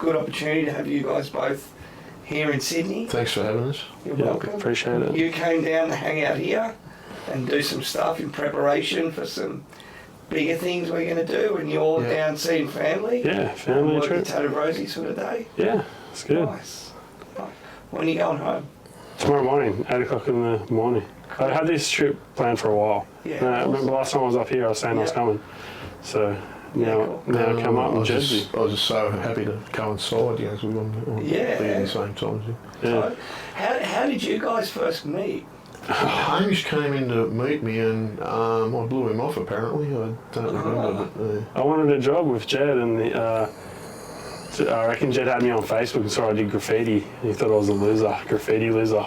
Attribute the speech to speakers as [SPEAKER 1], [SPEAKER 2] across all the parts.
[SPEAKER 1] good opportunity to have you guys both here in Sydney.
[SPEAKER 2] Thanks for having us.
[SPEAKER 1] You're welcome.
[SPEAKER 3] Appreciate it.
[SPEAKER 1] You came down to hang out here and do some stuff in preparation for some bigger things we're going to do, and you're down seeing family.
[SPEAKER 3] Yeah, family
[SPEAKER 1] and
[SPEAKER 3] trip.
[SPEAKER 1] Tatted Rosie's for the day.
[SPEAKER 3] Yeah, it's good.
[SPEAKER 1] Nice. When are you going home?
[SPEAKER 3] Tomorrow morning, 8 o'clock in the morning.
[SPEAKER 1] Cool.
[SPEAKER 3] I had this trip planned for a while.
[SPEAKER 1] Yeah.
[SPEAKER 3] And I remember last time I was up here, I was saying I was coming. So now I come up and Jersey.
[SPEAKER 2] I was just so happy to coincide, as we want to be at the same time.
[SPEAKER 3] Yeah.
[SPEAKER 1] How did you guys first meet?
[SPEAKER 2] Hamish came in to meet me and I blew him off apparently. I don't remember. But,
[SPEAKER 3] I wanted a job with Jed, and I reckon Jed had me on Facebook and saw I did graffiti. He thought I was a loser, graffiti loser.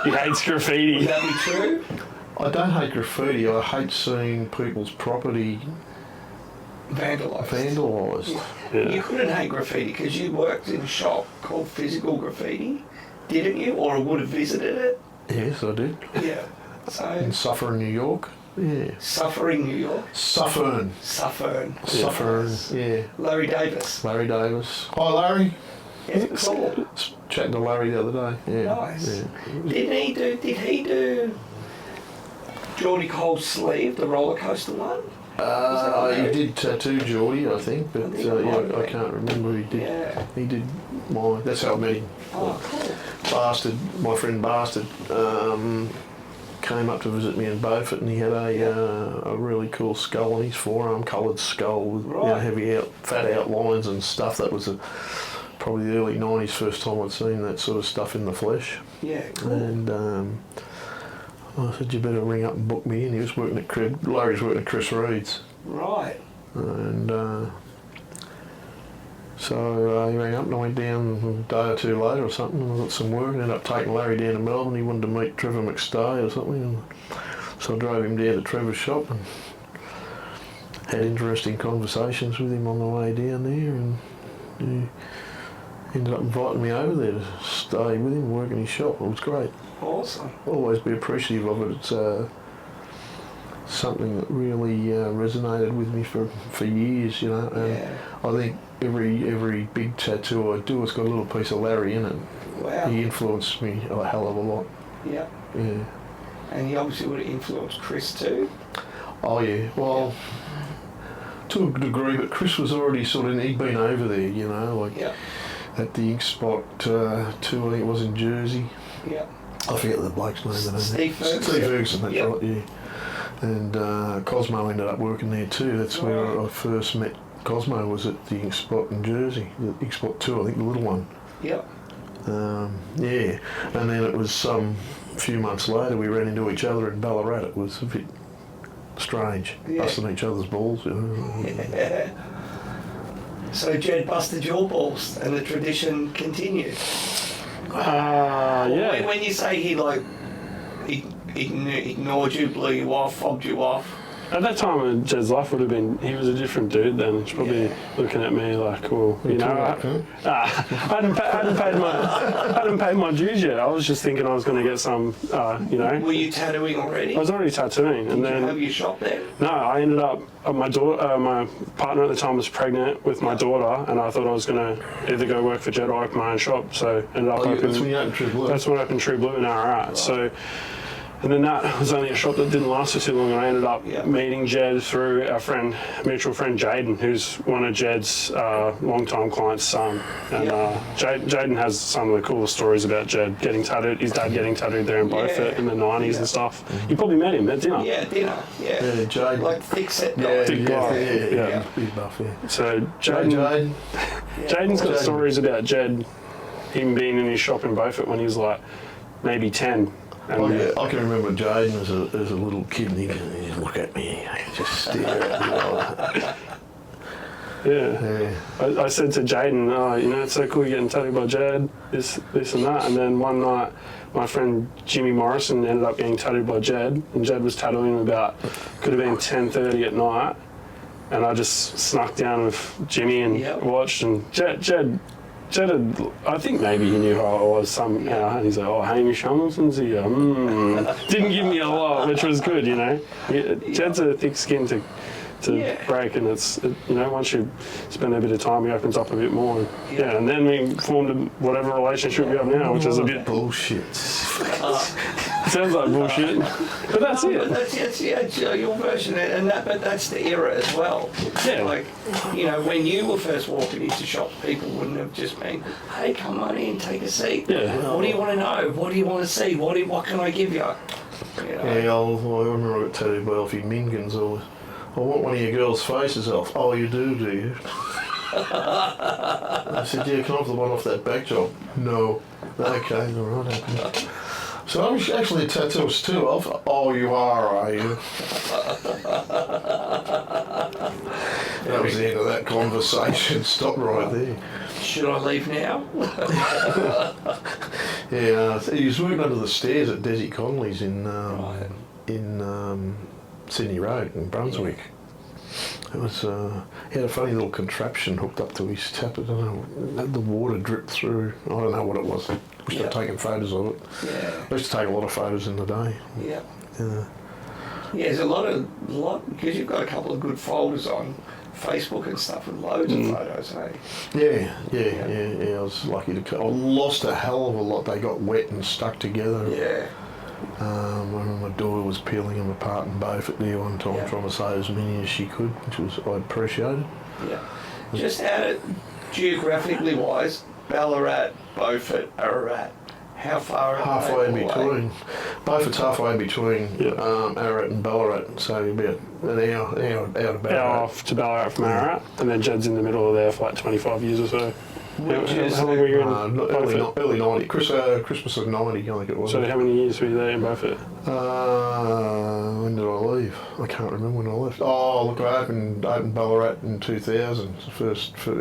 [SPEAKER 3] He hates graffiti.
[SPEAKER 1] Would that be true?
[SPEAKER 2] I don't hate graffiti. I hate seeing people's property vandalised.
[SPEAKER 3] Yeah.
[SPEAKER 1] You couldn't hate graffiti because you worked in a shop called Physical Graffiti, didn't you? Or would have visited it?
[SPEAKER 2] Yes, I did.
[SPEAKER 1] Yeah. So
[SPEAKER 2] In Suffern, New York. Yeah.
[SPEAKER 1] Suffering, New York.
[SPEAKER 2] Suffern.
[SPEAKER 1] Suffern.
[SPEAKER 2] Yeah.
[SPEAKER 1] Larry Davis.
[SPEAKER 2] Larry Davis. Hi, Larry.
[SPEAKER 1] Yeah, cool.
[SPEAKER 2] Chatting to Larry the other day. Yeah.
[SPEAKER 1] Nice.
[SPEAKER 2] Yeah.
[SPEAKER 1] Did he do Geordie Cole's sleeve, the roller coaster one?
[SPEAKER 2] He did tattoo Geordie, I think, but I can't remember who he did.
[SPEAKER 1] Yeah.
[SPEAKER 2] He did mine. That's how I met him.
[SPEAKER 1] Oh, cool.
[SPEAKER 2] My friend Bastard, came up to visit me in Beaufort, and he had a really cool skull on his forearm, coloured skull with heavy fat outlines and stuff. That was probably the early 90s first time I'd seen that sort of stuff in the flesh.
[SPEAKER 1] Yeah, cool.
[SPEAKER 2] And I said, you better ring up and book me in. He was working at Larry's working at Chris Reed's.
[SPEAKER 1] Right.
[SPEAKER 2] And so he rang up and I went down a day or two later or something, and I got some work and ended up taking Larry down to Melbourne. He wanted to meet Trevor McStay or something, and so I drove him down to Trevor's shop and had interesting conversations with him on the way down there, and he ended up inviting me over there to stay with him and work in his shop. It was great.
[SPEAKER 1] Awesome.
[SPEAKER 2] Always be appreciative of it. It's something that really resonated with me for years, and I think every big tattoo I do has got a little piece of Larry in it.
[SPEAKER 1] Wow.
[SPEAKER 2] He influenced me a hell of a lot.
[SPEAKER 1] Yeah.
[SPEAKER 2] Yeah.
[SPEAKER 1] And he obviously would have influenced Chris too.
[SPEAKER 2] Oh yeah. Well, to a degree, but Chris was already he'd been over there, at the Ink Spot tour, I think it was in Jersey.
[SPEAKER 1] Yeah.
[SPEAKER 2] I forget the bloke's name.
[SPEAKER 1] Steve Ferguson.
[SPEAKER 2] Steve Ferguson, that's right, yeah. And Cosmo ended up working there too. That's where I first met Cosmo, was at the Ink Spot in Jersey, the Ink Spot 2, I think, the little one.
[SPEAKER 1] Yeah.
[SPEAKER 2] Yeah. And then it was a few months later we ran into each other in Ballarat. It was a bit strange, busting each other's balls.
[SPEAKER 1] Yeah. So Jed busted your balls and the tradition continued.
[SPEAKER 3] Yeah.
[SPEAKER 1] When you say he ignored you, blew you off, fobbed you off.
[SPEAKER 3] At that time in Jed's life would have been, he was a different dude then. He's probably looking at me like, well, I hadn't paid my dues yet. I was just thinking I was going to get some,
[SPEAKER 1] Were you tattooing already?
[SPEAKER 3] I was already tattooing.
[SPEAKER 1] Did you have your shop there?
[SPEAKER 3] No, I ended up, my partner at the time was pregnant with my daughter, and I thought I was going to either go work for Jed or open my own shop. So ended up opening.
[SPEAKER 2] That's when you opened True Blue.
[SPEAKER 3] That's when I opened True Blue in Ballarat. So. And then that was only a shop that didn't last for too long, and I ended up meeting Jed through our mutual friend Jaden, who's one of Jed's long-time clients' son. And Jaden has some of the coolest stories about Jed getting tattooed, his dad getting tattooed there in Beaufort in the 90s and stuff. You probably met him at dinner.
[SPEAKER 1] Yeah, dinner, yeah.
[SPEAKER 2] Yeah, Jaden.
[SPEAKER 1] Like thick set guy.
[SPEAKER 3] Thick guy.
[SPEAKER 2] Yeah. Big buff, yeah.
[SPEAKER 3] So Jaden's got stories about Jed, him being in his shop in Beaufort when he was like maybe 10.
[SPEAKER 2] I can remember Jaden as a little kid, and he'd look at me, just stare at me.
[SPEAKER 3] Yeah. I said to Jaden, it's so cool you're getting tattooed by Jed, this and that. And then one night, my friend Jimmy Morrison ended up getting tattooed by Jed, and Jed was tattooing him could have been 10:30 at night. And I just snuck down with Jimmy and watched, and Jed had, I think maybe he knew who I was somehow, and he's like, oh, Hamish Hamilton's here. Didn't give me a lot, which was good, Jed's a thick skin to to break, and once you spend a bit of time, he opens up a bit more. And then we formed whatever relationship we have now, which is a bit
[SPEAKER 2] bullshit.
[SPEAKER 3] Sounds like bullshit, but that's it.
[SPEAKER 1] That's your version, but that's the era as well.
[SPEAKER 3] Yeah.
[SPEAKER 1] Like, when you were first walking into shops, people wouldn't have just been, hey, come on in, take a seat.
[SPEAKER 3] Yeah.
[SPEAKER 1] What do you want to know? What do you want to see? What can I give you?
[SPEAKER 2] Yeah, I remember I got tattooed by Alfie Minkins. I want one of your girls' faces off. Oh, you do you? I said, yeah, can I have the one off that back job? No. Okay, all right. So I'm actually a tattoos too. Oh, you are you? That was the end of that conversation. Stop right there.
[SPEAKER 1] Should I leave now?
[SPEAKER 2] Yeah, he was working under the stairs at Desi Conley's in Sydney Road in Brunswick. It was he had a funny little contraption hooked up to his tap. I don't know. Had the water drip through. I don't know what it was. We started taking photos of it.
[SPEAKER 1] Yeah.
[SPEAKER 2] I used to take a lot of photos in the day.
[SPEAKER 1] Yeah. Yeah, there's a lot because you've got a couple of good folders on Facebook and stuff with loads of photos, hey?
[SPEAKER 2] Yeah. I was lucky to. I lost a hell of a lot. They got wet and stuck together.
[SPEAKER 1] Yeah.
[SPEAKER 2] I remember my daughter was peeling them apart in Beaufort there one time, trying to save as many as she could, which I appreciated.
[SPEAKER 1] Yeah. Just geographically wise, Ballarat, Beaufort, Ararat, how far are
[SPEAKER 2] halfway in
[SPEAKER 1] away?
[SPEAKER 2] between. Beaufort's halfway in between Ararat and Ballarat, so about an hour out of Ballarat.
[SPEAKER 3] Hour off to Ballarat from Ararat, and then Jed's in the middle of there for like 25 years or so. How long were you in Beaufort?
[SPEAKER 2] Early 90, Christmas of 90, I think it was.
[SPEAKER 3] So how many years were you there in Beaufort?
[SPEAKER 2] When did I leave? I can't remember when I left. Oh, look, I opened Ballarat in 2000,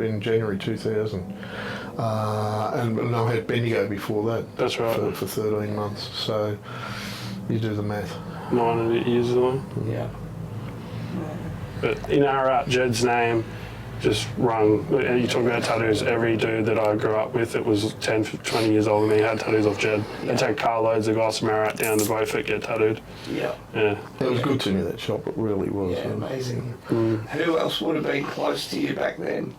[SPEAKER 2] in January 2000. And I had Bendigo before that.
[SPEAKER 3] That's right.
[SPEAKER 2] For 13 months, so you do the math.
[SPEAKER 3] 9 years long.
[SPEAKER 1] Yeah.
[SPEAKER 3] But in Ararat, Jed's name just rung. You talk about tattoos, every dude that I grew up with that was 10, 20 years older than me had tattoos off Jed. They'd take carloads of guys from Ararat down to Beaufort, get tattooed.
[SPEAKER 1] Yeah.
[SPEAKER 3] Yeah.
[SPEAKER 2] It was good to me, that shop, it really was.
[SPEAKER 1] Yeah, amazing. Who else would have been close to you back then?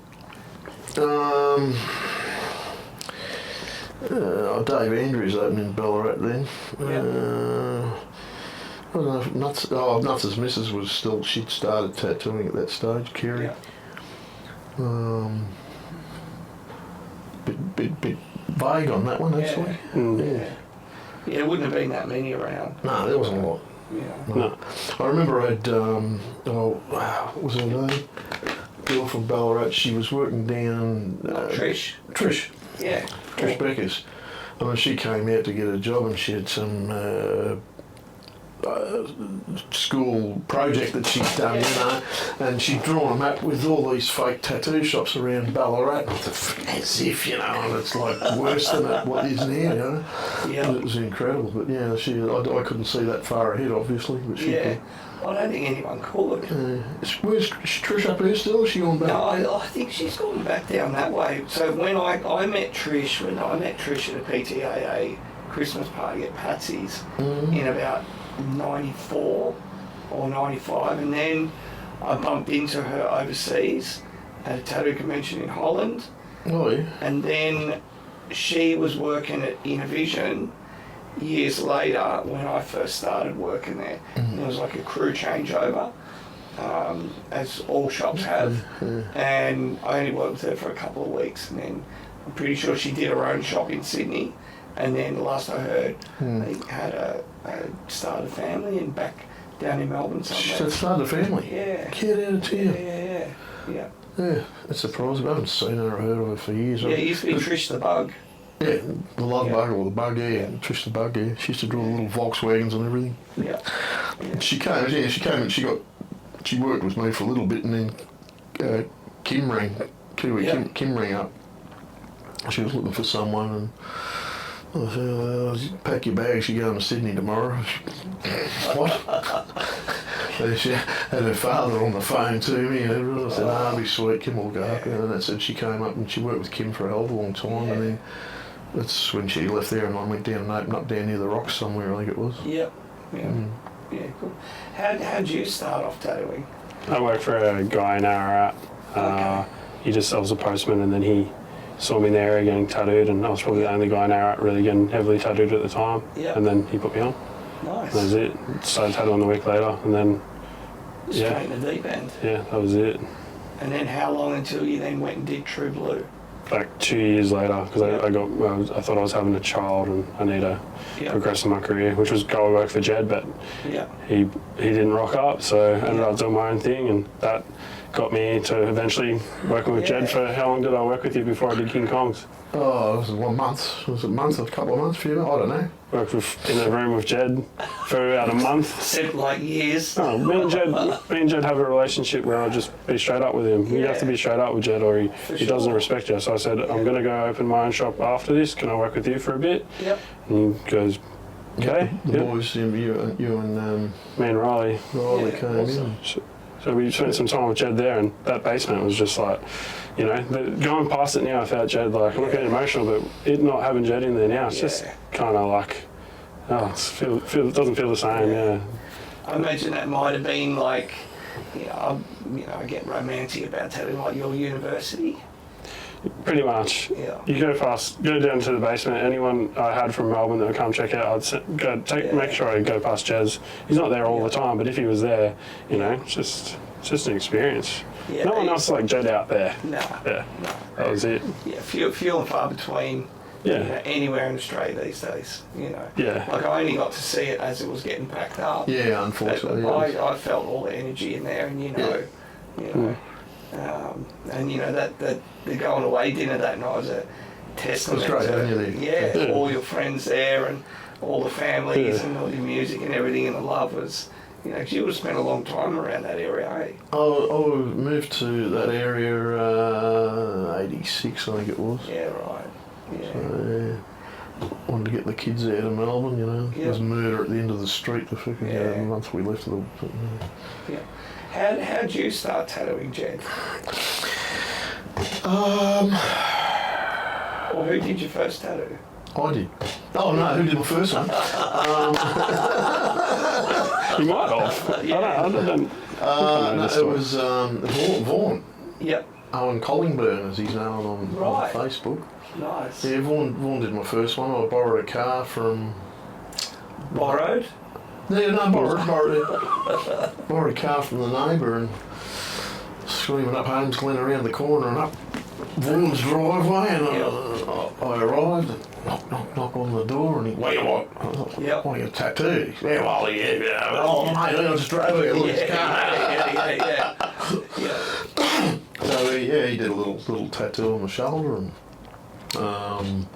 [SPEAKER 2] Dave Andrews opened in Ballarat then. I don't know if Nuts' missus was still, she'd started tattooing at that stage, Kerry.
[SPEAKER 1] Yeah.
[SPEAKER 2] Bit vague on that one, actually.
[SPEAKER 1] Yeah, there wouldn't have been that many around.
[SPEAKER 2] No, there wasn't a lot.
[SPEAKER 1] Yeah.
[SPEAKER 2] No. I remember I had, what was her name? Girl from Ballarat, she was working down...
[SPEAKER 1] Trish. Yeah.
[SPEAKER 2] Trish Beckers. And when she came out to get a job and she had some school project that she'd done, and she'd drawn a map with all these fake tattoo shops around Ballarat. And I thought, as if, and it's like worse than what is now,
[SPEAKER 1] Yeah.
[SPEAKER 2] It was incredible, but I couldn't see that far ahead, obviously, but she could.
[SPEAKER 1] I don't think anyone could.
[SPEAKER 2] Where's Trish up here still? Has she gone back?
[SPEAKER 1] No, I think she's gone back down that way. So when I met Trish at a PTAA Christmas party at Patsy's in about 94 or 95, and then I bumped into her overseas at a tattoo convention in Holland.
[SPEAKER 2] Oh, yeah.
[SPEAKER 1] And then she was working at Innovision years later when I first started working there. There was like a crew changeover, as all shops have, and I only worked with her for a couple of weeks, and then I'm pretty sure she did her own shop in Sydney, and then last I heard they had started a family and back down in Melbourne somewhere.
[SPEAKER 2] She started a family?
[SPEAKER 1] Yeah.
[SPEAKER 2] Get out of town.
[SPEAKER 1] Yeah.
[SPEAKER 2] Yeah, that's surprising. I haven't seen her or heard of her for years.
[SPEAKER 1] Yeah, it used to be Trish the Bug.
[SPEAKER 2] Yeah, the Love Bug or the Bug, Trish the Bug, She used to draw little Volkswagens and everything.
[SPEAKER 1] Yeah.
[SPEAKER 2] She came and she worked with me for a little bit, and then Kim rang up. She was looking for someone, and I said, pack your bags, you're going to Sydney tomorrow. What? And she had her father on the phone to me, and I said, I'll be sweet, Kim will go up. And that's it. She came up and she worked with Kim for a hell of a long time, and then that's when she left there and I went down and opened up down near the rocks somewhere, I think it was.
[SPEAKER 1] Yep. Yeah. Yeah, cool. How'd you start off tattooing?
[SPEAKER 3] I work for a guy in Ballarat.
[SPEAKER 1] Okay.
[SPEAKER 3] He just sells a postman, and then he saw me in the area getting tattooed, and I was probably the only guy in Ballarat really getting heavily tattooed at the time.
[SPEAKER 1] Yeah.
[SPEAKER 3] And then he put me on.
[SPEAKER 1] Nice.
[SPEAKER 3] That was it. Started tattooing a week later, and then
[SPEAKER 1] Straight in the deep end.
[SPEAKER 3] yeah, that was it.
[SPEAKER 1] And then how long until you then went and did True Blue?
[SPEAKER 3] Like 2 years later, because
[SPEAKER 1] Yeah.
[SPEAKER 3] I thought I was having a child, and I need to
[SPEAKER 1] Yeah.
[SPEAKER 3] progress in my career, which was go work for Jed, but
[SPEAKER 1] Yeah.
[SPEAKER 3] he didn't rock up, so I ended
[SPEAKER 1] Yeah.
[SPEAKER 3] up doing my own thing, and that got me to eventually working with
[SPEAKER 1] Yeah.
[SPEAKER 3] Jed. For how long did I work with you before I did King Kongs?
[SPEAKER 2] Oh, it was 1 month. Was it a month, a couple of months, few? I don't know.
[SPEAKER 3] Worked in a room with Jed for about a month.
[SPEAKER 1] Seemed like years.
[SPEAKER 3] Oh, me and Jed have a relationship where I'll just be straight up with him. You have to be straight up with Jed, or he doesn't respect you. So I said, I'm going to go open my own shop after this. Can I work with you for a bit?
[SPEAKER 1] Yep.
[SPEAKER 3] And he goes, okay.
[SPEAKER 2] The
[SPEAKER 3] Yep.
[SPEAKER 2] boys, you and
[SPEAKER 3] Me and Riley.
[SPEAKER 2] Riley
[SPEAKER 1] Yeah,
[SPEAKER 2] came
[SPEAKER 1] awesome.
[SPEAKER 2] in.
[SPEAKER 3] So we spent some time with Jed there, and that basement was just like, you know, going past it now, I felt Jed, like, I'm not getting emotional, but it not having Jed in there now, it's just
[SPEAKER 1] Yeah.
[SPEAKER 3] kind of like, it doesn't feel the same, yeah.
[SPEAKER 1] I imagine that might have been like, I get romantic about telling like your university.
[SPEAKER 3] Pretty much.
[SPEAKER 1] Yeah.
[SPEAKER 3] You go down to the basement. Anyone I had from Melbourne that would come check out, I'd make sure I go past Jed's. He's not there all the time, but if he was there, it's just an experience.
[SPEAKER 1] Yeah,
[SPEAKER 3] No one else like Jed out there.
[SPEAKER 1] Nah.
[SPEAKER 3] Yeah,
[SPEAKER 1] No.
[SPEAKER 3] that was it.
[SPEAKER 1] Yeah, few and far between.
[SPEAKER 3] Yeah.
[SPEAKER 1] Anywhere in Australia these days.
[SPEAKER 3] Yeah.
[SPEAKER 1] Like I only got to see it as it was getting packed up.
[SPEAKER 2] Yeah, unfortunately.
[SPEAKER 1] But
[SPEAKER 2] yeah.
[SPEAKER 1] I felt all the energy in there, and that the going away dinner that night was a testament.
[SPEAKER 2] It was great
[SPEAKER 1] to,
[SPEAKER 2] having you there.
[SPEAKER 1] Yeah, all your friends there and all the families and all your music and everything, and the love was. 'Cause you would have spent a long time around that area, eh?
[SPEAKER 2] I moved to that area 86, I think it was.
[SPEAKER 1] Yeah, right. Yeah.
[SPEAKER 2] Wanted to get the kids out of Melbourne,
[SPEAKER 1] Yeah.
[SPEAKER 2] There was murder at the end of the street the fucking
[SPEAKER 1] Yeah.
[SPEAKER 2] month we left.
[SPEAKER 1] Yeah. How'd you start tattooing, Jed? Or who did your first tattoo?
[SPEAKER 2] I did. Oh no, who did my first one?
[SPEAKER 3] You might have.
[SPEAKER 1] Yeah.
[SPEAKER 3] I don't
[SPEAKER 2] No, it was Vaughan.
[SPEAKER 1] Yep.
[SPEAKER 2] Owen Collingburn, as he's known on
[SPEAKER 1] Right.
[SPEAKER 2] Facebook.
[SPEAKER 1] Nice.
[SPEAKER 2] Yeah, Vaughan did my first one. I borrowed a car from...
[SPEAKER 1] Borrowed?
[SPEAKER 2] Yeah, no, borrowed a car from the neighbour and screaming up Holmes Glen around the corner and up Vaughan's driveway, and I arrived and knock on the door, and he, what you want? I thought,
[SPEAKER 1] Yep.
[SPEAKER 2] want your tattoo? Yeah, well, yeah. Oh, mate, I just drove here, look, this car.
[SPEAKER 1] Yeah.
[SPEAKER 2] So, he did a little tattoo on the shoulder, and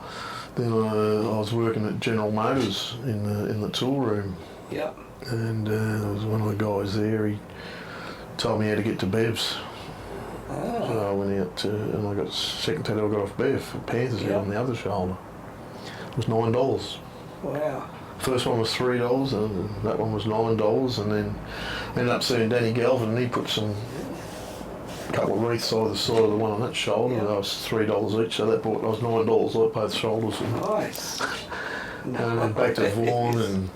[SPEAKER 2] then I was working at General Motors in the tool room,
[SPEAKER 1] Yep.
[SPEAKER 2] and there was one of the guys there, he told me how to get to Bev's.
[SPEAKER 1] Oh.
[SPEAKER 2] So I went out and I got the second tattoo I got off Bev, Panthers head on the other shoulder. It was $9.
[SPEAKER 1] Wow.
[SPEAKER 2] First one was $3 and that one was $9, and then ended up seeing Danny Galvin, and he put a couple of wreaths either side of the one on that shoulder.
[SPEAKER 1] Yeah.
[SPEAKER 2] That was $3 each, so that was $9 like both shoulders.
[SPEAKER 1] Nice.
[SPEAKER 2] And then back to Vaughan and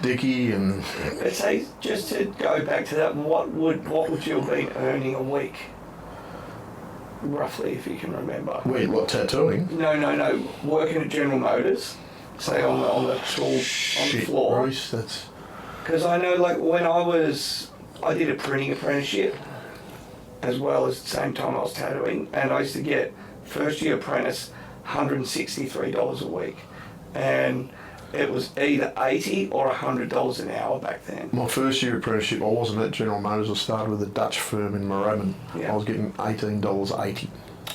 [SPEAKER 2] Dickie and...
[SPEAKER 1] But say, just to go back to that, what would you have been earning a week? Roughly, if you can remember.
[SPEAKER 2] Wait, what, tattooing?
[SPEAKER 1] No. Working at General Motors, say on the tool, on the
[SPEAKER 2] Shit,
[SPEAKER 1] floor.
[SPEAKER 2] Bruce, that's...
[SPEAKER 1] Because I know, like, when I did a printing apprenticeship, as well as the same time I was tattooing, and I used to get first year apprentice $163 a week, and it was either $80 or $100 an hour back then.
[SPEAKER 2] My first year apprenticeship, I wasn't at General Motors. I started with a Dutch firm in Moorabbin.
[SPEAKER 1] Yeah.
[SPEAKER 2] I was getting $18.80.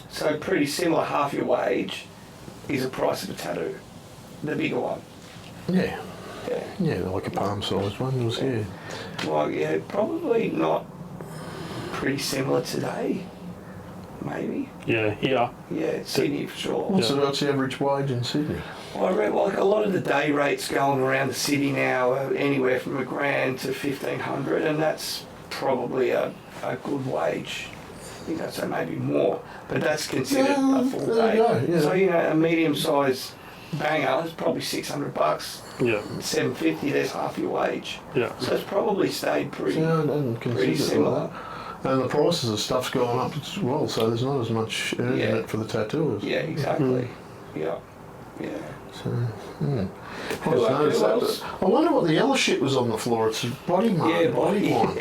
[SPEAKER 1] So pretty similar, half your wage is the price of a tattoo, the bigger one.
[SPEAKER 2] Yeah,
[SPEAKER 1] Yeah.
[SPEAKER 2] like a palm-sized one. It was, yeah.
[SPEAKER 1] Well, yeah, probably not pretty similar today, maybe.
[SPEAKER 3] Yeah, here.
[SPEAKER 1] Yeah, Sydney for sure.
[SPEAKER 2] What's the average wage in Sydney?
[SPEAKER 1] I read like a lot of the day rates going around the city now are anywhere from $1,000 to $1,500, and that's probably a good wage. So maybe more, but that's considered a full
[SPEAKER 2] there
[SPEAKER 1] day.
[SPEAKER 2] you go, yeah.
[SPEAKER 1] So a medium-sized banger is probably $600.
[SPEAKER 3] Yeah.
[SPEAKER 1] $750, there's half your wage.
[SPEAKER 3] Yeah.
[SPEAKER 1] So it's probably stayed pretty,
[SPEAKER 2] and
[SPEAKER 1] pretty similar.
[SPEAKER 2] And the prices of stuff's gone up as well, so there's not as much earning in it for the tattooers.
[SPEAKER 1] Yeah, exactly. Yeah.
[SPEAKER 2] So,
[SPEAKER 1] Who else?
[SPEAKER 2] I wonder what the yellow shit was on the floor. It's a body mark.
[SPEAKER 1] Yeah,
[SPEAKER 2] body one.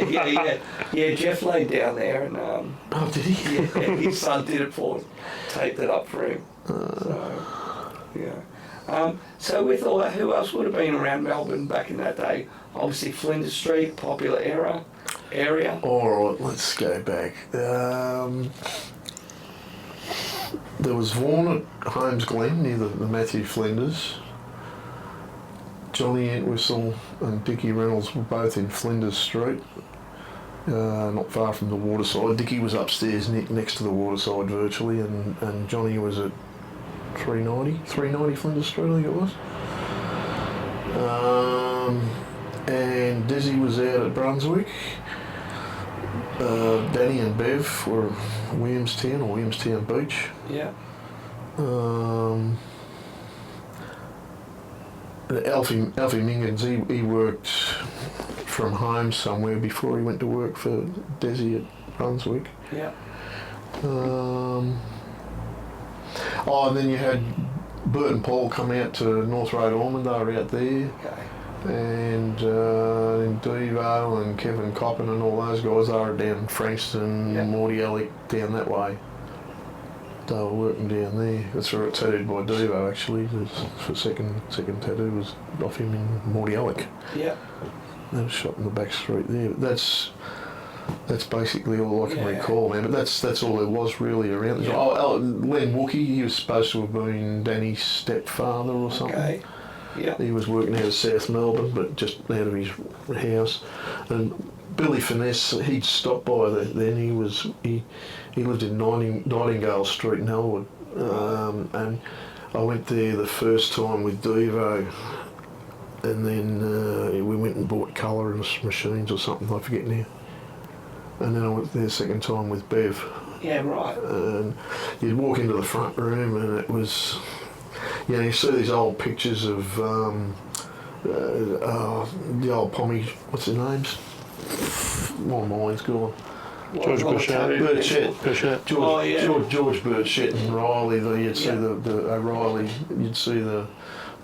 [SPEAKER 1] yeah. Jeff laid down there, and
[SPEAKER 2] Oh, did he?
[SPEAKER 1] yeah, his son did it for him, taped it up for him. So, yeah. So with all that, who else would have been around Melbourne back in that day? Obviously Flinders Street, popular area.
[SPEAKER 2] All right, let's go back. There was Vaughan at Holmes Glen near the Matthew Flinders. Johnny Entwistle and Dickie Reynolds were both in Flinders Street, not far from the waterside. Dickie was upstairs next to the waterside virtually, and Johnny was at 390 Flinders Street, I think it was. And Dizzy was out at Brunswick. Danny and Bev were Williamstown Beach.
[SPEAKER 1] Yeah.
[SPEAKER 2] Alfie Mingans, he worked from home somewhere before he went to work for Desi at Brunswick.
[SPEAKER 1] Yeah.
[SPEAKER 2] And then you had Bert and Paul come out to North Road Ormond, they were out there.
[SPEAKER 1] Okay.
[SPEAKER 2] And Devo and Kevin Coppin and all those guys, they were down Frankston, Morty Alec down that way. They were working down there. That's where it tattooed by Devo actually. The second tattoo was off him in Morty Alec.
[SPEAKER 1] Yeah.
[SPEAKER 2] That was shot in the back street there. But that's basically all I can recall, man. But that's all there was really around.
[SPEAKER 1] Yeah.
[SPEAKER 2] Len Wookie, he was supposed to have been Danny's stepfather or something.
[SPEAKER 1] Okay. Yeah.
[SPEAKER 2] He was working out of South Melbourne, but just out of his house. And Billy Finesse, he'd stopped by then. He lived in Nightingale Street in Elwood, and I went there the first time with Devo, and then we went and bought colour and machines or something. I forget now. And then I went there the second time with Bev.
[SPEAKER 1] Yeah. Right.
[SPEAKER 2] And you'd walk into the front room, and it was. You see these old pictures of the old Pommy, what's his names? My mind's gone.
[SPEAKER 3] George
[SPEAKER 2] Burchett. George Burchett and Riley. You'd see the O'Reilly. You'd see the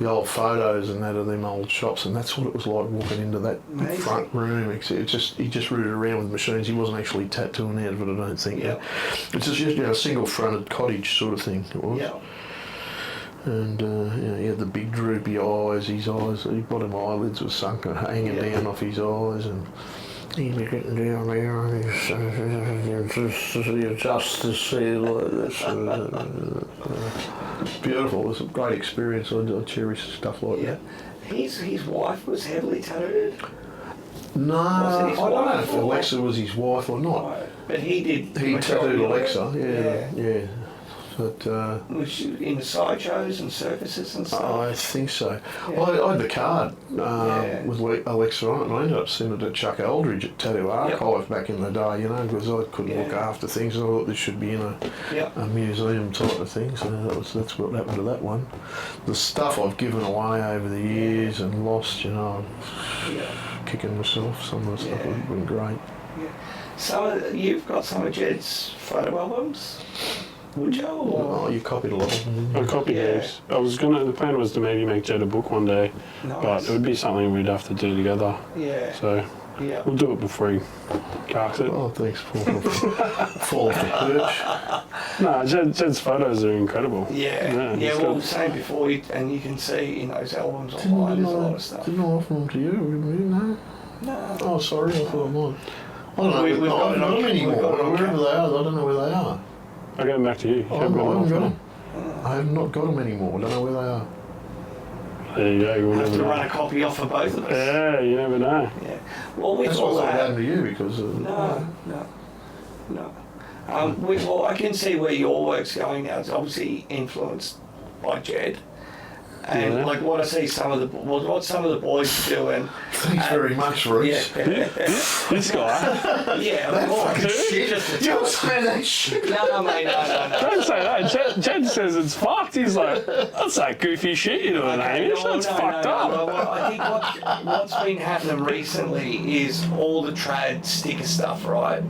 [SPEAKER 2] old photos and that of them old shops, and that's what it was like walking into that front room. Except he just rooted around with machines. He wasn't actually tattooing out of it, I don't think.
[SPEAKER 1] Yeah.
[SPEAKER 2] It's just a single fronted cottage sort of thing. It was.
[SPEAKER 1] Yeah.
[SPEAKER 2] And he had the big droopy eyes. His bottom eyelids were sunk and hanging down off his eyes, and he'd be getting down there, and you just to see like this. Beautiful. It was a great experience. I cherish stuff like that.
[SPEAKER 1] His wife was heavily tattooed.
[SPEAKER 2] No, I don't know if Alexa was his wife or not.
[SPEAKER 1] Right. But he did.
[SPEAKER 2] He tattooed Alexa. Yeah. But
[SPEAKER 1] was she in the sideshows and circuses and stuff?
[SPEAKER 2] I think so.
[SPEAKER 1] Yeah.
[SPEAKER 2] I had the card with Alexa on it, and I ended up sending it to Chuck Aldridge at Tattoo Archive back in the day, because I couldn't look after things, and I thought this should be in a museum type of thing, so that's what happened to that one. The stuff I've given away over the years and lost, kicking myself, some of the stuff has been great.
[SPEAKER 1] Yeah. You've got some of Jed's photo albums? Would you?
[SPEAKER 2] Oh, you copied a lot of them.
[SPEAKER 3] I copied those. The plan was to maybe make Jed a book one day, but it would be something we'd have to do together.
[SPEAKER 1] Yeah.
[SPEAKER 3] So we'll do it before he carks it.
[SPEAKER 2] Oh, thanks, Paul. Fall off the perch.
[SPEAKER 3] No, Jed's photos are incredible.
[SPEAKER 1] Well, same before, and you can see in those albums online, there's a lot of stuff.
[SPEAKER 2] Didn't I offer them to you? No?
[SPEAKER 1] No.
[SPEAKER 2] Oh, sorry, I thought I might. I don't know.
[SPEAKER 1] We've got
[SPEAKER 2] them anymore. Wherever they are, I don't know where they are.
[SPEAKER 3] I'll get them back to you.
[SPEAKER 2] I haven't got them. I have not got them anymore. I don't know where they are.
[SPEAKER 3] There you go. You'll
[SPEAKER 1] Have
[SPEAKER 3] never
[SPEAKER 1] to
[SPEAKER 3] know.
[SPEAKER 1] run a copy off for both of us.
[SPEAKER 3] Yeah, you never know.
[SPEAKER 1] Yeah. Well, with
[SPEAKER 2] That's
[SPEAKER 1] all
[SPEAKER 2] what I
[SPEAKER 1] that.
[SPEAKER 2] happened to you because.
[SPEAKER 1] No. I can see where your work's going now. It's obviously influenced by Jed. And
[SPEAKER 3] Yeah.
[SPEAKER 1] like what I see what some of the boys are doing.
[SPEAKER 2] Thanks very much, Reece.
[SPEAKER 1] Yeah,
[SPEAKER 3] This guy.
[SPEAKER 1] yeah.
[SPEAKER 2] That
[SPEAKER 1] well,
[SPEAKER 2] fucking shit.
[SPEAKER 1] just a
[SPEAKER 2] You're saying that shit.
[SPEAKER 1] no, mate, no.
[SPEAKER 3] Don't say that. Jed says it's fucked. He's like, that's that goofy shit you're doing, Hamish. That's fucked up.
[SPEAKER 1] Well, I think what's been happening recently is all the trad sticker stuff, right?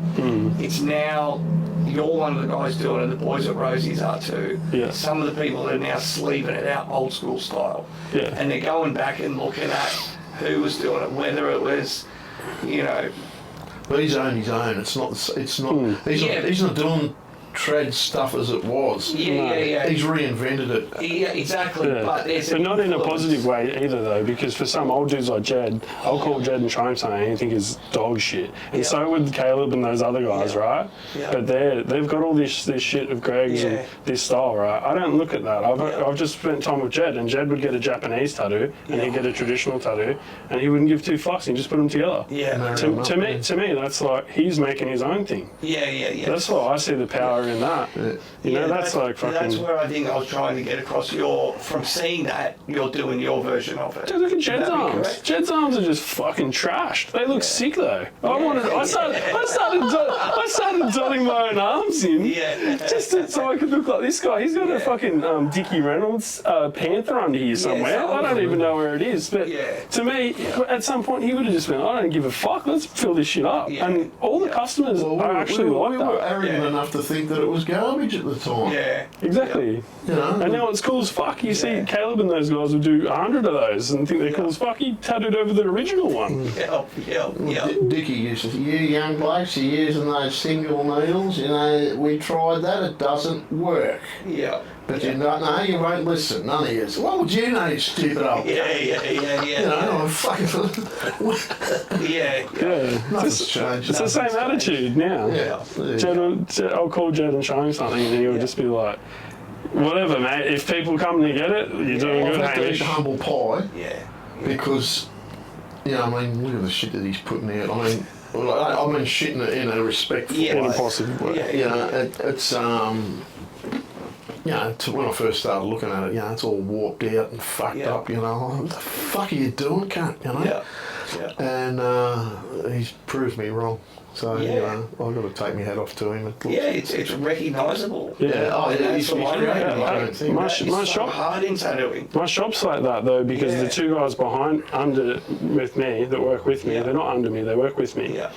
[SPEAKER 1] It's now, you're one of the guys doing it, the boys at Rosie's are too.
[SPEAKER 3] Yeah.
[SPEAKER 1] Some of the people are now sleeving it out old school style.
[SPEAKER 3] Yeah.
[SPEAKER 1] And they're going back and looking at who was doing it, whether it was, you know,
[SPEAKER 2] But he's owned his own. It's not. He's not doing trad stuff as it was.
[SPEAKER 1] yeah.
[SPEAKER 2] He's reinvented it.
[SPEAKER 1] Yeah, exactly.
[SPEAKER 3] Yeah.
[SPEAKER 1] But there's
[SPEAKER 3] But not in a
[SPEAKER 1] influence.
[SPEAKER 3] positive way either, though, because for some old dudes like Jed, I'll call Jed and show him something and think is dog shit. And so would Caleb and those other guys, right?
[SPEAKER 1] Yeah.
[SPEAKER 3] But they've got all this shit of Greg's and this style, right? I don't look at that. I've just spent time with Jed, and Jed would get a Japanese tattoo, and he'd get a traditional tattoo, and he wouldn't give two fucks. He'd just put them together.
[SPEAKER 1] Yeah.
[SPEAKER 3] To me, that's like he's making his own thing.
[SPEAKER 1] Yeah.
[SPEAKER 3] That's why I see the power in that. You know, that's like fucking.
[SPEAKER 1] That's where I think I was trying to get across. From seeing that, you're doing your version of it.
[SPEAKER 3] Dude, look at Jed's
[SPEAKER 1] Would that be
[SPEAKER 3] arms.
[SPEAKER 1] correct?
[SPEAKER 3] Jed's arms are just fucking trashed. They look sick though. I started dotting my own arms in.
[SPEAKER 1] Yeah.
[SPEAKER 3] Just so I could look like this guy. He's got a fucking Dickie Reynolds Panther under here somewhere. I don't even know where it is. But to me, at some point, he would have just been, I don't give a fuck. Let's fill this shit up.
[SPEAKER 1] Yeah.
[SPEAKER 3] And all the customers are actually like
[SPEAKER 2] we
[SPEAKER 3] that.
[SPEAKER 2] were arrogant enough to think that it was garbage at the time.
[SPEAKER 1] Yeah.
[SPEAKER 3] Exactly.
[SPEAKER 2] You know.
[SPEAKER 3] And now it's cool as fuck. You see Caleb and those guys would do 100 of those and think they're cool as fuck. He tattooed over the original one.
[SPEAKER 1] Yeah.
[SPEAKER 2] Dickie used to say, you young blokes are using those single needles, you know, we tried that, it doesn't work.
[SPEAKER 1] Yeah.
[SPEAKER 2] But you know, no, you won't listen, none of you. What would you know, you stupid old
[SPEAKER 1] Yeah.
[SPEAKER 2] You know, I'm fucking...
[SPEAKER 1] Yeah.
[SPEAKER 3] Yeah.
[SPEAKER 2] Nothing's changed.
[SPEAKER 3] It's the same attitude now.
[SPEAKER 2] Yeah.
[SPEAKER 3] I'll call Jed and show him something, and he'll just be like, "Whatever, mate. If people come to get it, you're doing
[SPEAKER 2] I've
[SPEAKER 3] good,
[SPEAKER 2] had to eat
[SPEAKER 3] Hamish."
[SPEAKER 2] the humble pie
[SPEAKER 1] Yeah.
[SPEAKER 2] because, you know, I mean, look at the shit that he's putting out. I mean shit in a respectful
[SPEAKER 1] Yeah.
[SPEAKER 2] way.
[SPEAKER 3] In a positive way.
[SPEAKER 1] Yeah.
[SPEAKER 2] You know, it's you know, when I first started looking at it, you know, it's all warped out and fucked up, you know. What the fuck are you doing, cunt, you know?
[SPEAKER 1] Yeah.
[SPEAKER 2] And he's proved me wrong. So, you know, I've got to take my hat off to him.
[SPEAKER 1] It's recognisable.
[SPEAKER 2] He's
[SPEAKER 1] the one
[SPEAKER 2] great.
[SPEAKER 1] thing.
[SPEAKER 2] I don't think
[SPEAKER 3] My
[SPEAKER 1] It's so
[SPEAKER 3] shop,
[SPEAKER 1] hard in tattooing.
[SPEAKER 3] my shop's like that though, because the two guys under with me that work with me, they're not under me, they work with me.
[SPEAKER 1] Yeah.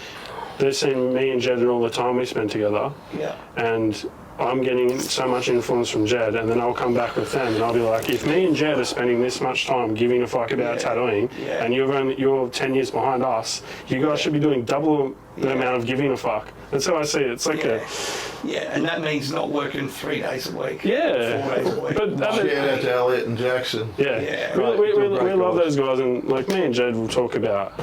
[SPEAKER 3] They've seen me and Jed and all the time we spend together,
[SPEAKER 1] Yeah.
[SPEAKER 3] and I'm getting so much influence from Jed, and then I'll come back with them and I'll be like, if me and Jed are spending this much time giving a fuck about tattooing, and you're 10 years behind us, you guys should be doing double the amount of giving a fuck. That's how I see it. It's like
[SPEAKER 1] and that means not working 3 days a week. 4 days a week.
[SPEAKER 3] But
[SPEAKER 2] Shout out to Elliot and Jackson.
[SPEAKER 1] Yeah,
[SPEAKER 3] we
[SPEAKER 2] great
[SPEAKER 3] love
[SPEAKER 2] guys.
[SPEAKER 3] those guys, and like me and Jed will talk about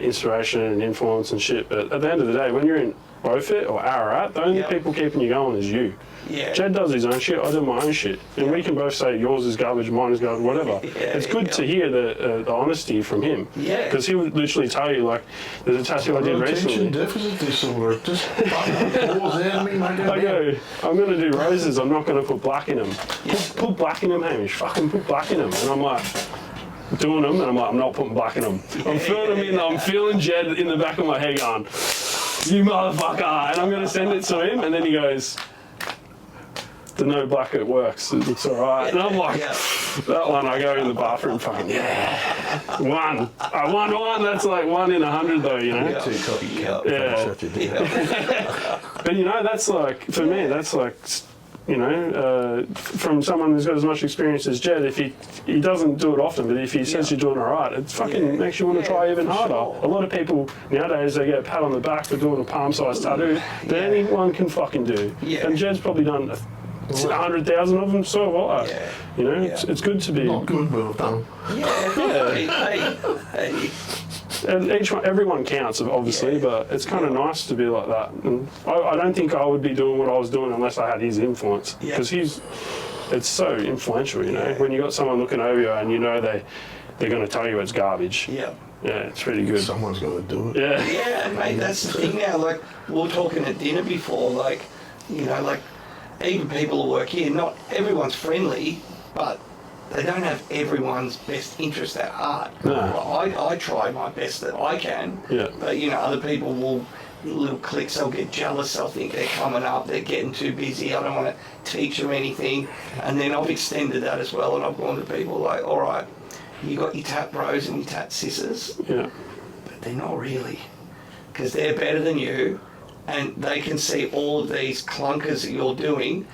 [SPEAKER 3] inspiration and influence and shit, but at the end of the day, when you're in Beaufort or Ararat, the only people keeping you going is you.
[SPEAKER 1] Yeah.
[SPEAKER 3] Jed does his own shit, I do my own shit. And we can both say yours is garbage, mine is garbage, whatever. It's good to hear the honesty from him.
[SPEAKER 1] Yeah.
[SPEAKER 3] Because he would literally tell you, like, there's a tattoo I did
[SPEAKER 2] Attention
[SPEAKER 3] recently.
[SPEAKER 2] deficit disorder. Just fucking pause out of me, mate.
[SPEAKER 3] I go, I'm going to do roses, I'm not going to put black in them. Put black in them, Hamish. Fucking put black in them. And I'm like, doing them, and I'm like, I'm not putting black in them. I'm feeling them in there. I'm feeling Jed in the back of my head going, you motherfucker. And I'm going to send it to him, and then he goes, the no black, it works. It looks all right. And I'm like, that one, I go in the bathroom, fucking, one. I won one. That's like 1 in 100, though, you know?
[SPEAKER 2] Too copycat.
[SPEAKER 3] Yeah. But, you know, that's like, for me, that's like, you know, from someone who's got as much experience as Jed, if he doesn't do it often, but if he says you're doing all right, it fucking makes you want to try even harder.
[SPEAKER 1] Sure.
[SPEAKER 3] A lot of people nowadays, they get a pat on the back for doing a palm-sized tattoo that anyone can fucking do. And Jed's probably done 100,000 of them, so have I. You know, it's good to be.
[SPEAKER 2] Not good, but I've done.
[SPEAKER 1] Hey.
[SPEAKER 3] And everyone counts, obviously, but it's kind of nice to be like that. And I don't think I would be doing what I was doing unless I had his influence, because it's so influential, you know. When you got someone looking over you and you know they're going to tell you it's garbage. Yeah, it's really good.
[SPEAKER 2] Someone's got to do it.
[SPEAKER 1] Yeah, mate, that's the thing now. Like, we were talking at dinner before, like, you know, like, even people who work here, not everyone's friendly, but they don't have everyone's best interest at heart.
[SPEAKER 3] No.
[SPEAKER 1] I try my best that I can,
[SPEAKER 3] Yeah.
[SPEAKER 1] but other people will, little cliques, they'll get jealous, they'll think they're coming up, they're getting too busy, I don't want to teach them anything. And then I've extended that as well, and I've gone to people like, all right, you got your tat bros and your tat sisters,
[SPEAKER 3] Yeah.
[SPEAKER 1] but they're not really, because they're better than you, and they can see all of these clunkers that you're doing,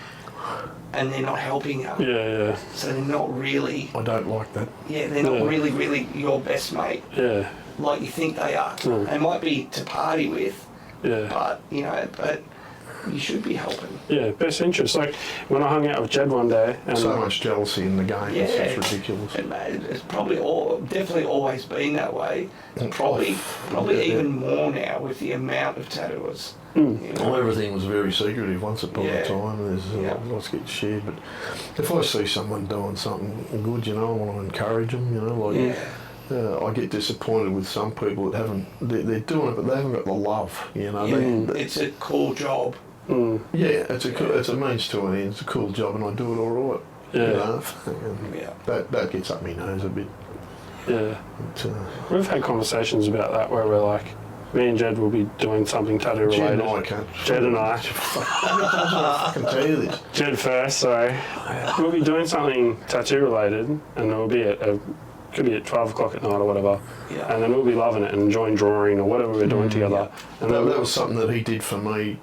[SPEAKER 1] and they're not helping you.
[SPEAKER 3] Yeah.
[SPEAKER 1] So they're not really,
[SPEAKER 2] I don't like that.
[SPEAKER 1] they're not
[SPEAKER 3] Yeah.
[SPEAKER 1] really your best mate,
[SPEAKER 3] Yeah.
[SPEAKER 1] like you think they are.
[SPEAKER 3] Mm.
[SPEAKER 1] They might be to party with,
[SPEAKER 3] Yeah.
[SPEAKER 1] but you should be helping.
[SPEAKER 3] Yeah, best interest. Like when I hung out with Jed one day, and
[SPEAKER 2] So much jealousy in the game.
[SPEAKER 1] Yeah.
[SPEAKER 2] It's just ridiculous.
[SPEAKER 1] And mate, it's probably definitely always been that way. Probably
[SPEAKER 2] Yeah.
[SPEAKER 1] even more now with the amount of tattooers.
[SPEAKER 2] Well, everything was very secretive once upon
[SPEAKER 1] Yeah.
[SPEAKER 2] a time. There's lots get shared, but if I see someone doing something good, I want to encourage them. I get disappointed with some people that haven't. They're doing it, but they haven't got the love.
[SPEAKER 1] It's a cool job.
[SPEAKER 2] Yeah, it's a means to an end. It's a cool job, and I do it all right.
[SPEAKER 3] Yeah.
[SPEAKER 2] That gets up my nose a bit.
[SPEAKER 3] Yeah.
[SPEAKER 2] But,
[SPEAKER 3] We've had conversations about that where we're like, me and Jed will be doing something tattoo
[SPEAKER 2] Jed
[SPEAKER 3] related.
[SPEAKER 2] and I can't.
[SPEAKER 3] Jed and I.
[SPEAKER 2] I can tell you this.
[SPEAKER 3] Jed first, sorry. We'll be doing something tattoo related, and it'll be could be at 12 o'clock at night or whatever.
[SPEAKER 1] Yeah.
[SPEAKER 3] And then we'll be loving it and enjoying drawing or whatever we're doing together. And
[SPEAKER 2] That
[SPEAKER 3] then
[SPEAKER 2] was something that he did for me,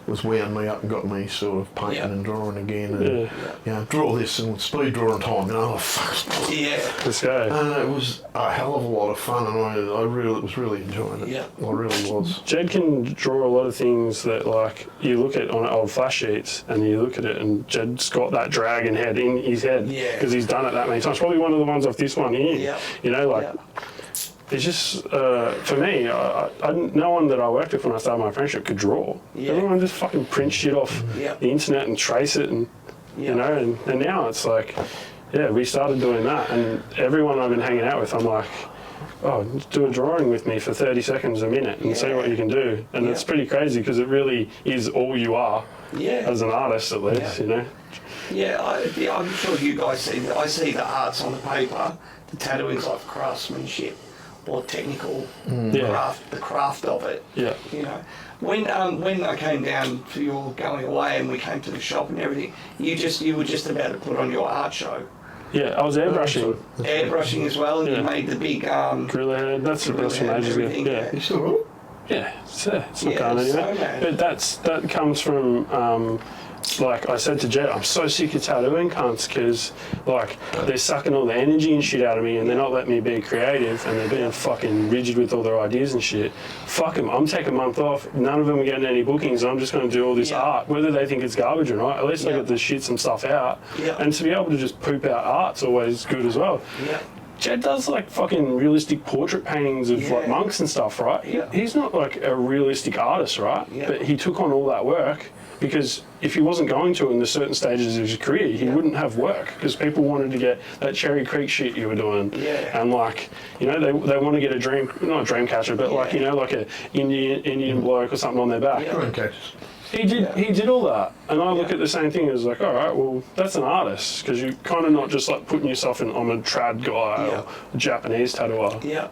[SPEAKER 2] was wound me up and got me sort of painting and drawing again. And, draw this and speed drawing time. Fuck.
[SPEAKER 1] Yeah.
[SPEAKER 3] let's go.
[SPEAKER 2] And it was a hell of a lot of fun, and I really was really enjoying it.
[SPEAKER 1] Yeah.
[SPEAKER 2] I really was.
[SPEAKER 3] Jed can draw a lot of things that, like, you look at on old flash sheets and you look at it and Jed's got that dragon head in his head because he's done it that many times. Probably one of the ones off this one here.
[SPEAKER 1] Yeah.
[SPEAKER 3] It's just, for me, no one that I worked with when I started my friendship could draw.
[SPEAKER 1] Yeah.
[SPEAKER 3] Everyone just fucking print shit off the internet and trace it and, and now it's like, we started doing that, and everyone I've been hanging out with, I'm like, oh, do a drawing with me for 30 seconds a minute and see what you can do. And it's pretty crazy because it really is all you are as an artist, at least,
[SPEAKER 1] Yeah, I'm sure you guys see that. I see the arts on the paper, the tattooing's like craftsmanship or technical craft, the craft of it.
[SPEAKER 3] Yeah.
[SPEAKER 1] When I came down for your going away and we came to the shop and everything, you were just about to put on your art show.
[SPEAKER 3] Yeah, I was airbrushing.
[SPEAKER 1] Airbrushing as well, and you made the big
[SPEAKER 3] gorilla head. That's from ages ago. Yeah.
[SPEAKER 2] You still got it?
[SPEAKER 3] Yeah, it's not going
[SPEAKER 1] it's
[SPEAKER 3] anywhere.
[SPEAKER 1] so mad.
[SPEAKER 3] But that comes from, like I said to Jed, I'm so sick of tattooing cunts because, like, they're sucking all the energy and shit out of me and they're not letting me be creative and they're being fucking rigid with all their ideas and shit. Fuck them. I'm taking a month off. None of them are getting any bookings. I'm just going to do all this art, whether they think it's garbage or not. At least I get to shit some stuff out.
[SPEAKER 1] Yeah.
[SPEAKER 3] And to be able to just poop out art's always good as well.
[SPEAKER 1] Yeah.
[SPEAKER 3] Jed does like fucking realistic portrait paintings of like monks and stuff, right? He's not like a realistic artist, right?
[SPEAKER 1] Yeah.
[SPEAKER 3] But he took on all that work because if he wasn't going to in the certain stages of his career, he wouldn't have work because people wanted to get that Cherry Creek shit you were doing.
[SPEAKER 1] Yeah.
[SPEAKER 3] And like, they want to get not a dream catcher, but like, like a Indian bloke or something on their back.
[SPEAKER 2] Dream catchers.
[SPEAKER 3] He did all that, and I look at the same thing as like, all right, well, that's an artist because you're kind of not just like putting yourself in. I'm a trad guy or a Japanese tattooer.
[SPEAKER 1] Yeah.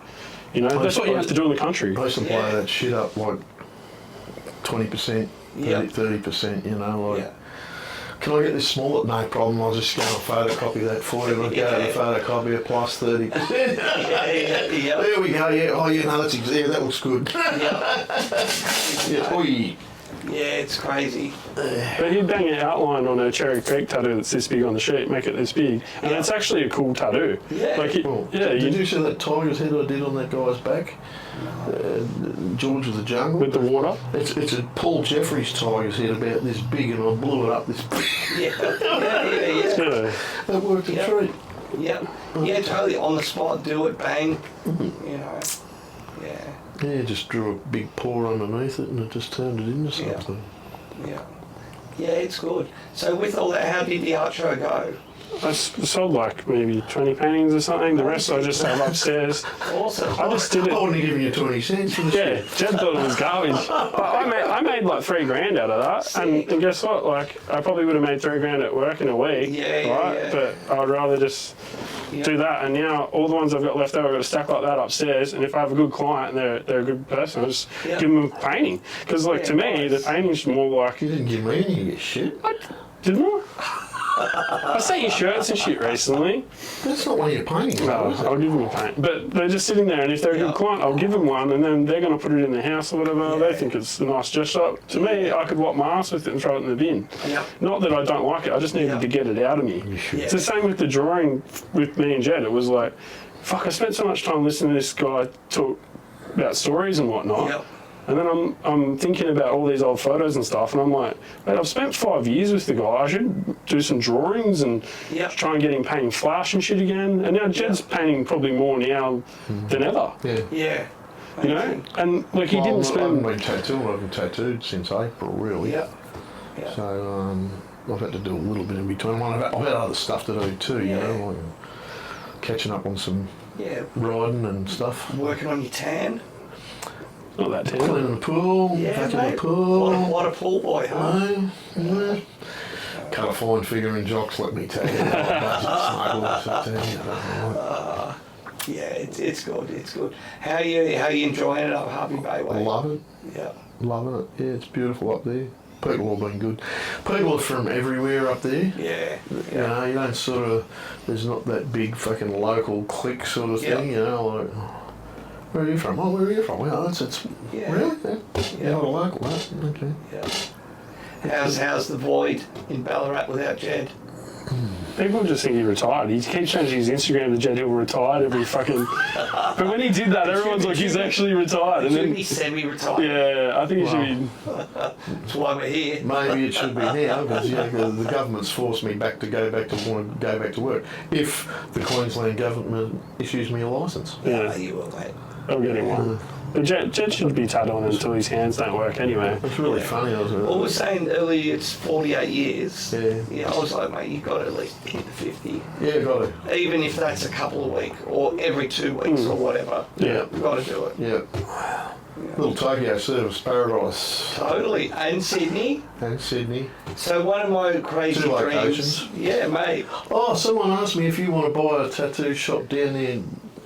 [SPEAKER 3] That's what you have to do in the country.
[SPEAKER 2] I used to blow that shit up like 20%, 30%, can I get this smaller? No problem, I'll just go and photocopy that for you. I'll go to the photocopy it plus 30%. There we go, that looks good. Oi.
[SPEAKER 1] Yeah, it's crazy.
[SPEAKER 3] But he'd bang an outline on a Cherry Creek tattoo that's this big on the sheet, make it this big, and it's actually a cool tattoo.
[SPEAKER 1] Yeah.
[SPEAKER 3] Like,
[SPEAKER 2] Did you see that tiger's head I did on that guy's back? George of the Jungle.
[SPEAKER 3] with the water.
[SPEAKER 2] It's a Paul Jeffries tiger's head about this big, and I blew it up this big.
[SPEAKER 3] Yeah.
[SPEAKER 2] That worked a treat.
[SPEAKER 1] Yeah, totally on the spot, do it, bang.
[SPEAKER 2] Yeah, just drew a big paw underneath it and it just turned it into something.
[SPEAKER 1] Yeah, it's good. So with all that, how did the art show go?
[SPEAKER 3] I sold like maybe 20 paintings or something. The rest I just have upstairs.
[SPEAKER 1] Awesome.
[SPEAKER 3] I just did
[SPEAKER 2] I
[SPEAKER 3] it.
[SPEAKER 2] wouldn't have given you 20 cents for the
[SPEAKER 3] Yeah,
[SPEAKER 2] shit.
[SPEAKER 3] Jed thought it was garbage. But I made like $3,000 out of that. And guess what? Like, I probably would have made $3,000 at work in a week.
[SPEAKER 1] Yeah,
[SPEAKER 3] right?
[SPEAKER 1] yeah.
[SPEAKER 3] But I'd rather just do that. And now all the ones I've got left over, I've got a stack like that upstairs. And if I have a good client and they're a good person, I just give them a painting. Because like to me, the painting's more like.
[SPEAKER 2] You didn't give me any of your shit.
[SPEAKER 3] Didn't I? I sent you shirts and shit recently.
[SPEAKER 2] That's not one of your paintings, though,
[SPEAKER 3] No,
[SPEAKER 2] is it?
[SPEAKER 3] I'll give them a paint. But they're just sitting there, and if they're a good client, I'll give them one, and then they're going to put it in their house or whatever. They think it's a nice gesture. To me, I could wipe my ass with it and throw it in the bin.
[SPEAKER 1] Yep.
[SPEAKER 3] Not that I don't like it, I just needed to get it out of me. It's the same with the drawing with me and Jed. It was like, fuck, I spent so much time listening to this guy talk about stories and whatnot.
[SPEAKER 1] Yep.
[SPEAKER 3] And then I'm thinking about all these old photos and stuff, and I'm like, mate, I've spent 5 years with the guy. I should do some drawings and try and get him painting flash and shit again. And now Jed's painting probably more now than ever.
[SPEAKER 2] Yeah.
[SPEAKER 1] Yeah.
[SPEAKER 3] You know? And like he
[SPEAKER 2] Well,
[SPEAKER 3] didn't
[SPEAKER 2] I
[SPEAKER 3] spend.
[SPEAKER 2] haven't been tattooed. I haven't tattooed since April, really.
[SPEAKER 1] Yeah.
[SPEAKER 2] So I've had to do a little bit in between. I've had other stuff to do too, you know, like catching up on some riding and stuff.
[SPEAKER 1] Working on your tan.
[SPEAKER 3] Not that terrible.
[SPEAKER 2] Cleaning the pool,
[SPEAKER 1] Yeah,
[SPEAKER 2] vacuuming
[SPEAKER 1] mate.
[SPEAKER 2] the pool.
[SPEAKER 1] What a pool boy, huh?
[SPEAKER 2] Cut a fine figure in jocks, let me tell you.
[SPEAKER 1] Yeah, it's good. It's good. How you enjoying it up Harvey Bay Way?
[SPEAKER 2] Love it.
[SPEAKER 1] Yeah.
[SPEAKER 2] Loving it. Yeah, it's beautiful up there. People have been good. People are from everywhere up there.
[SPEAKER 1] Yeah.
[SPEAKER 2] You know, you don't sort of, there's not that big fucking local clique sort of thing, you know, like, where are you from? Oh, where are you from? Well, it's really? Yeah. Not a local, right? Okay.
[SPEAKER 1] Yeah. How's the void in Ballarat without Jed?
[SPEAKER 3] People just think he retired. He keeps changing his Instagram to Jed Hill retired every fucking. But when he did that, everyone's like, he's actually retired. And
[SPEAKER 1] Should
[SPEAKER 3] then
[SPEAKER 1] be semi-retired.
[SPEAKER 3] yeah, I think he should be.
[SPEAKER 1] That's why we're here.
[SPEAKER 2] Maybe it should be now because the government's forced me want to go back to work if the Queensland government issues me a licence.
[SPEAKER 1] Yeah, you will, mate.
[SPEAKER 3] I'll get him one. But Jed should be tattooing until his hands don't work anyway.
[SPEAKER 2] It's really funny, wasn't it?
[SPEAKER 1] Well, we were saying earlier it's 48 years.
[SPEAKER 2] Yeah.
[SPEAKER 1] I was like, mate, you've got to at least hit the 50.
[SPEAKER 2] Yeah, got it.
[SPEAKER 1] Even if that's a couple of weeks or every 2 weeks or whatever.
[SPEAKER 3] Yeah.
[SPEAKER 1] You've got to do it.
[SPEAKER 2] Yeah. Little Tokyo service paradise.
[SPEAKER 1] Totally. And Sydney.
[SPEAKER 2] And Sydney.
[SPEAKER 1] So one of my crazy
[SPEAKER 2] 2
[SPEAKER 1] dreams.
[SPEAKER 2] locations.
[SPEAKER 1] Yeah, mate.
[SPEAKER 2] Oh, someone asked me if you want to buy a tattoo shop down there.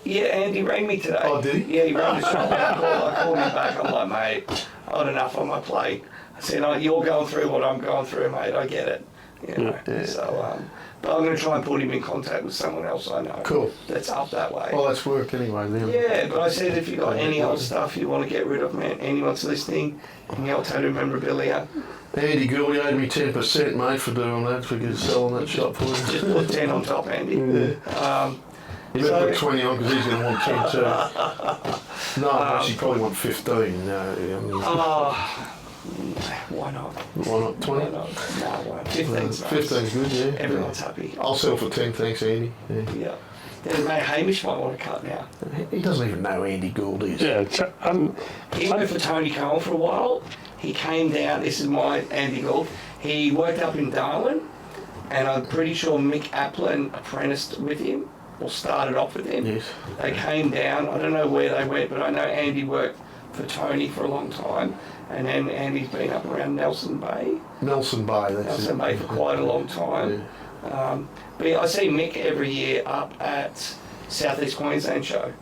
[SPEAKER 1] Yeah, Andy rang me today.
[SPEAKER 2] Oh, did he?
[SPEAKER 1] Yeah, he rang the shop. I called him back. I'm like, mate, I had enough on my plate. I said, oh, you're going through what I'm going through, mate. I get it. You know?
[SPEAKER 2] Yeah.
[SPEAKER 1] So, but I'm going to try and put him in contact with someone else I know.
[SPEAKER 2] Cool.
[SPEAKER 1] That's up that way.
[SPEAKER 2] Well, that's work anyway then.
[SPEAKER 1] Yeah, but I said if you got any old stuff you want to get rid of, man, anyone's listening, any old tattoo memorabilia,
[SPEAKER 2] Andy Gould owed me 10%, mate, for doing that, for selling that shop for
[SPEAKER 1] just
[SPEAKER 2] him.
[SPEAKER 1] put 10 on top, Andy.
[SPEAKER 2] You better put 20 on because he's going to want 10 too. No, actually, probably want 15.
[SPEAKER 1] Why not?
[SPEAKER 2] Why not 20?
[SPEAKER 1] Why not? No, why not? 15's nice.
[SPEAKER 2] 15's good, yeah.
[SPEAKER 1] Everyone's happy.
[SPEAKER 2] I'll sell for 10, thanks, Andy. Yeah.
[SPEAKER 1] Yeah. Then mate, Hamish might want to cut now.
[SPEAKER 2] He doesn't even know who Andy Gould is.
[SPEAKER 3] Yeah,
[SPEAKER 1] He went for Tony Cohen for a while. He came down, this is my Andy Gould. He worked up in Darwin, and I'm pretty sure Mick Applin apprenticed with him, or started off with him.
[SPEAKER 2] Yes.
[SPEAKER 1] They came down, I don't know where they went, but I know Andy worked for Tony for a long time, and then Andy's been up around Nelson Bay.
[SPEAKER 2] Nelson Bay, that's
[SPEAKER 1] Nelson
[SPEAKER 2] it.
[SPEAKER 1] Bay for quite a long time.
[SPEAKER 2] Yeah.
[SPEAKER 1] But yeah, I see Mick every year up at Southeast Queensland show.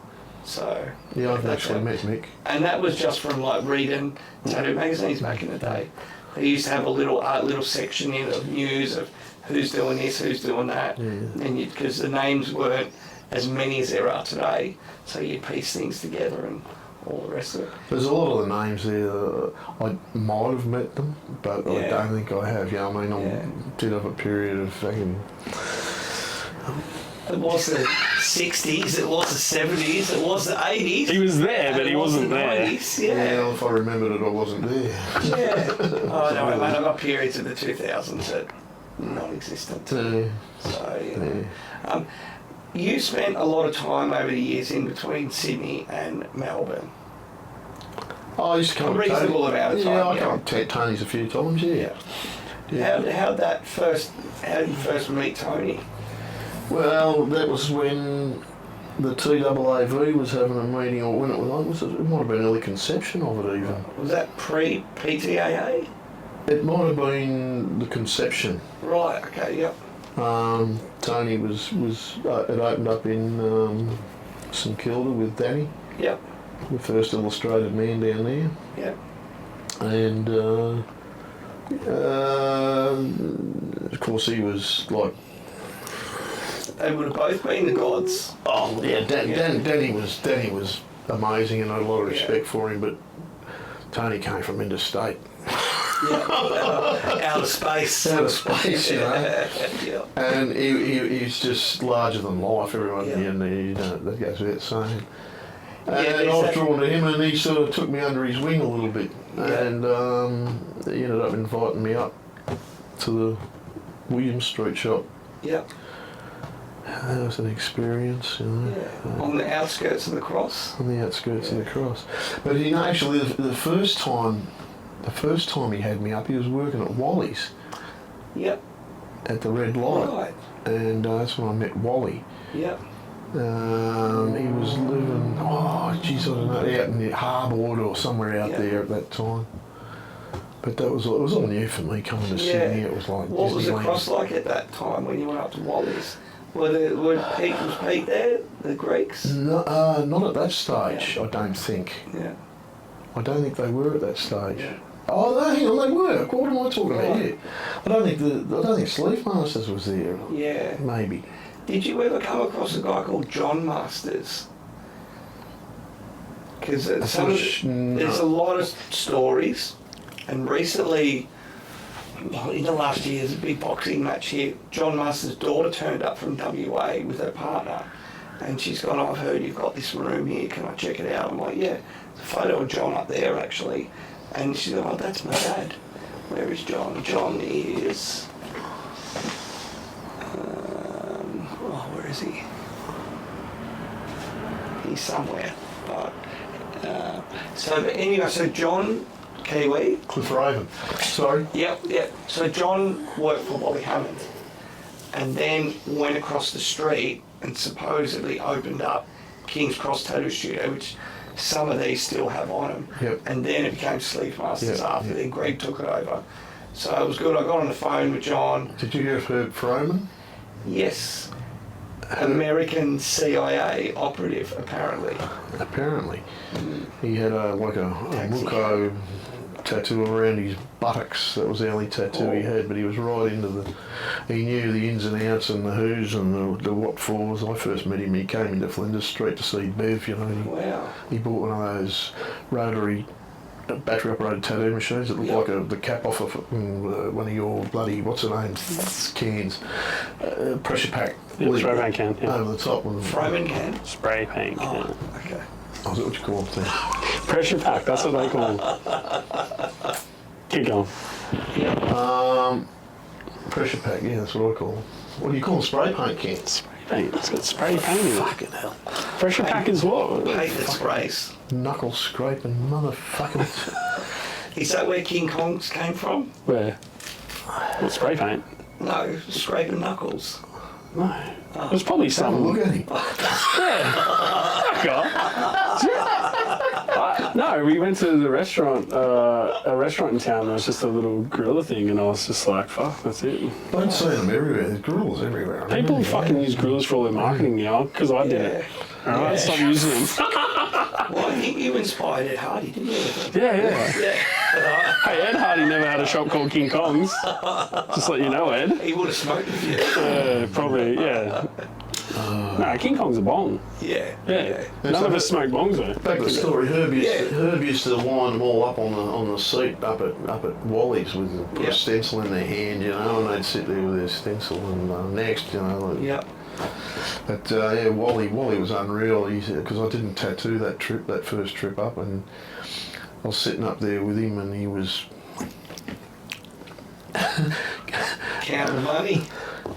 [SPEAKER 1] So
[SPEAKER 2] Yeah, I've actually met Mick.
[SPEAKER 1] and that was just from like reading tattoo magazines back in the day. They used to have a little section in of news of who's doing this, who's doing that, and because the names weren't as many as there are today, so you piece things together and all the rest of it.
[SPEAKER 2] There's a lot of the names there that I might have met them, but I don't think I have. Yeah, I mean, I did have a period of fucking.
[SPEAKER 1] It was the 60s, it was the 70s, it was the 80s.
[SPEAKER 3] he was there, but he
[SPEAKER 1] it was
[SPEAKER 3] wasn't
[SPEAKER 1] the
[SPEAKER 3] there.
[SPEAKER 1] 90s,
[SPEAKER 2] Yeah, if I remembered it, I wasn't there.
[SPEAKER 1] Yeah. Oh no, mate, I got periods of the 2000s that non-existent.
[SPEAKER 2] Yeah.
[SPEAKER 1] So, you know. You spent a lot of time over the years in between Sydney and Melbourne.
[SPEAKER 2] I used to come
[SPEAKER 1] A
[SPEAKER 2] to
[SPEAKER 1] reasonable
[SPEAKER 2] Tony.
[SPEAKER 1] amount of time,
[SPEAKER 2] Yeah, I
[SPEAKER 1] yeah.
[SPEAKER 2] come to Tony's a few times, yeah.
[SPEAKER 1] How did you first meet Tony?
[SPEAKER 2] Well, that was when the TAAV was having a meeting, or when it might have been early conception of it even.
[SPEAKER 1] Was that pre-PTAA?
[SPEAKER 2] It might have been the conception.
[SPEAKER 1] Right, okay, yep.
[SPEAKER 2] Tony it opened up in St Kilda with Danny,
[SPEAKER 1] Yep,
[SPEAKER 2] the first illustrated man down there.
[SPEAKER 1] yep.
[SPEAKER 2] And of course he was like,
[SPEAKER 1] They would have both been the gods.
[SPEAKER 2] oh yeah, Danny was amazing, and I had a lot of respect for him, but Tony came from interstate.
[SPEAKER 1] Yeah, outer space.
[SPEAKER 2] Out of space, you know.
[SPEAKER 1] Yeah.
[SPEAKER 2] And he's just larger than life, everyone,
[SPEAKER 1] Yeah.
[SPEAKER 2] and that goes without saying.
[SPEAKER 1] Yeah,
[SPEAKER 2] And I was drawn to him, and he sort of took me under his wing a little bit, and he ended up inviting me up to the Williams Street shop.
[SPEAKER 1] Yep.
[SPEAKER 2] That was an experience, you know.
[SPEAKER 1] Yeah. On the outskirts of the cross.
[SPEAKER 2] On the outskirts of the cross. But you know, actually, the first time he had me up, he was working at Wally's
[SPEAKER 1] Yep.
[SPEAKER 2] at the Red Light,
[SPEAKER 1] Right.
[SPEAKER 2] and that's when I met Wally.
[SPEAKER 1] Yep.
[SPEAKER 2] He was living, I don't know, out in the Harbord or somewhere out there at that time. But it was all new for me coming to Sydney. It was like
[SPEAKER 1] What was the
[SPEAKER 2] Disneyland.
[SPEAKER 1] cross like at that time when you went up to Wally's? Was Pete there? The Greeks?
[SPEAKER 2] No, not at that stage, I don't think.
[SPEAKER 1] Yeah.
[SPEAKER 2] I don't think they were at that stage.
[SPEAKER 1] Yeah.
[SPEAKER 2] Oh, no, hang on, they were. What am I talking about
[SPEAKER 1] Right.
[SPEAKER 2] here? I don't think Sleeve Masters was there.
[SPEAKER 1] Yeah.
[SPEAKER 2] Maybe.
[SPEAKER 1] Did you ever come across a guy called John Masters? Because there's a lot of stories, and recently, in the last year, there's a big boxing match here. John Masters' daughter turned up from WA with her partner, and she's gone, I've heard you've got this room here, can I check it out? I'm like, yeah, there's a photo of John up there actually. And she's like, oh, that's my dad. Where is John? John is... where is he? He's somewhere. So John, Kiwi.
[SPEAKER 2] Cliff Raven. Sorry?
[SPEAKER 1] Yep. So John worked for Wally Hammond, and then went across the street and supposedly opened up King's Cross Tattoo Studio, which some of these still have on them.
[SPEAKER 2] Yep.
[SPEAKER 1] And then it became Sleeve Masters
[SPEAKER 2] Yep,
[SPEAKER 1] after.
[SPEAKER 2] yep.
[SPEAKER 1] Then Greg took it over. So it was good. I got on the phone with John.
[SPEAKER 2] Did you hear of Herb Froman?
[SPEAKER 1] Yes. American CIA operative, apparently.
[SPEAKER 2] Apparently. He had a
[SPEAKER 1] Taxi.
[SPEAKER 2] Wilco tattoo around his buttocks. That was the only tattoo he had, but he was right into he knew the ins and outs and the who's and the what fors. I first met him, he came into Flinders Street to see Bev, you know.
[SPEAKER 1] Wow.
[SPEAKER 2] He bought one of those rotary battery operated tattoo machines that looked like the cap off of one of your bloody, what's the name, cans, pressure pack.
[SPEAKER 3] Yeah, spray paint can, yeah.
[SPEAKER 2] Over the top.
[SPEAKER 1] Froman can.
[SPEAKER 3] Spray paint can.
[SPEAKER 1] Oh, okay.
[SPEAKER 2] Oh, is that what you call them?
[SPEAKER 3] Pressure pack, that's what they call them. Keep going.
[SPEAKER 2] Pressure pack, yeah, that's what I call them. What do you call them? Spray paint cans?
[SPEAKER 3] Spray paint, it's got spray paint in it.
[SPEAKER 2] Fucking hell.
[SPEAKER 3] Pressure pack is what?
[SPEAKER 1] Painted sprays.
[SPEAKER 2] Knuckle scraping motherfucking.
[SPEAKER 1] Is that where King Kongs came from?
[SPEAKER 3] Where? What, spray paint?
[SPEAKER 1] No, scraping knuckles.
[SPEAKER 3] No. It was probably
[SPEAKER 2] Have a
[SPEAKER 3] something.
[SPEAKER 2] look at him.
[SPEAKER 3] No, we went to the restaurant, a restaurant in town. There was just a little gorilla thing, and I was just like, "Fuck, that's it."
[SPEAKER 2] Don't see them everywhere. There's gorillas everywhere.
[SPEAKER 3] People fucking use gorillas for all their marketing now, because I did it. All right, stop using them.
[SPEAKER 1] Well, I think you inspired Ed Hardy, didn't you?
[SPEAKER 3] Yeah.
[SPEAKER 1] Yeah.
[SPEAKER 3] Hey, Ed Hardy never had a shop called King Kong's. Just let you know, Ed.
[SPEAKER 1] He would have smoked with you.
[SPEAKER 3] Probably, yeah. No, King Kong's a bong.
[SPEAKER 1] Yeah.
[SPEAKER 3] Yeah. None of us smoke bongs though.
[SPEAKER 2] Back to the story. Herb used to wind them all up on the seat up at Wally's with put a stencil in their hand, you know, and they'd sit there with their stencil and next, you know. Like,
[SPEAKER 1] Yep.
[SPEAKER 2] But Wally was unreal. Because I didn't tattoo that first trip up, and I was sitting up there with him, and he was.
[SPEAKER 1] Counting money.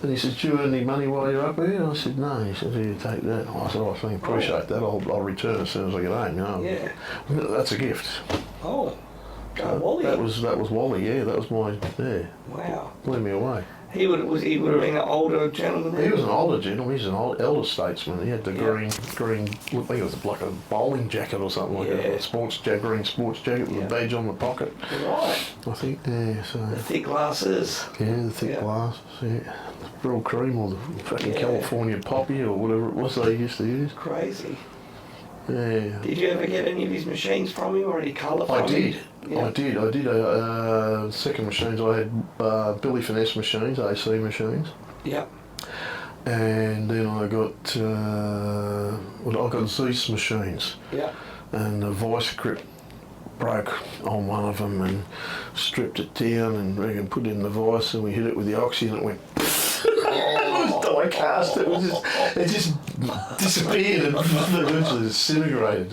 [SPEAKER 2] And he said, "Do you earn any money while you're up here?" And I said, "No." He said, "Here, take that." I said, "Oh, I appreciate that. I'll return as soon as I get home." You know.
[SPEAKER 1] Yeah.
[SPEAKER 2] That's a gift.
[SPEAKER 1] Oh. Go Wally.
[SPEAKER 2] That was Wally. Yeah, that was my
[SPEAKER 1] Wow.
[SPEAKER 2] blew me away.
[SPEAKER 1] He would have been an older gentleman.
[SPEAKER 2] He was an older gentleman. He's an elder statesman. He had the green. I think it was like a bowling jacket or something like that. A green sports jacket with a badge on the pocket.
[SPEAKER 1] Right.
[SPEAKER 2] I think. Yeah. So.
[SPEAKER 1] The thick glasses.
[SPEAKER 2] Yeah, the thick glasses. Yeah. The real cream or the fucking California poppy or whatever it was they used to use.
[SPEAKER 1] Crazy.
[SPEAKER 2] Yeah.
[SPEAKER 1] Did you ever get any of his machines from him or any colour from him?
[SPEAKER 2] I did.
[SPEAKER 1] Yeah.
[SPEAKER 2] I did. Second machines, I had Billy Finesse machines, AC machines.
[SPEAKER 1] Yeah.
[SPEAKER 2] And then I got Zeiss machines.
[SPEAKER 1] Yeah.
[SPEAKER 2] And the vice grip broke on one of them and stripped it down and we can put it in the vice and we hit it with the oxy and it went it was die cast. It just disappeared and eventually disintegrated.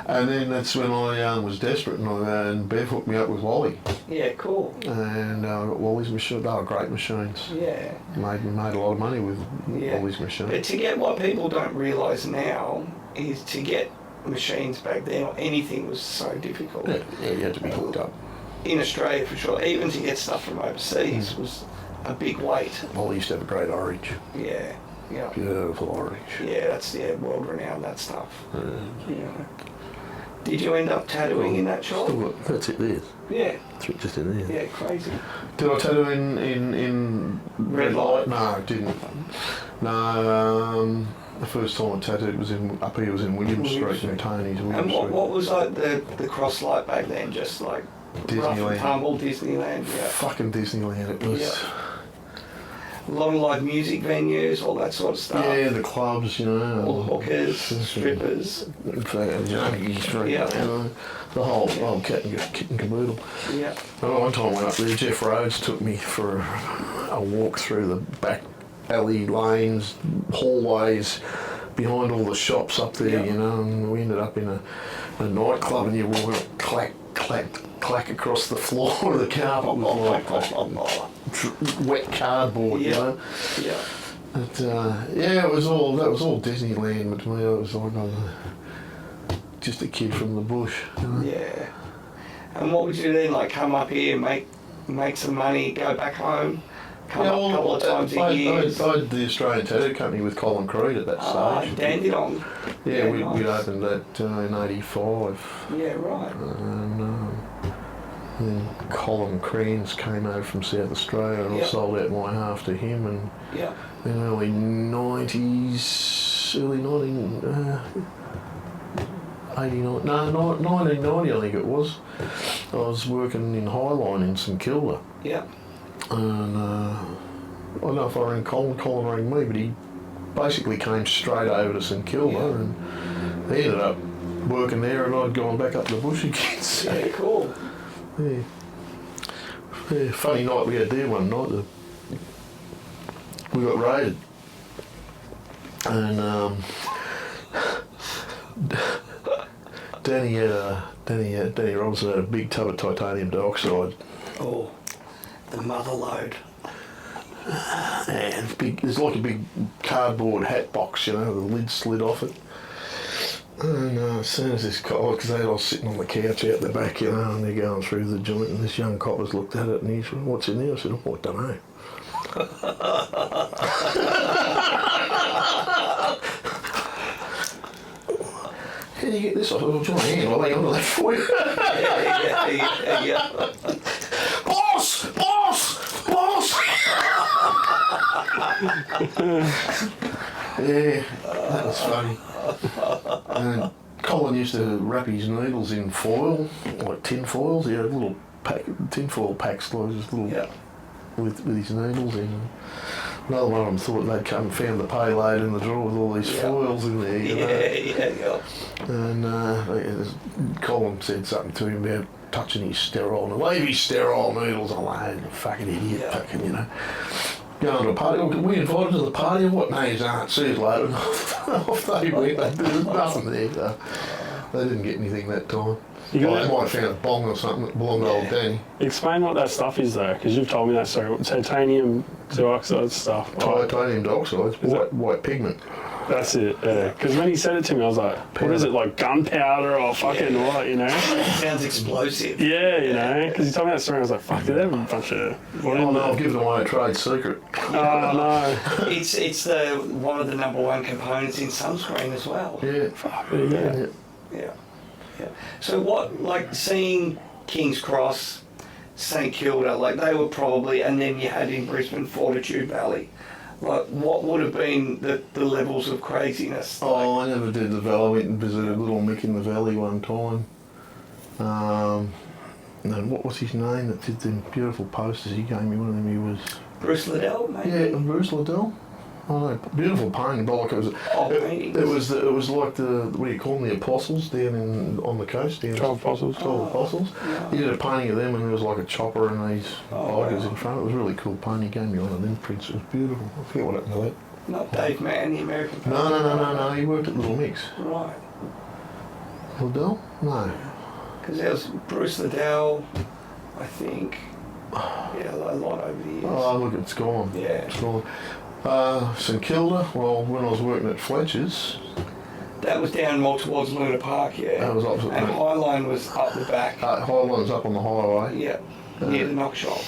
[SPEAKER 2] And then that's when I was desperate and Bev hooked me up with Wally.
[SPEAKER 1] Yeah, cool.
[SPEAKER 2] And I got Wally's machines. They were great machines.
[SPEAKER 1] Yeah.
[SPEAKER 2] Made a lot of money with Wally's machines.
[SPEAKER 1] But to get what people don't realise now is to get machines back then or anything was so difficult.
[SPEAKER 2] Yeah, you had to be hooked up.
[SPEAKER 1] In Australia for sure. Even to get stuff from overseas was a big wait.
[SPEAKER 2] Wally used to have a great orange.
[SPEAKER 1] Yeah. Yeah.
[SPEAKER 2] Beautiful orange.
[SPEAKER 1] Yeah, that's world renowned, that stuff. Yeah. Did you end up tattooing in that shop?
[SPEAKER 2] That's it there.
[SPEAKER 1] Yeah.
[SPEAKER 2] It's just in there.
[SPEAKER 1] Yeah, crazy.
[SPEAKER 2] Did I tattoo in
[SPEAKER 1] Red light?
[SPEAKER 2] No, I didn't. No, the first time I tattooed was up here was in William Street in Tony's.
[SPEAKER 1] And what was like the cross light back then? Just like rough and tumble Disneyland? Yeah.
[SPEAKER 2] Fucking Disneyland it was.
[SPEAKER 1] Yeah. A lot of like music venues, all that sort of stuff.
[SPEAKER 2] Yeah, the clubs, you know.
[SPEAKER 1] All the hookers, strippers.
[SPEAKER 2] Junkies,
[SPEAKER 1] Yeah.
[SPEAKER 2] you know. The whole kit and caboodle.
[SPEAKER 1] Yeah.
[SPEAKER 2] One time I went up there, Jeff Rhodes took me for a walk through the back alley lanes, hallways, behind all the shops up there, you know, and we ended up in a nightclub and you walk clack, clack, clack across the floor of the carpet was like wet cardboard, you know.
[SPEAKER 1] Yeah.
[SPEAKER 2] But that was all Disneyland, but to me it was like just a kid from the bush. You know?
[SPEAKER 1] Yeah. And what would you do then? Like come up here, make some money, go back home, come up a couple of times a year?
[SPEAKER 2] I had the Australian Tattoo Company with Colin Creed at that stage.
[SPEAKER 1] Dandenong.
[SPEAKER 2] Yeah, we'd
[SPEAKER 1] nice.
[SPEAKER 2] opened that in '85.
[SPEAKER 1] Yeah, right.
[SPEAKER 2] And then Colin Creans came over from South Australia and I sold out my half to him, and in the early 90s, early 1990 I think it was, I was working in Highline in St Kilda.
[SPEAKER 1] Yeah.
[SPEAKER 2] And I don't know if I rang Colin rang me, but he basically came straight over to St Kilda and he ended up working there and I'd gone back up the bush again. So,
[SPEAKER 1] yeah, cool.
[SPEAKER 2] Yeah, funny night we had there one night. We got raided. And Danny Robinson had a big tub of titanium dioxide.
[SPEAKER 1] Oh, the mother load.
[SPEAKER 2] And there's like a big cardboard hat box, you know, the lid slid off it. And as soon as this cop, because I was sitting on the couch out the back, you know, and they're going through the joint, and this young copper's looked at it and he said, "What's in there?" I said, "Oh, I don't know." How do you get this off? "Oh, John, hang on, I'll lay onto that for you."
[SPEAKER 1] Yeah.
[SPEAKER 2] Boss! Yeah, that was funny. And Colin used to wrap his needles in foil, like tin foils. He had little tin foil packs, like just little with his needles in. Another one of them thought they'd come and found the payload in the drawer with all these foils in there. You know? And Colin said something to him about touching his sterile, leave his sterile needles alone, fucking idiot, fucking, you know. Going to a party, we invited to the party or what? No, you aren't. See you later. Off they went. There was nothing there. So. They didn't get anything that time.
[SPEAKER 3] You
[SPEAKER 2] Well,
[SPEAKER 3] gotta-
[SPEAKER 2] they might have found a bong or something that belonged to old Danny.
[SPEAKER 3] Explain what that stuff is though, because you've told me that story. Titanium dioxide stuff.
[SPEAKER 2] Titanium dioxide, white pigment.
[SPEAKER 3] That's it, yeah. Because when he said it to me, I was like, what is it, like gunpowder or fucking what, you know?
[SPEAKER 1] Sounds explosive.
[SPEAKER 3] Yeah, you know, because he told me that story, I was like, fuck, did they have a bunch of... What
[SPEAKER 2] Oh
[SPEAKER 3] in
[SPEAKER 2] no,
[SPEAKER 3] there?
[SPEAKER 2] I've given away a trade secret.
[SPEAKER 3] Oh, no.
[SPEAKER 1] It's one of the number one components in sunscreen as well.
[SPEAKER 2] Yeah.
[SPEAKER 3] Fuck, there you go.
[SPEAKER 1] Yeah. So what, like seeing King's Cross, St Kilda, like they were probably, and then you had in Brisbane Fortitude Valley. Like, what would have been the levels of craziness?
[SPEAKER 2] Oh, I never did the valley. I went and visited Little Mick in the valley one time. And what was his name that did them beautiful posters? He gave me one of them. He was...
[SPEAKER 1] Bruce Liddell, maybe?
[SPEAKER 2] Yeah, Bruce Liddell. Oh no, beautiful painting. But like it was like the, what do you call them, the apostles down on the coast.
[SPEAKER 3] 12 apostles.
[SPEAKER 2] 12 apostles.
[SPEAKER 1] Yeah.
[SPEAKER 2] He did a painting of them, and there was like a chopper and these tigers
[SPEAKER 1] wow.
[SPEAKER 2] in front. It was a really cool painting. He gave me one of them prints. It was beautiful. I forget what happened to that.
[SPEAKER 1] Not Dave Mann, the American painter.
[SPEAKER 2] No. He worked at Little Mix.
[SPEAKER 1] Right.
[SPEAKER 2] Liddell? No.
[SPEAKER 1] Because there was Bruce Liddell, I think. Yeah, a lot over the years.
[SPEAKER 2] Oh, look, it's gone.
[SPEAKER 1] Yeah.
[SPEAKER 2] It's gone. St Kilda, well, when I was working at Fletcher's,
[SPEAKER 1] That was down more towards Luna Park, yeah.
[SPEAKER 2] that was opposite.
[SPEAKER 1] And Highline was up the back.
[SPEAKER 2] Highline's up on the highway.
[SPEAKER 1] Yeah. Near the knock shop.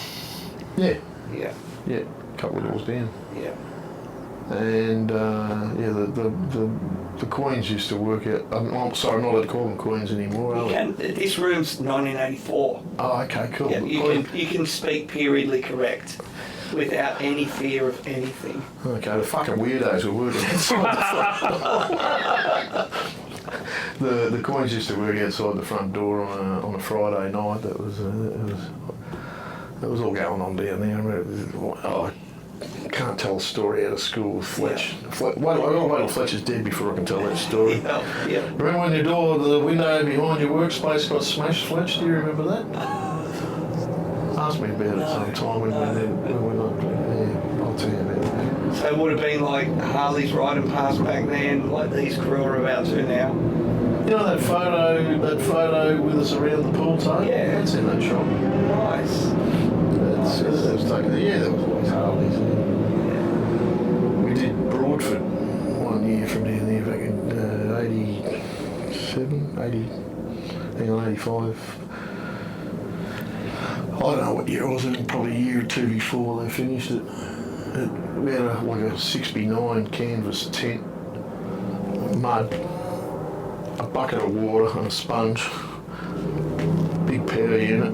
[SPEAKER 2] Yeah,
[SPEAKER 1] Yeah.
[SPEAKER 2] yeah, a couple of doors down.
[SPEAKER 1] Yeah.
[SPEAKER 2] And the Queens used to work at. I'm sorry, I'm not allowed to call them Queens anymore. Are we?
[SPEAKER 1] This room's 1984.
[SPEAKER 2] Oh, okay, cool.
[SPEAKER 1] Yeah,
[SPEAKER 2] The
[SPEAKER 1] you can speak periodically correct without any fear of anything.
[SPEAKER 2] Okay, the fucking weirdos were working outside the front door. The Queens used to work outside the front door on a Friday night. That was all going on down there. I can't tell a story out of school with Fletch.
[SPEAKER 1] Yeah.
[SPEAKER 2] I've got to wait till Fletcher's dead before I can tell that story.
[SPEAKER 1] Yeah.
[SPEAKER 2] Remember when the window behind your workspace got smashed, Fletch? Do you remember that? Ask me about it sometime when we're not. Yeah, I'll tell you about it.
[SPEAKER 1] So it would have been like Harley's riding past back then, like these crew are about to now.
[SPEAKER 2] You know that photo with us around the pool table?
[SPEAKER 1] Yeah.
[SPEAKER 2] That's in that shop.
[SPEAKER 1] Nice.
[SPEAKER 2] That was taken. Yeah, that was always Harley's. We did Broadford one year from down there back in 87, 80, hang on, 85. I don't know what year it was, probably a year or two before they finished it. We had like a 69 canvas tent, mud, a bucket of water and a sponge, big powder unit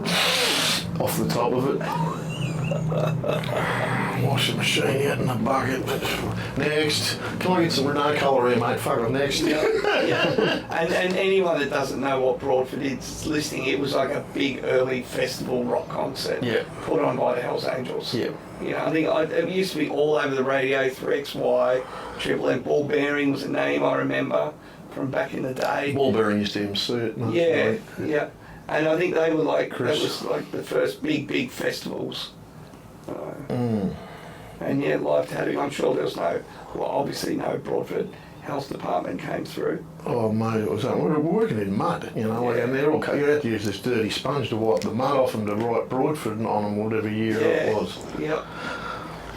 [SPEAKER 2] off the top of it. Washing machine out in the bucket. Next, can I get some Renault colour here, mate? Fuck it, next.
[SPEAKER 1] Yeah. And anyone that doesn't know what Broadford is listening, it was like a big early festival rock concert put on by the Hells Angels.
[SPEAKER 2] Yeah.
[SPEAKER 1] You know, I think it used to be all over the radio, 3XY, Triple M, Ball Bearing was a name I remember from back in the day.
[SPEAKER 2] Ball Bearing used to MC it.
[SPEAKER 1] Yeah. And I think they were like,
[SPEAKER 2] Chris.
[SPEAKER 1] that was like the first big festivals. And yeah, Live Tattoo, I'm sure there was obviously no Broadford Health Department came through.
[SPEAKER 2] Oh mate, it was we were working in mud, you know, and they're all you had to use this dirty sponge to wipe the mud off them to write Broadford on them whatever year it was.
[SPEAKER 1] Yeah.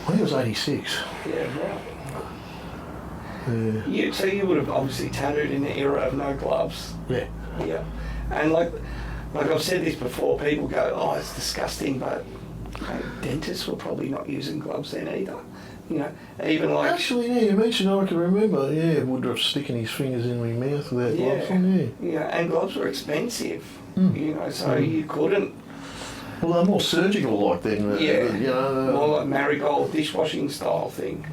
[SPEAKER 2] I think it was 86.
[SPEAKER 1] Yeah, right. So you would have obviously tattooed in the era of no gloves.
[SPEAKER 2] Yeah.
[SPEAKER 1] Yeah. And like I've said this before, people go, oh, it's disgusting, but dentists were probably not using gloves then either. You know, even like...
[SPEAKER 2] Actually, yeah, you mentioned I can remember, Woodruff sticking his fingers in my mouth without gloves on,
[SPEAKER 1] Yeah, and gloves were expensive, you know, so you couldn't...
[SPEAKER 2] Well, they're more surgical like then, you know.
[SPEAKER 1] More like marigold dishwashing style thing.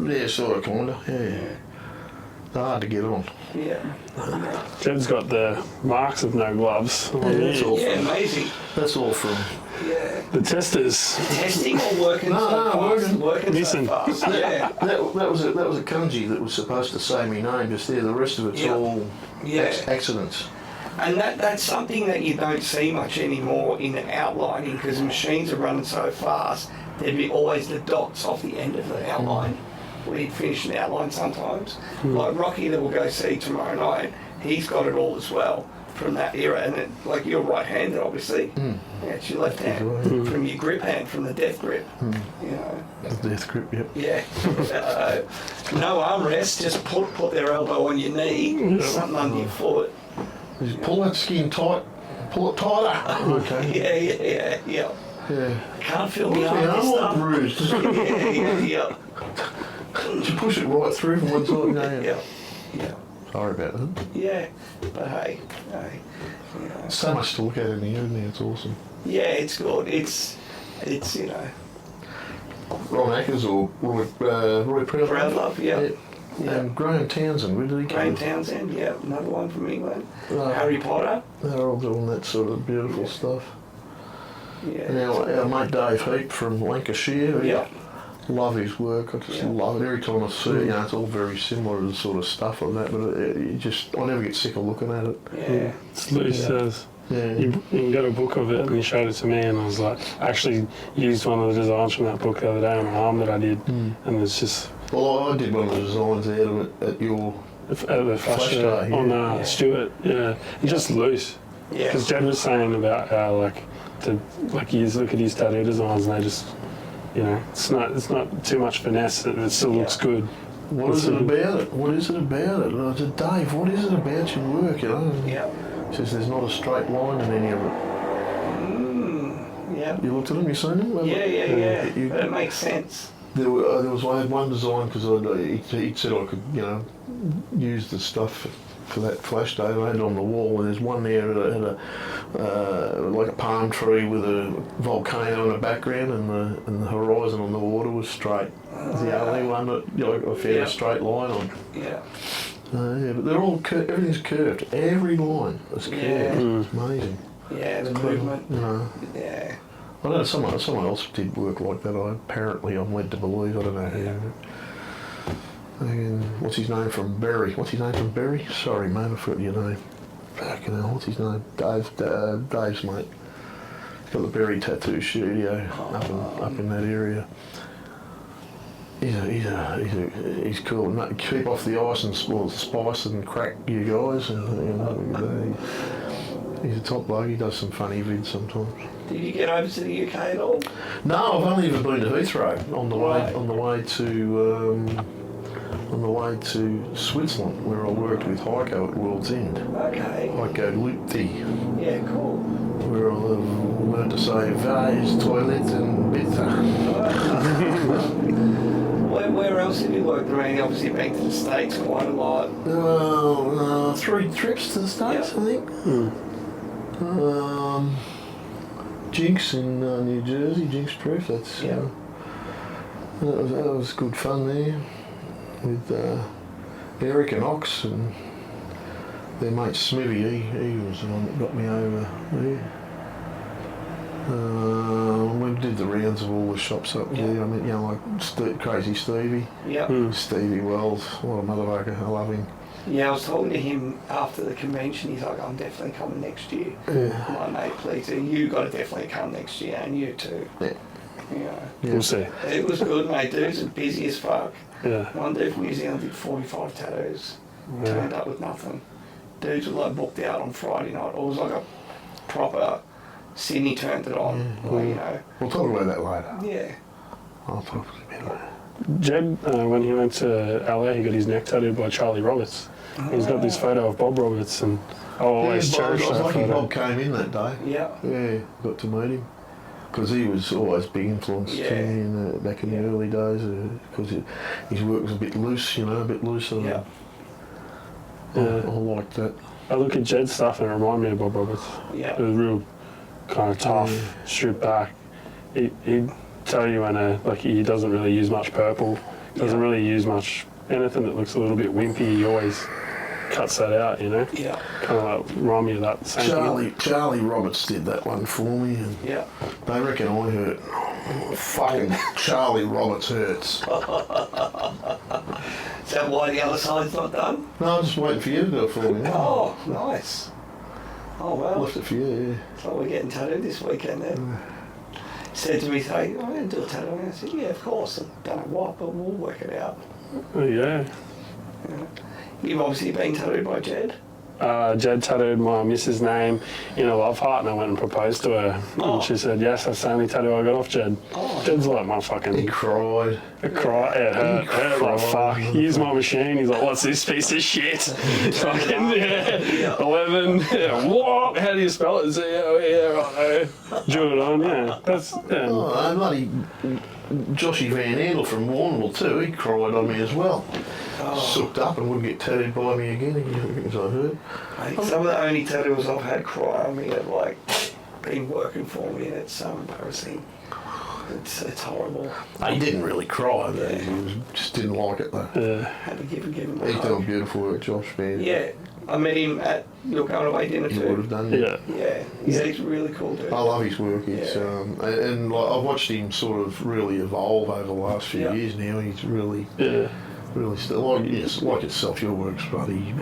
[SPEAKER 2] Yeah, sort of, kind of, yeah. They're hard to get on.
[SPEAKER 1] Yeah.
[SPEAKER 3] Jed's got the marks of no gloves.
[SPEAKER 2] That's all
[SPEAKER 1] Yeah,
[SPEAKER 2] from,
[SPEAKER 1] amazing.
[SPEAKER 2] that's all from...
[SPEAKER 1] Yeah.
[SPEAKER 3] The testers.
[SPEAKER 1] Testing or working so fast? Working
[SPEAKER 3] Listen.
[SPEAKER 1] so fast. Yeah.
[SPEAKER 2] That was a kanji that was supposed to say my name just there. The rest of it's all accidents.
[SPEAKER 1] And that's something that you don't see much anymore in outlining because the machines are running so fast. There'd be always the dots off the end of the outline. We'd finish an outline sometimes. Like Rocky that we'll go see tomorrow night, he's got it all as well from that era. And it, like you're right-handed, obviously. Yeah, it's your left hand from your grip hand, from the death grip. You know.
[SPEAKER 2] The death grip, yep.
[SPEAKER 1] Yeah. No armrest, just put their elbow on your knee, something under your foot.
[SPEAKER 2] Just pull that skin tight, pull it tighter. Okay.
[SPEAKER 1] Yeah.
[SPEAKER 2] Yeah.
[SPEAKER 1] I can't feel the
[SPEAKER 2] Yeah,
[SPEAKER 1] arm
[SPEAKER 2] I'm
[SPEAKER 1] this
[SPEAKER 2] all
[SPEAKER 1] stuff.
[SPEAKER 2] bruised.
[SPEAKER 1] Yeah.
[SPEAKER 2] Did you push it right through from one side?
[SPEAKER 1] Yeah.
[SPEAKER 2] Sorry about that.
[SPEAKER 1] Yeah. But hey, you know.
[SPEAKER 2] So much to look at in here, isn't there? It's awesome.
[SPEAKER 1] Yeah, it's good. It's you know.
[SPEAKER 2] Ron Ackers or Roy Proudlove?
[SPEAKER 1] Proudlove, yeah.
[SPEAKER 2] And Graham Townsend, where did he come
[SPEAKER 1] Graham
[SPEAKER 2] from?
[SPEAKER 1] Townsend, yeah, another one from England.
[SPEAKER 2] Right.
[SPEAKER 1] Harry Potter.
[SPEAKER 2] They're all doing that sort of beautiful stuff.
[SPEAKER 1] Yeah.
[SPEAKER 2] And our mate Dave Heap from Lancashire,
[SPEAKER 1] Yeah.
[SPEAKER 2] love his work. I just love it. Every time I see it, you know, it's all very similar to the sort of stuff like that, but I never get sick of looking at it.
[SPEAKER 1] Yeah.
[SPEAKER 3] It's loose as.
[SPEAKER 2] Yeah.
[SPEAKER 3] You got a book of it and you showed it to me and I was like, I actually used one of the designs from that book the other day on my arm that I did and it's just...
[SPEAKER 2] Well, I did one of the designs out of it at your...
[SPEAKER 3] At the flash
[SPEAKER 2] day,
[SPEAKER 3] on Stuart, it's just loose.
[SPEAKER 1] Yeah.
[SPEAKER 3] Because Jed was saying about how you look at his tattoo designs and they just, you know, it's not too much finesse. It still looks good.
[SPEAKER 2] What is it about it? What is it about it? And I said, Dave, what is it about your work, you know?
[SPEAKER 1] Yeah.
[SPEAKER 2] He says there's not a straight line in any of it.
[SPEAKER 1] Yeah.
[SPEAKER 2] You looked at them, you seen them?
[SPEAKER 1] Yeah. But it makes sense.
[SPEAKER 2] I had one design because he said I could, you know, use the stuff for that flash day. I had it on the wall, and there's one there that had like a palm tree with a volcano in the background, and the horizon on the water was straight. It's the only one that I found a straight line on.
[SPEAKER 1] Yeah.
[SPEAKER 2] But they're all everything's curved. Every line is curved. It's amazing.
[SPEAKER 1] Yeah, the movement.
[SPEAKER 2] You know.
[SPEAKER 1] Yeah.
[SPEAKER 2] I don't know, someone else did work like that. Apparently, I'm led to believe. I don't know who. And what's his name from Berry? Sorry, mate, I forgot your name. Fucking hell, what's his name? Dave's mate. He's got the Berry Tattoo Studio up in that area. He's cool. No, keep off the ice and spice and crack you guys. And you know, he's a top bloke. He does some funny vids sometimes.
[SPEAKER 1] Did you get over to the UK at all?
[SPEAKER 2] No, I've only ever been to Heathrow on the way to Switzerland, where I worked with Heiko at World's End.
[SPEAKER 1] Okay.
[SPEAKER 2] Heiko Lupti,
[SPEAKER 1] Yeah, cool.
[SPEAKER 2] where I learned to say vase, toilet and bitter.
[SPEAKER 1] Where else have you worked around? Obviously, you've been to the States quite a lot.
[SPEAKER 2] 3 trips to the States, I think. Jinx in New Jersey, Jinx Proof. That's that was good fun there with Eric and Ox and their mate Smithy. He was the one that got me over there. We did the rounds of all the shops up there. I mean, you know, like Crazy Stevie.
[SPEAKER 1] Yeah.
[SPEAKER 2] Stevie Wells, what a motherfucker. I love him.
[SPEAKER 1] Yeah, I was talking to him after the convention. He's like, I'm definitely coming next year.
[SPEAKER 2] Yeah.
[SPEAKER 1] I'm like, mate, please, you got to definitely come next year, and you too.
[SPEAKER 2] Yeah.
[SPEAKER 1] Yeah.
[SPEAKER 3] We'll see.
[SPEAKER 1] It was good, mate. Dudes are busy as fuck.
[SPEAKER 3] Yeah.
[SPEAKER 1] One dude from New Zealand did 45 tattoos. Turned up with nothing. Dudes were like booked out on Friday night. It was like a proper Sydney turned it on. Like, you know.
[SPEAKER 2] We'll talk about that later.
[SPEAKER 1] Yeah.
[SPEAKER 2] I'll talk about it later.
[SPEAKER 3] Jed, when he went to LA, he got his neck tattooed by Charlie Roberts. He's got this photo of Bob Roberts, and I always cherish
[SPEAKER 2] I was
[SPEAKER 3] that
[SPEAKER 2] lucky
[SPEAKER 3] photo.
[SPEAKER 2] Bob came in that day.
[SPEAKER 1] Yeah.
[SPEAKER 2] Yeah, got to meet him. Because he was always big influence to me back in the early days. Because his work was a bit loose, you know, a bit looser.
[SPEAKER 1] Yeah.
[SPEAKER 2] I liked that.
[SPEAKER 3] I look at Jed's stuff and it reminds me of Bob Roberts.
[SPEAKER 1] Yeah.
[SPEAKER 3] It was real kind of tough, stripped back. He'd tell you when he doesn't really use much purple, doesn't really use much anything that looks a little bit wimpy. He always cuts that out, you know.
[SPEAKER 1] Yeah.
[SPEAKER 3] Kind of like remind me of that same thing.
[SPEAKER 2] Charlie Roberts did that one for me, and they reckon I hurt. Fucking Charlie Roberts hurts.
[SPEAKER 1] Is that why the other side's not done?
[SPEAKER 2] No, I'm just waiting for you to do it for me.
[SPEAKER 1] Oh, nice. Oh, well.
[SPEAKER 2] Left it for you,
[SPEAKER 1] So we're getting tattooed this weekend then. Said to me, hey, I'm going to do a tattoo. And I said, yeah, of course. I don't know what, but we'll work it out.
[SPEAKER 3] Oh, yeah.
[SPEAKER 1] You've obviously been tattooed by Jed.
[SPEAKER 3] Jed tattooed my missus' name in a love heart, and I went and proposed to her. And she said, yes, that's the only tattoo I got off Jed. Jed's like my fucking...
[SPEAKER 2] He cried.
[SPEAKER 3] It hurt like fuck. He used my machine. He's like, what's this piece of shit? Fucking, 11. What? How do you spell it? Z-O-E-R-O. Drew it on, That's,
[SPEAKER 2] Oh, and bloody Joshy Van Andel from Warrnambool too, he cried on me as well. Sucked up and wouldn't get tattooed by me again, as I heard.
[SPEAKER 1] I think some of the only tattoos I've had cry on me have like been working for me, and it's so embarrassing. It's horrible.
[SPEAKER 2] He didn't really cry, though. He just didn't like it though.
[SPEAKER 1] Had to give him a
[SPEAKER 2] He's
[SPEAKER 1] hug.
[SPEAKER 2] doing beautiful work, Josh, man.
[SPEAKER 1] Yeah, I met him at your going away dinner
[SPEAKER 2] He
[SPEAKER 1] too.
[SPEAKER 2] would have done.
[SPEAKER 1] Yeah, he's really cool dude.
[SPEAKER 2] I love his work. It's and like I've watched him sort of really evolve over the last few years now. He's really still like itself. Your work's bloody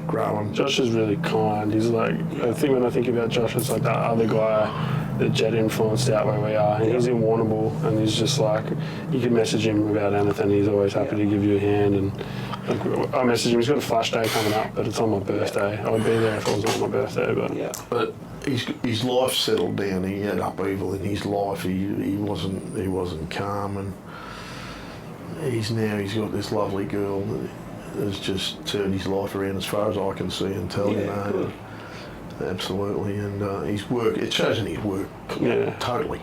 [SPEAKER 2] growing.
[SPEAKER 3] Josh is really kind. He's like, I think when I think about Josh, it's like that other guy that Jed influenced out where we are. And he's in Warrnambool, and he's just like, you can message him about anything. He's always happy to give you a hand. And like, I messaged him. He's got a flash day coming up, but it's on my birthday. I would be there if it was on my birthday,
[SPEAKER 2] but his life settled down. He had upheaval in his life. He wasn't calm, and he's got this lovely girl that has just turned his life around as far as I can see and tell.
[SPEAKER 1] Good.
[SPEAKER 2] Absolutely, and his work, it shows in his work. Totally.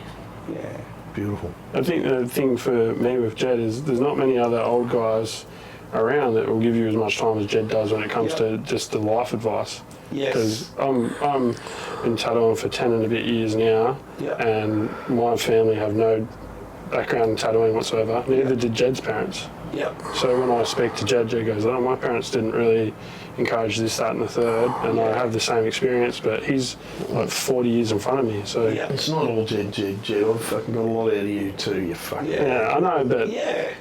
[SPEAKER 1] Yeah.
[SPEAKER 2] Beautiful.
[SPEAKER 3] I think the thing for me with Jed is there's not many other old guys around that will give you as much time as Jed does when it comes to just the life advice.
[SPEAKER 1] Yes.
[SPEAKER 3] Because I'm been tattooing for 10 and a bit years now, and my family have no background in tattooing whatsoever. Neither did Jed's parents. So when I speak to Jed, Jed goes, "Oh, my parents didn't really encourage this, that, and the third," and I have the same experience, but he's like 40 years in front of me. So
[SPEAKER 2] it's not all Jed. I've fucking got a lot out of you too. You fucking
[SPEAKER 3] I know, but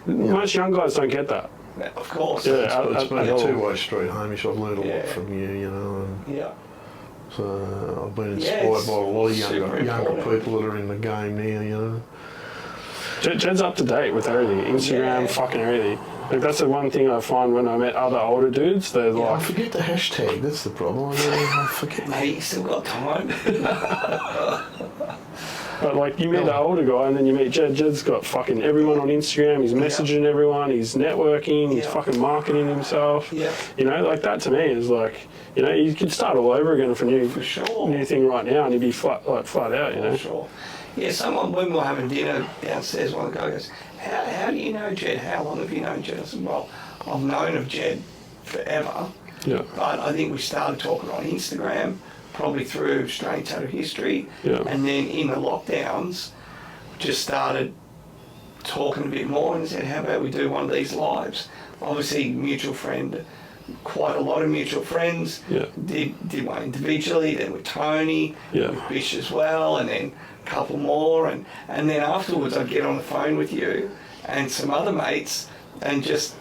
[SPEAKER 3] most young guys don't get that.
[SPEAKER 1] Of course.
[SPEAKER 2] It's been a two-way street, Hamish. I've learned a lot from you, you know. And so I've been inspired by a lot of younger people that are in the game now, you know.
[SPEAKER 3] Jed's up to date with everything, Instagram, fucking everything. Like that's the one thing I find when I met other older dudes. They're like,
[SPEAKER 2] I forget the hashtag. That's the problem. I forget.
[SPEAKER 1] Mate, you still got time.
[SPEAKER 3] But like you meet an older guy and then you meet Jed. Jed's got fucking everyone on Instagram. He's messaging everyone. He's networking. He's fucking marketing himself. You know, like that to me is like, you know, you could start all over again for new thing right now, and he'd be flat out. You know.
[SPEAKER 1] For sure. Yeah, someone, when we were having dinner downstairs, one of the guys goes, how do you know Jed? How long have you known Jed? I said, well, I've known of Jed forever. But I think we started talking on Instagram, probably through Australian Tattoo History. And then in the lockdowns, just started talking a bit more and said, how about we do one of these lives? Obviously, mutual friend, quite a lot of mutual friends. Did one individually, then with Tony, with Bish as well, and then couple more, and then afterwards I'd get on the phone with you and some other mates and just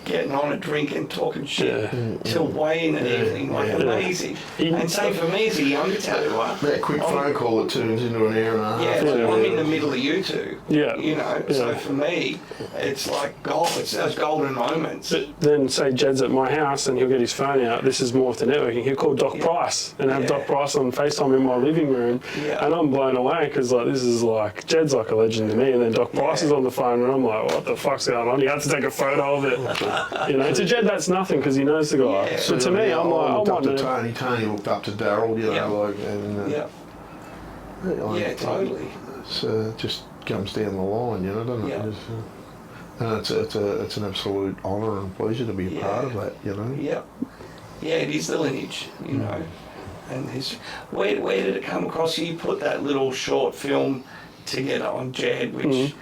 [SPEAKER 1] getting on a drink and talking shit till way in the evening, like amazing. And same for me as a younger tattooer.
[SPEAKER 2] That quick phone call that turns into an hour and a half.
[SPEAKER 1] I'm in the middle of you two. You know, so for me, it's like gold. It's those golden moments.
[SPEAKER 3] But then say Jed's at my house and he'll get his phone out. This is more to networking. He'll call Doc Price and have Doc Price on FaceTime in my living room, and I'm blown away because like this is like Jed's like a legend to me, and then Doc Price is on the phone and I'm like, what the fuck's going on? You have to take a photo of it. You know, to Jed that's nothing because he knows the guy. So to me, I'm like, I
[SPEAKER 2] looked up
[SPEAKER 3] want
[SPEAKER 2] to Tony. Tony looked up to Daryl. You know, like, and
[SPEAKER 1] totally.
[SPEAKER 2] It just comes down the line, you know, doesn't it? And it's an absolute honour and pleasure to be a part of that, you know.
[SPEAKER 1] It is the lineage, you know. And where did it come across? You put that little short film together on Jed, which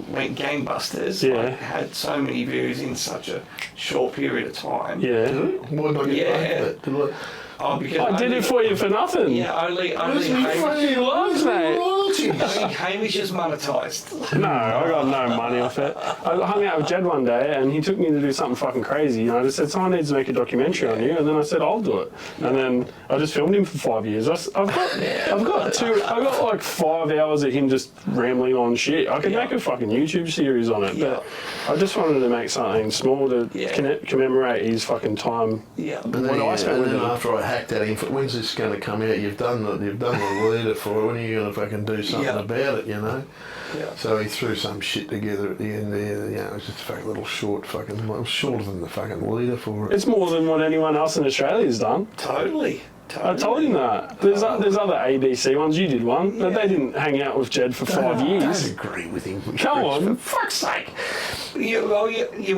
[SPEAKER 1] went gangbusters. Like, had so many views in such a short period of time.
[SPEAKER 2] Why did I get paid for that?
[SPEAKER 3] I did it for you for nothing.
[SPEAKER 1] Only
[SPEAKER 3] He loves, mate.
[SPEAKER 1] I think Hamish is monetised.
[SPEAKER 3] No, I got no money off it. I hung out with Jed one day and he took me to do something fucking crazy. I just said, someone needs to make a documentary on you. And then I said, I'll do it. And then I just filmed him for 5 years. I've got like 5 hours of him just rambling on shit. I could make a fucking YouTube series on it. But I just wanted to make something small to commemorate his fucking time.
[SPEAKER 2] Yeah. And then, after I hacked at him, when's this going to come out? You've done the leader for it. When are you going to fucking do something about it? You know. Yeah. So he threw some shit together at the end there. You know, it was just a fucking little short fucking. It was shorter than the fucking leader for it.
[SPEAKER 3] It's more than what anyone else in Australia's done.
[SPEAKER 1] Totally.
[SPEAKER 3] I told him that. There's other ABC ones. You did one, but they didn't hang out with Jed for 5 years.
[SPEAKER 2] I don't agree with him.
[SPEAKER 3] Come on.
[SPEAKER 2] For fuck's sake.
[SPEAKER 1] You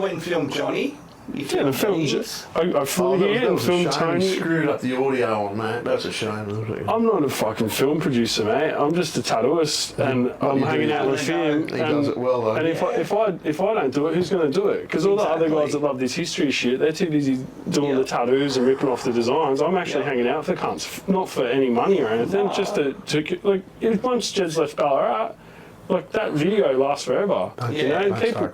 [SPEAKER 1] went and filmed Johnny. You
[SPEAKER 3] filmed I flew here and filmed Tony.
[SPEAKER 2] He screwed up the audio on that. That's a shame.
[SPEAKER 3] I'm not a fucking film producer, mate. I'm just a tattooist, and I'm hanging out with him.
[SPEAKER 2] He does it well, though.
[SPEAKER 3] And if I don't do it, who's going to do it? Because all the other guys that love this history shit, they're too busy doing the tattoos and ripping off the designs. I'm actually hanging out for cunts, not for any money or anything. Just to like, once Jed's left Ballarat, like, that video lasts forever. You know, people.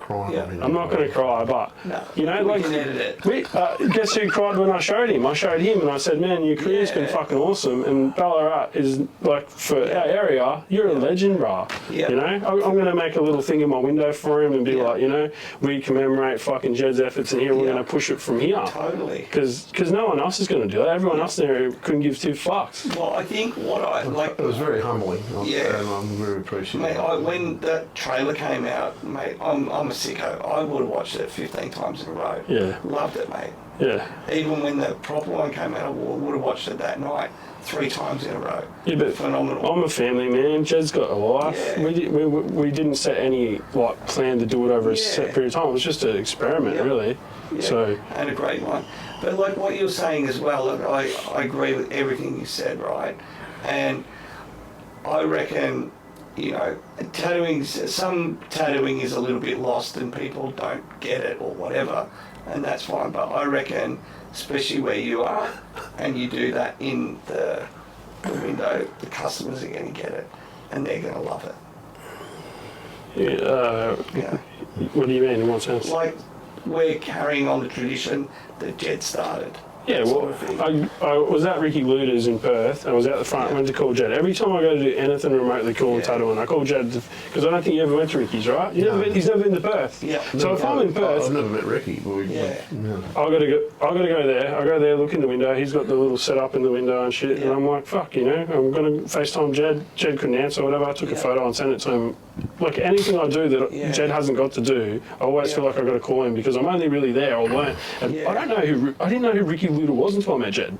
[SPEAKER 3] I'm not going to cry, but you know, like, guess who cried when I showed him? I showed him, and I said, "Man, your career's been fucking awesome." And Ballarat is like, for our area, you're a legend, brah. You know, I'm going to make a little thing in my window for him and be like, you know, we commemorate fucking Jed's efforts, and here we're going to push it from here.
[SPEAKER 1] Totally.
[SPEAKER 3] Because no one else is going to do it. Everyone else there couldn't give two fucks.
[SPEAKER 1] Well, I think what I like.
[SPEAKER 2] It was very humbling. And I'm very appreciative.
[SPEAKER 1] Mate, when that trailer came out, mate, I'm a sicko. I would have watched it 15 times in a row.
[SPEAKER 3] Yeah.
[SPEAKER 1] Loved it, mate.
[SPEAKER 3] Yeah.
[SPEAKER 1] Even when the proper one came out, I would have watched it that night 3 times in a row.
[SPEAKER 3] Yeah, but
[SPEAKER 1] phenomenal.
[SPEAKER 3] I'm a family man. Jed's got a life.
[SPEAKER 1] Yeah.
[SPEAKER 3] We didn't set any plan to do it over a set period of time. It was just an experiment, really.
[SPEAKER 1] Yeah.
[SPEAKER 3] So,
[SPEAKER 1] and a great one. But like what you're saying as well, look, I agree with everything you said, right? And I reckon, you know, some tattooing is a little bit lost and people don't get it or whatever, and that's fine. But I reckon, especially where you are, and you do that in the window, the customers are going to get it, and they're going to love it.
[SPEAKER 3] What do you mean, in what sense?
[SPEAKER 1] Like, we're carrying on the tradition that Jed started.
[SPEAKER 3] Yeah, well, I was at Ricky Luder's in Perth, and I was out the front, went to call Jed. Every time I go to do anything remotely cool and tattooing, I call Jed, because I don't think you ever went to Ricky's, right? He's never been to Perth.
[SPEAKER 1] Yeah.
[SPEAKER 3] So if I'm in Perth...
[SPEAKER 2] I've never met Ricky. But
[SPEAKER 3] I got to go there. I go there, look in the window. He's got the little setup in the window and shit, and I'm like, fuck, you know, I'm going to FaceTime Jed. Jed couldn't answer or whatever. I took a photo and sent it to him. Like, anything I do that Jed hasn't got to do, I always feel like I've got to call him, because I'm only really there or learn. And I didn't know who Ricky Luder was until I met Jed.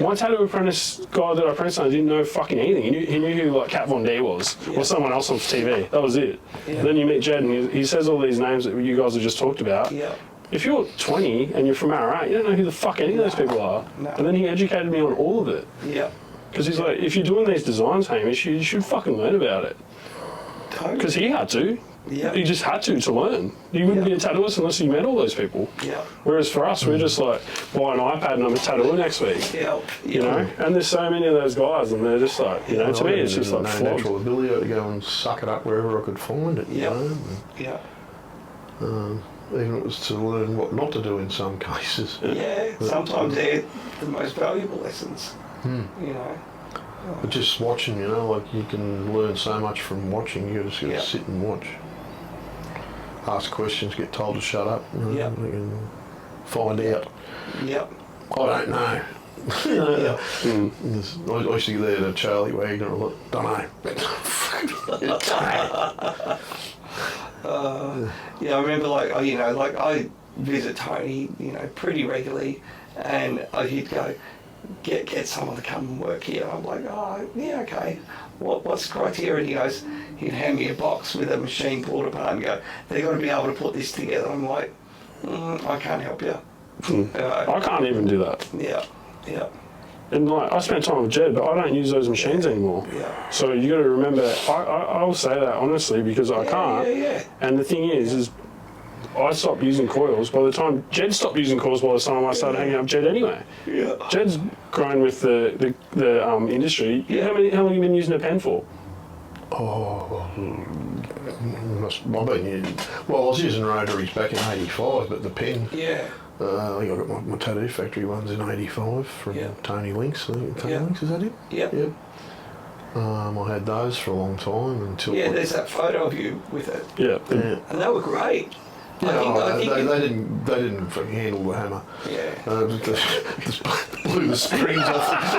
[SPEAKER 3] My tattoo apprentice guy that I apprenticed on didn't know fucking anything. He knew who like Kat Von D was, or someone else on TV. That was it. And then you meet Jed, and he says all these names that you guys have just talked about. If you're 20 and you're from Ballarat, you don't know who the fuck any of those people are. And then he educated me on all of it. Because he's like, if you're doing these designs, Hamish, you should fucking learn about it. Because he had to. He just had to learn. You wouldn't be a tattooist unless you met all those people. Whereas for us, we're just like, buy an iPad and I'm a tattooer next week. You know? And there's so many of those guys, and they're just like, you know, to me it's just like
[SPEAKER 2] no natural ability to go and suck it up wherever I could find it. You know? Even if it was to learn what not to do in some cases.
[SPEAKER 1] Sometimes they're the most valuable lessons. You know.
[SPEAKER 2] But just watching, you know, like, you can learn so much from watching. You just got to sit and watch. Ask questions, get told to shut up. You know, you can find out. I don't know. I used to go there to Charlie Wagner a lot. Don't know.
[SPEAKER 1] I remember, like, you know, like, I visit Tony, you know, pretty regularly, and he'd go, get someone to come and work here. I'm like, oh, yeah, okay. What's the criteria? And he goes, he'd hand me a box with a machine pulled apart and go, they've got to be able to put this together. I'm like, I can't help you.
[SPEAKER 3] I can't even do that. And like, I spent time with Jed, but I don't use those machines anymore. So you got to remember, I will say that honestly, because I can't. And the thing is I stopped using coils by the time Jed stopped using coils. By the time I started hanging out with Jed anyway. Jed's grown with the industry. How long have you been using a pen for?
[SPEAKER 2] Oh, I was using rotaries back in '85, but the pen,
[SPEAKER 1] Yeah.
[SPEAKER 2] I got my tattoo factory ones in '85 from Tony Links. I think Tony Links, is that him?
[SPEAKER 1] Yep.
[SPEAKER 2] Yep. I had those for a long time until.
[SPEAKER 1] Yeah, there's that photo of you with it.
[SPEAKER 3] Yeah.
[SPEAKER 1] And they were great.
[SPEAKER 2] Yeah, they didn't fucking handle the hammer.
[SPEAKER 1] Yeah.
[SPEAKER 2] Just blew the springs off.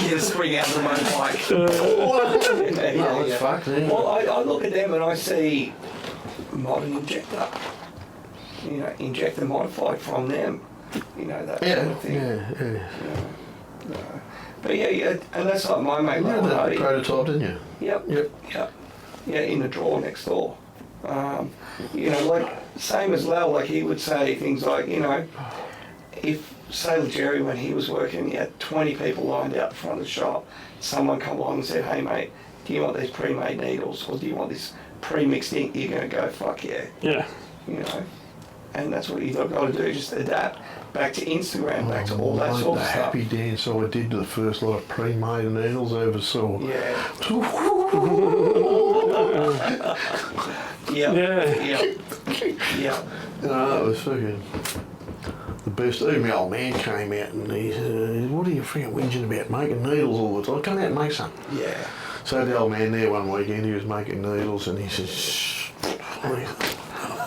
[SPEAKER 1] Get a spring out of the motorbike.
[SPEAKER 2] It's fucked. Yeah.
[SPEAKER 1] Well, I look at them and I see modern injector. You know, injector modified from them. You know, that kind of thing.
[SPEAKER 2] Yeah.
[SPEAKER 1] But yeah, and that's like my mate.
[SPEAKER 2] You had that prototype, didn't you?
[SPEAKER 1] Yep. Yeah, in the drawer next door. You know, like, same as Lal, like he would say things like, you know, if Sailor Jerry, when he was working, he had 20 people lined out in front of the shop, someone come along and said, hey mate, do you want these pre-made needles or do you want this pre-mixed ink? You're going to go, fuck yeah.
[SPEAKER 3] Yeah.
[SPEAKER 1] You know, and that's what you've got to do, just adapt back to Instagram, back to all that sort of
[SPEAKER 2] the
[SPEAKER 1] stuff.
[SPEAKER 2] happy dance I did to the first lot of pre-made needles I ever saw.
[SPEAKER 1] Yeah.
[SPEAKER 3] Yeah.
[SPEAKER 2] No, it was fucking the best. Even my old man came out and he said, what are you freaking whinging about making needles all the time? Come out and make some.
[SPEAKER 1] Yeah.
[SPEAKER 2] So the old man there one weekend, he was making needles and he says, shh.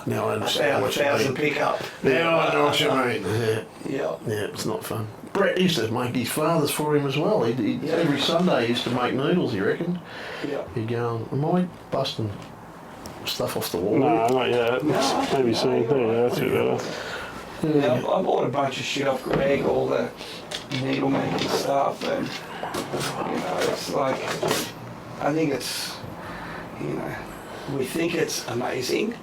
[SPEAKER 2] Now I understand what you mean.
[SPEAKER 1] Pickup.
[SPEAKER 2] Now I know what you mean.
[SPEAKER 1] Yeah.
[SPEAKER 2] Yeah, it's not fun. Brett used to make his father's for him as well. Every Sunday he used to make noodles, he reckoned.
[SPEAKER 1] Yeah.
[SPEAKER 2] He'd go, am I busting stuff off the wall?
[SPEAKER 3] No, not yet. Maybe soon. Yeah, that's it better.
[SPEAKER 1] Yeah, I bought a bunch of shit off Greg, all the needle making stuff, and you know, it's like, I think it's, you know, we think it's amazing,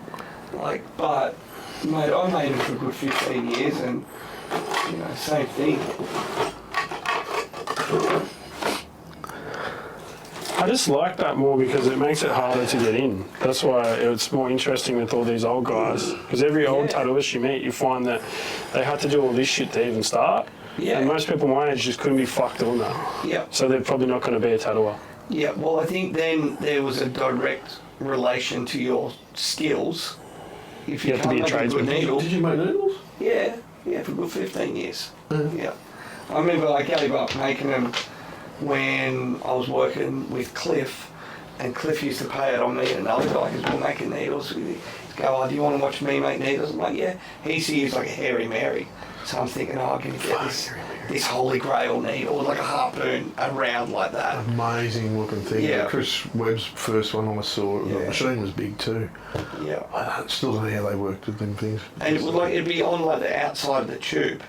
[SPEAKER 1] like, but mate, I made it for a good 15 years, and you know, same thing.
[SPEAKER 3] I just like that more because it makes it harder to get in. That's why it's more interesting with all these old guys. Because every old tattooist you meet, you find that they had to do all this shit to even start.
[SPEAKER 1] Yeah.
[SPEAKER 3] And most people my age just couldn't be fucked doing that.
[SPEAKER 1] Yeah.
[SPEAKER 3] So they're probably not going to be a tattooer.
[SPEAKER 1] Yeah, well, I think then there was a direct relation to your skills. If
[SPEAKER 3] You have to be a
[SPEAKER 1] can't make
[SPEAKER 3] tradesman.
[SPEAKER 1] good needle,
[SPEAKER 2] Did you make noodles?
[SPEAKER 1] yeah, for a good 15 years. Yeah. I remember I gave up making them when I was working with Cliff, and Cliff used to pay it on me and another guy because we were making needles. He'd go, oh, do you want to watch me make needles? I'm like, yeah. He used to use like a Hairy Mary. So I'm thinking, oh, I'm going to get this holy grail needle with like a harpoon around like that.
[SPEAKER 2] Amazing looking thing.
[SPEAKER 1] Yeah.
[SPEAKER 2] Chris Webb's first one I saw, the
[SPEAKER 1] Yeah.
[SPEAKER 2] machine was big too.
[SPEAKER 1] Yeah.
[SPEAKER 2] I still don't know how they worked with them things.
[SPEAKER 1] And it would like, it'd be on like the outside of the tube.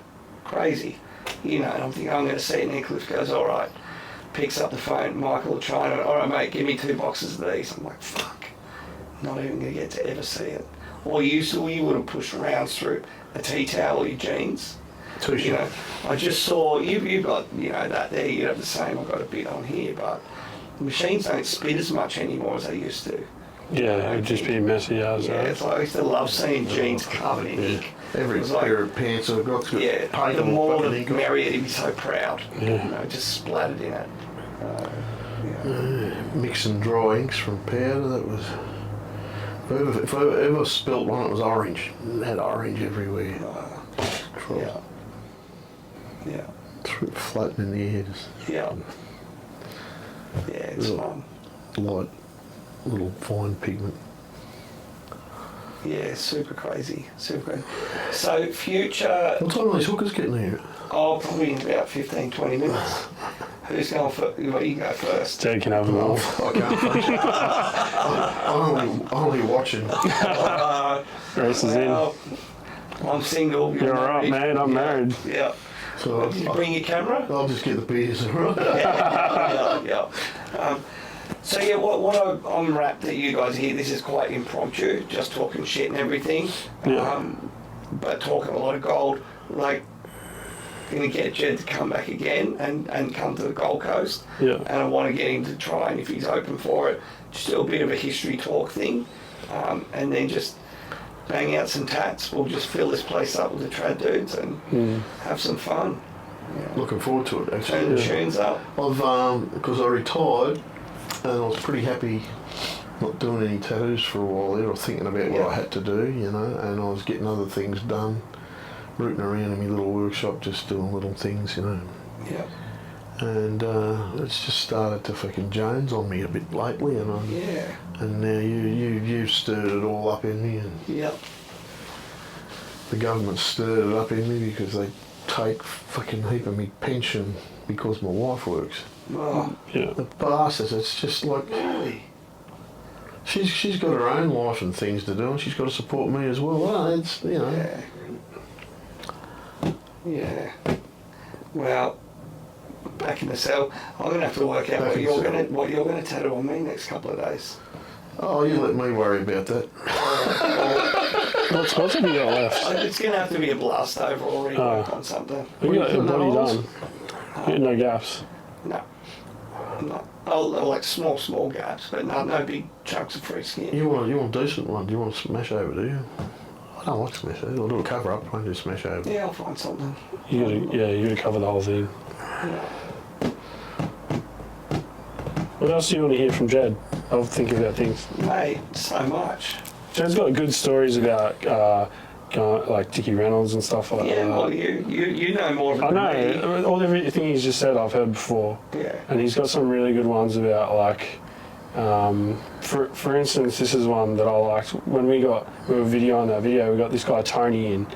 [SPEAKER 1] Crazy. You know, and I'm thinking, I'm going to see it, and then Cliff goes, all right. Picks up the phone, Michael China, all right mate, give me 2 boxes of these. I'm like, fuck, not even going to get to ever see it. Or you would have pushed rounds through a tea towel or your jeans. You know, I just saw, you've got, you know, that there, you have the same, I've got a bit on here, but the machines don't spit as much anymore as they used to.
[SPEAKER 3] Yeah, it would just be messy as
[SPEAKER 1] Yeah, it's like I used to love seeing jeans covered in ink.
[SPEAKER 2] Every pair of pants I've got
[SPEAKER 1] Yeah,
[SPEAKER 2] paint
[SPEAKER 1] the
[SPEAKER 2] on
[SPEAKER 1] more
[SPEAKER 2] fucking
[SPEAKER 1] the
[SPEAKER 2] ink on.
[SPEAKER 1] merrier, he'd be so proud.
[SPEAKER 3] Yeah.
[SPEAKER 1] You know, just splattered in it.
[SPEAKER 2] Mixing dry inks from powder, that was... If I ever spilt one, it was orange. It had orange everywhere.
[SPEAKER 1] Yeah. Yeah.
[SPEAKER 2] Floating in the air, just
[SPEAKER 1] Yeah. Yeah, it's fun.
[SPEAKER 2] light, little fine pigment.
[SPEAKER 1] Yeah, super crazy. So future,
[SPEAKER 2] What time are these hookers getting here?
[SPEAKER 1] oh, probably in about 15, 20 minutes. Who's going first? Well, you go first.
[SPEAKER 3] Jed can have them all.
[SPEAKER 2] I can't function. I'm only watching.
[SPEAKER 3] Race is in.
[SPEAKER 1] Well, I'm single.
[SPEAKER 3] You're right, man. I'm married.
[SPEAKER 1] Yeah.
[SPEAKER 2] So
[SPEAKER 1] Did you bring your camera?
[SPEAKER 2] I'll just get the beers, right?
[SPEAKER 1] Yeah. So yeah, what I'm wrapped that you guys hear, this is quite impromptu, just talking shit and everything.
[SPEAKER 3] Yeah.
[SPEAKER 1] But talking a lot of gold, like gonna get Jed to come back again and come to the Gold Coast.
[SPEAKER 3] Yeah.
[SPEAKER 1] And I want to get him to try, and if he's open for it, just do a bit of a history talk thing, and then just bang out some tats. We'll just fill this place up with the trad dudes and have some fun.
[SPEAKER 2] Looking forward to it,
[SPEAKER 1] Turn
[SPEAKER 2] actually.
[SPEAKER 1] the tunes up.
[SPEAKER 2] I've, because I retired, and I was pretty happy not doing any tattoos for a while there, or thinking about what I had to do, you know, and I was getting other things done, rooting around in my little workshop, just doing little things, you know.
[SPEAKER 1] Yeah.
[SPEAKER 2] And it's just started to fucking Jones on me a bit lately, and and now you've stirred it all up in me, and the government stirred it up in me because they take fucking heap of me pension because my wife works.
[SPEAKER 1] Oh.
[SPEAKER 3] Yeah.
[SPEAKER 2] The bastards, it's just like, she's got her own life and things to do, and she's got to support me as well. Well, it's, you know.
[SPEAKER 1] Yeah. Well, back in the cell, I'm gonna have to work out what you're gonna tattoo on me next couple of days.
[SPEAKER 2] Oh, you let me worry about that.
[SPEAKER 3] What's have you got left?
[SPEAKER 1] It's gonna have to be a blast over or rework on something.
[SPEAKER 3] You got your body done. You got no gaps.
[SPEAKER 1] No. I'll like small gaps, but no big chunks of free skin.
[SPEAKER 2] You want a decent one? Do you want a smash over? Do you? I don't like smash over. I'll do a cover up. I won't do smash over.
[SPEAKER 1] Yeah, I'll find something.
[SPEAKER 3] You gotta cover the whole thing.
[SPEAKER 1] Yeah.
[SPEAKER 3] What else do you want to hear from Jed? I'll think about things.
[SPEAKER 1] Mate, so much.
[SPEAKER 3] Jed's got good stories about like Dickie Reynolds and stuff like that.
[SPEAKER 1] Yeah, well, you know more of it
[SPEAKER 3] I
[SPEAKER 1] than me.
[SPEAKER 3] know. Everything he's just said I've heard before.
[SPEAKER 1] Yeah.
[SPEAKER 3] And he's got some really good ones about like, for instance, this is one that I liked. When we were videoing that video, we got this guy Tony in,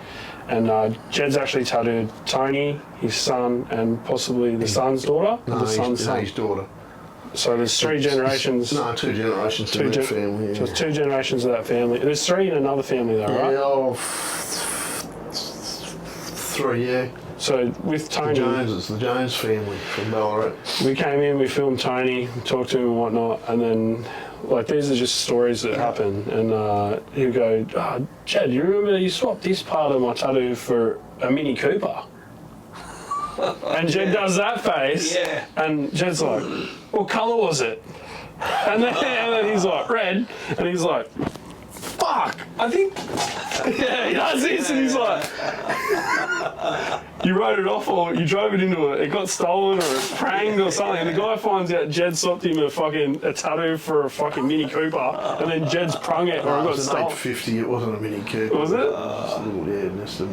[SPEAKER 3] and Jed's actually tattooed Tony, his son, and possibly the son's daughter.
[SPEAKER 2] No,
[SPEAKER 3] the son's son.
[SPEAKER 2] his daughter.
[SPEAKER 3] So there's three generations.
[SPEAKER 2] No, 2 generations in that family. Yeah.
[SPEAKER 3] So it's 2 generations of that family. There's 3 in another family though, right?
[SPEAKER 2] Yeah, 3, yeah.
[SPEAKER 3] So with Tony,
[SPEAKER 2] the Jones family from Ballarat.
[SPEAKER 3] we came in, we filmed Tony, talked to him and whatnot, and then like these are just stories that happen. And he'll go, Jed, you remember you swapped this part of my tattoo for a Mini Cooper? And Jed does that face, and Jed's like, what colour was it? And then he's like, red, and he's like, fuck, I think, he does this, and he's like, you wrote it off, or you drove it into it got stolen, or it's pranged or something, and the guy finds out Jed swapped him a tattoo for a fucking Mini Cooper, and then Jed's prung it, or it got
[SPEAKER 2] It was an
[SPEAKER 3] stolen.
[SPEAKER 2] 850, it wasn't a Mini Cooper.
[SPEAKER 3] Was it?
[SPEAKER 2] Just a little, just a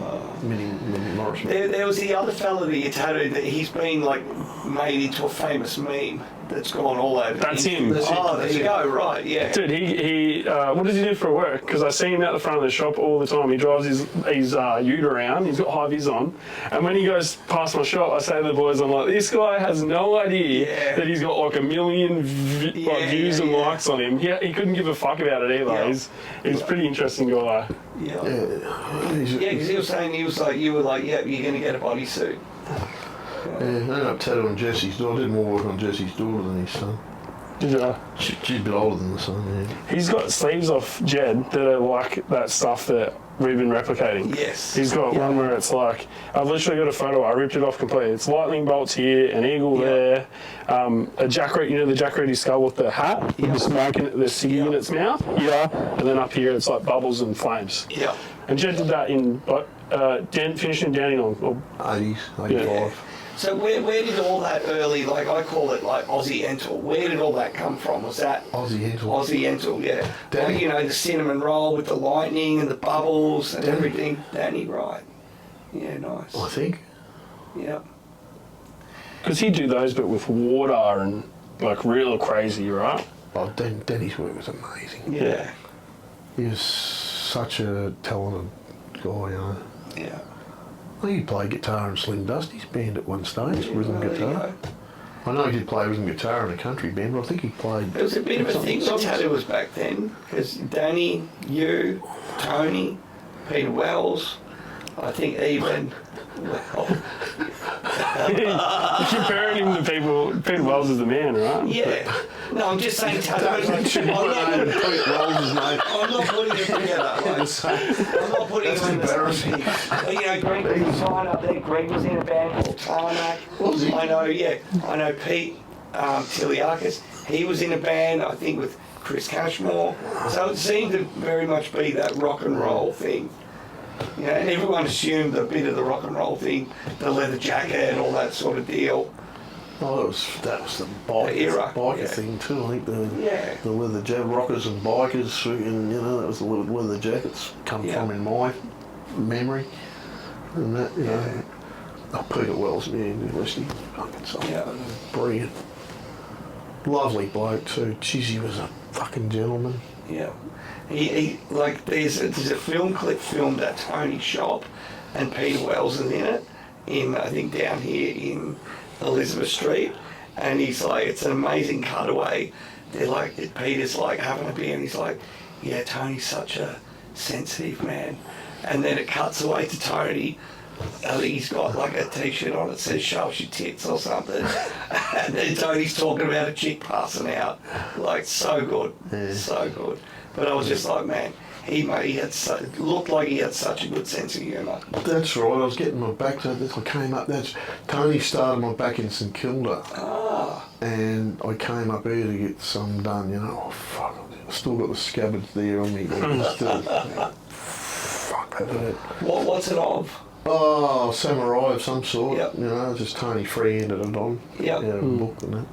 [SPEAKER 2] mini Morris.
[SPEAKER 1] There was the other fella that you tattooed that he's been like made into a famous meme that's gone all over.
[SPEAKER 3] That's him.
[SPEAKER 1] There you go, right, yeah.
[SPEAKER 3] Dude, he what does he do for work? Because I see him out the front of the shop all the time. He drives his ute around. He's got high vis on. And when he goes past my shop, I say to the boys, I'm like, this guy has no idea that he's got like 1 million views and likes on him. He couldn't give a fuck about it either.
[SPEAKER 1] Yeah.
[SPEAKER 3] He's a pretty interesting guy.
[SPEAKER 1] Yeah, because he was saying, you were like, yeah, you're going to get a bodysuit.
[SPEAKER 2] Yeah, I ended up tattooing Jesse's daughter. I did more work on Jesse's daughter than his son.
[SPEAKER 3] Did you?
[SPEAKER 2] She's a bit older than the son, yeah.
[SPEAKER 3] He's got sleeves off Jed that are like that stuff that we've been replicating.
[SPEAKER 1] Yes.
[SPEAKER 3] He's got one where it's like, I've literally got a photo, I ripped it off completely. It's lightning bolts here, an eagle there, a Jack, you know the Jack Reedy skull with the hat, with the smoke in it, the ciggy in its mouth? Yeah. And then up here it's like bubbles and flames.
[SPEAKER 1] Yeah.
[SPEAKER 3] And Jed did that in, finished in Dandenong. Or
[SPEAKER 2] 80s, 85.
[SPEAKER 1] So where did all that early, like I call it like Aussie Entel, where did all that come from? Was that
[SPEAKER 2] Aussie
[SPEAKER 1] Entel, yeah. Like, you know, the cinnamon roll with the lightning and the bubbles and everything. Danny, right. Yeah, nice.
[SPEAKER 2] I think.
[SPEAKER 1] Yeah.
[SPEAKER 3] Because he'd do those but with water and like real crazy, right?
[SPEAKER 2] Oh, Danny's work was amazing.
[SPEAKER 1] Yeah.
[SPEAKER 2] He was such a talented guy, you know.
[SPEAKER 1] Yeah.
[SPEAKER 2] I think he played guitar in Slim Dusty's band at one stage, rhythm
[SPEAKER 1] There you
[SPEAKER 2] guitar.
[SPEAKER 1] go.
[SPEAKER 2] I know he did play rhythm guitar in a country band, but I think he played...
[SPEAKER 1] It was a bit of a thing with tattooers back then, because Danny, you, Tony, Peter Wells, I think even...
[SPEAKER 3] You're comparing him to people. Peter Wells is the man, right?
[SPEAKER 1] Yeah. No, I'm just saying tattooers. I'm not putting it together. I'm not putting it in the... You know, Greg was a sign up there. Greg was in a band called Tarmac.
[SPEAKER 2] Was he?
[SPEAKER 1] I know Pete Tiliakis. He was in a band, I think, with Chris Cashmore. So it seemed to very much be that rock and roll thing. You know, and everyone assumed a bit of the rock and roll thing, the leather jacket, all that sort of deal.
[SPEAKER 2] Oh, that was the biker thing too. I think the leather rockers and bikers, and that was the leather jackets come from in my memory, and that Peter Wells, University, brilliant, lovely bloke too. Jeez, he was a fucking gentleman.
[SPEAKER 1] Yeah, he like there's a film clip filmed at Tony's shop, and Peter Wells is in it, I think down here in Elizabeth Street, and he's like, it's an amazing cutaway. They're like, Peter's like having a beer, and he's like, yeah, Tony's such a sensitive man, and then it cuts away to Tony. I think he's got like a t-shirt on that says "Show us your tits" or something, and then Tony's talking about a chick passing out. Like, so good, so good. But I was just like, man, he looked like he had such a good sense of humour. That's
[SPEAKER 2] right. I was getting my back to this. I came up. Tony started my back in St Kilda, and I came up here to get some done. Oh fuck! I still got the scabbards there on me. Fuck that.
[SPEAKER 1] What's it of?
[SPEAKER 2] Oh, samurai of some sort. Yep. Just Tony free-handed it on.
[SPEAKER 1] Yep.
[SPEAKER 2] Out of a book and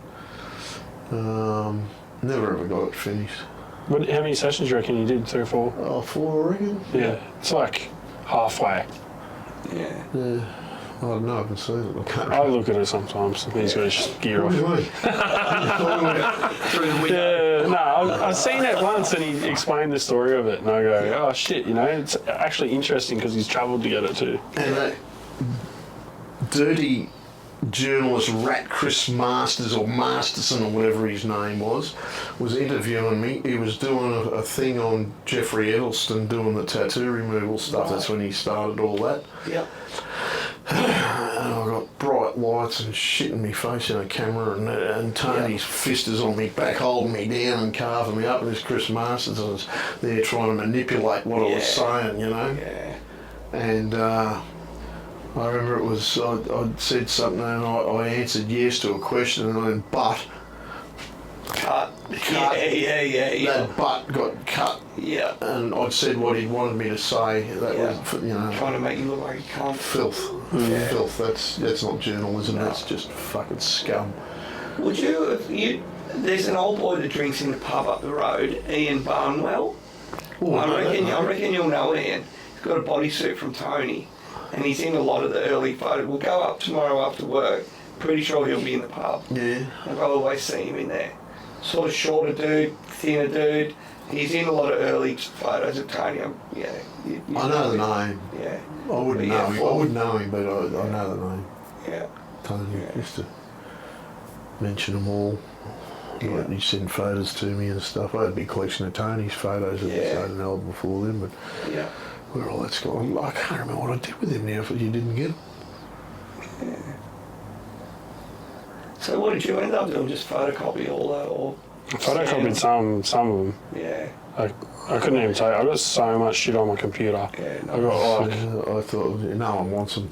[SPEAKER 2] that. Never ever got it finished.
[SPEAKER 3] How many sessions do you reckon you did? 3 or 4?
[SPEAKER 2] Oh, 4, I reckon.
[SPEAKER 3] Yeah. It's like halfway.
[SPEAKER 1] Yeah.
[SPEAKER 2] I don't know, I haven't seen it.
[SPEAKER 3] I look at it sometimes. He's got his gear off. I've seen it once and he explained the story of it, and I go, oh shit, it's actually interesting because he's travelled to get it too.
[SPEAKER 2] And that dirty journalist rat Chris Masters or Masterson or whatever his name was interviewing me. He was doing a thing on Jeffrey Edelston doing the tattoo removal stuff. Right. That's when he started all that.
[SPEAKER 1] Yep.
[SPEAKER 2] And I got bright lights and shit in my face in a camera, and Tony's fist is on me back holding me down and carving me up, and this Chris Masters was there trying to manipulate what I was saying,
[SPEAKER 1] Yeah.
[SPEAKER 2] And I remember it was, I'd said something and I answered yes to a question, and then cut. Yeah. That butt got cut.
[SPEAKER 1] Yeah.
[SPEAKER 2] And I'd said what he'd wanted me to say. That was,
[SPEAKER 1] trying to make you look like you can't.
[SPEAKER 2] Filth.
[SPEAKER 1] Yeah.
[SPEAKER 2] Filth. That's not journalism. No. That's just fucking scum.
[SPEAKER 1] Would you? There's an old boy that drinks in the pub up the road, Ian Barnwell.
[SPEAKER 2] Ooh,
[SPEAKER 1] I reckon you'll know Ian. He's got a bodysuit from Tony, and he's in a lot of the early photos. We'll go up tomorrow after work. Pretty sure he'll be in the pub.
[SPEAKER 2] Yeah.
[SPEAKER 1] I've always seen him in there. Sort of shorter dude, thinner dude. He's in a lot of early photos of Tony. I
[SPEAKER 2] know the name.
[SPEAKER 1] Yeah.
[SPEAKER 2] I wouldn't know him. I wouldn't know him, but I know the name.
[SPEAKER 1] Yeah.
[SPEAKER 2] Tony used to mention them all. Yeah. He'd send photos to me and stuff. I had a big collection of Tony's photos. I had an album before then, but where all that's gone, I can't remember what I did with him now if you didn't get him.
[SPEAKER 1] Yeah. So what did you end up doing? Just photocopy all that, or?
[SPEAKER 3] Photocopied some of them.
[SPEAKER 1] Yeah.
[SPEAKER 3] I couldn't even tell you. I got so much shit on my computer.
[SPEAKER 1] Yeah.
[SPEAKER 2] I thought no one wants them.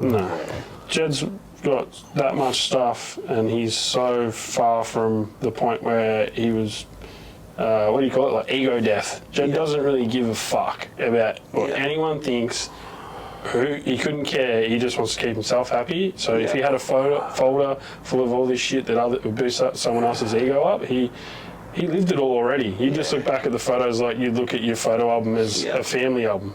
[SPEAKER 3] No. Jed's got that much stuff, and he's so far from the point where he was. What do you call it? Like ego death. Jed doesn't really give a fuck about what anyone thinks. He couldn't care. He just wants to keep himself happy. So if he had a folder full of all this shit that would boost someone else's ego up, he lived it all already. You just look back at the photos like you'd look at your photo album as a family album,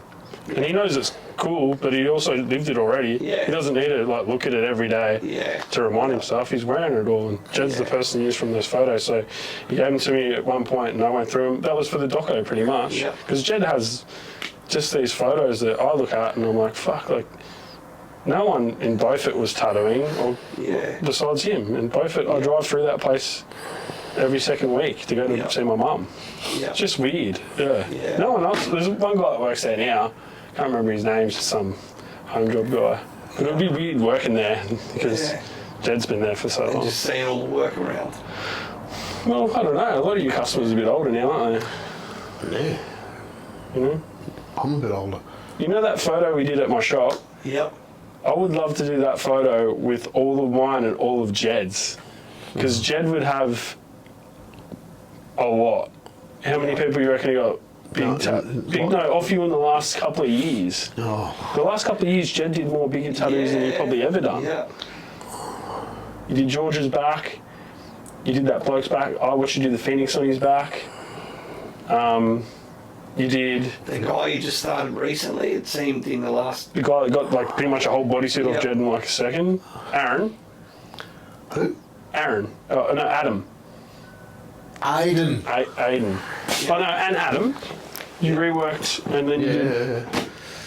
[SPEAKER 3] and he knows it's cool, but he also lived it already. He doesn't need to look at it every day to remind himself. He's wearing it all, and Jed's the person used from those photos. So he gave them to me at one point, and I went through them. That was for the doco, pretty much, because Jed has just these photos that I look at and I'm like, fuck, like no one in Beaufort was tattooing, or besides him. In Beaufort, I drive through that place every second week to go to see my mum. It's just weird. No one else. There's one guy that works there now. Can't remember his name. Some home job guy. But it'd be weird working there because Jed's been there for so long.
[SPEAKER 1] Just seeing all the work around.
[SPEAKER 3] Well, I don't know. A lot of your customers are a bit older now, aren't they?
[SPEAKER 2] Yeah.
[SPEAKER 3] You know?
[SPEAKER 2] I'm a bit older.
[SPEAKER 3] You know that photo we did at my shop?
[SPEAKER 1] Yep.
[SPEAKER 3] I would love to do that photo with all of mine and all of Jed's. Because Jed would have a lot. How many people you reckon he got off you in the last couple of years?
[SPEAKER 2] Oh.
[SPEAKER 3] The last couple of years, Jed did more bigger tattoos than you've probably ever done.
[SPEAKER 1] Yeah.
[SPEAKER 3] You did George's back. You did that bloke's back. I watched you do the Phoenix on his back. You did
[SPEAKER 1] The guy you just started recently, it seemed in the last...
[SPEAKER 3] the guy that got like pretty much a whole bodysuit
[SPEAKER 1] Yep.
[SPEAKER 3] off Jed in like a second. Aaron.
[SPEAKER 2] Who?
[SPEAKER 3] Aaron. Oh, no, Adam.
[SPEAKER 2] Aiden.
[SPEAKER 3] Aiden. Oh, no, and Adam. You reworked and then you did...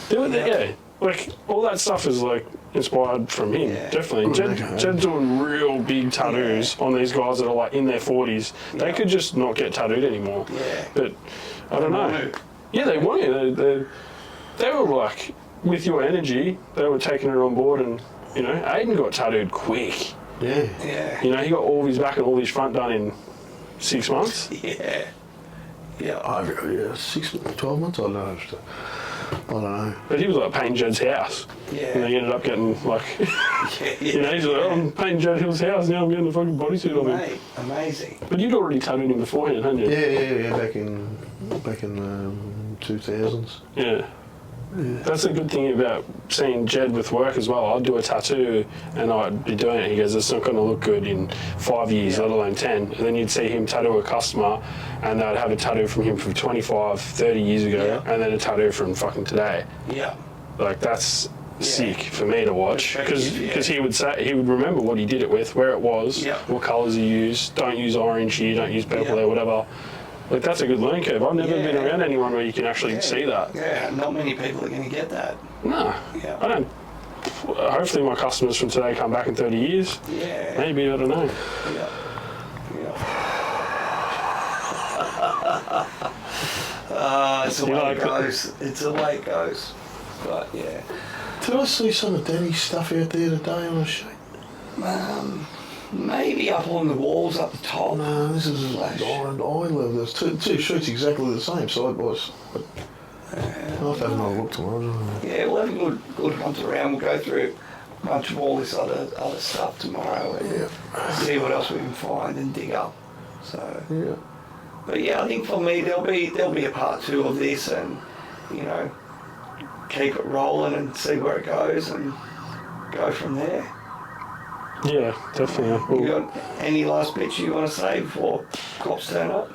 [SPEAKER 2] Yeah.
[SPEAKER 3] Yeah, like all that stuff is like inspired from him,
[SPEAKER 1] Yeah.
[SPEAKER 3] definitely. Jed's doing real big tattoos on these guys that are like in their 40s. They could just not get tattooed anymore.
[SPEAKER 1] Yeah.
[SPEAKER 3] But I don't know.
[SPEAKER 1] want to.
[SPEAKER 3] Yeah, they want to. They were like, with your energy, they were taking it on board, and you know, Aiden got tattooed quick.
[SPEAKER 2] Yeah.
[SPEAKER 1] Yeah.
[SPEAKER 3] You know, he got all of his back and all his front done in 6 months.
[SPEAKER 1] Yeah. Yeah.
[SPEAKER 2] Yeah, 12 months, I don't know. I don't know.
[SPEAKER 3] But he was like painting Jed's house.
[SPEAKER 1] Yeah.
[SPEAKER 3] And then he ended up getting like,
[SPEAKER 1] Yeah.
[SPEAKER 3] you know, he's like, oh, I'm painting Jed Hill's house, now I'm getting a fucking bodysuit on him.
[SPEAKER 1] Mate, amazing.
[SPEAKER 3] But you'd already tattooed him beforehand, hadn't you?
[SPEAKER 2] Yeah, back in 2000s.
[SPEAKER 3] Yeah. That's a good thing about seeing Jed with work as well. I'd do a tattoo and I'd be doing it. He goes, it's not going to look good in 5 years, let alone 10. And then you'd see him tattoo a customer and they'd have a tattoo from him from 25, 30 years ago
[SPEAKER 1] Yeah.
[SPEAKER 3] and then a tattoo from fucking today.
[SPEAKER 1] Yeah.
[SPEAKER 3] Like, that's sick for me to watch because
[SPEAKER 1] Perspective, yeah.
[SPEAKER 3] he would remember what he did it with, where it was,
[SPEAKER 1] Yeah.
[SPEAKER 3] what colours he used. Don't use orange here, don't use purple
[SPEAKER 1] Yeah.
[SPEAKER 3] there, whatever. Like, that's a good learning curve. I've never been around anyone where you can actually see that.
[SPEAKER 1] Yeah, not many people are going to get that.
[SPEAKER 3] No,
[SPEAKER 1] Yeah.
[SPEAKER 3] I don't. Hopefully, my customers from today come back in 30 years.
[SPEAKER 1] Yeah.
[SPEAKER 3] Maybe, I don't know.
[SPEAKER 1] Yeah. It's the
[SPEAKER 3] You
[SPEAKER 1] way
[SPEAKER 3] like
[SPEAKER 1] it goes. It's the way it goes. But yeah.
[SPEAKER 2] Did I see some of Danny's stuff out there today on a sheet?
[SPEAKER 1] Maybe up on the walls up the top.
[SPEAKER 2] No, this is
[SPEAKER 1] Flash.
[SPEAKER 2] Iron Island. There's two sheets exactly the same side by side. I'll have to have another look tomorrow.
[SPEAKER 1] Yeah, we'll have a good hunt around. We'll go through a bunch of all this other stuff tomorrow and see what else we can find and dig up. So,
[SPEAKER 2] Yeah.
[SPEAKER 1] but yeah, I think for me there'll be a part 2 of this, and you know, keep it rolling and see where it goes and go from there.
[SPEAKER 3] Yeah, definitely.
[SPEAKER 1] You got any last bits you want to say before cops turn up?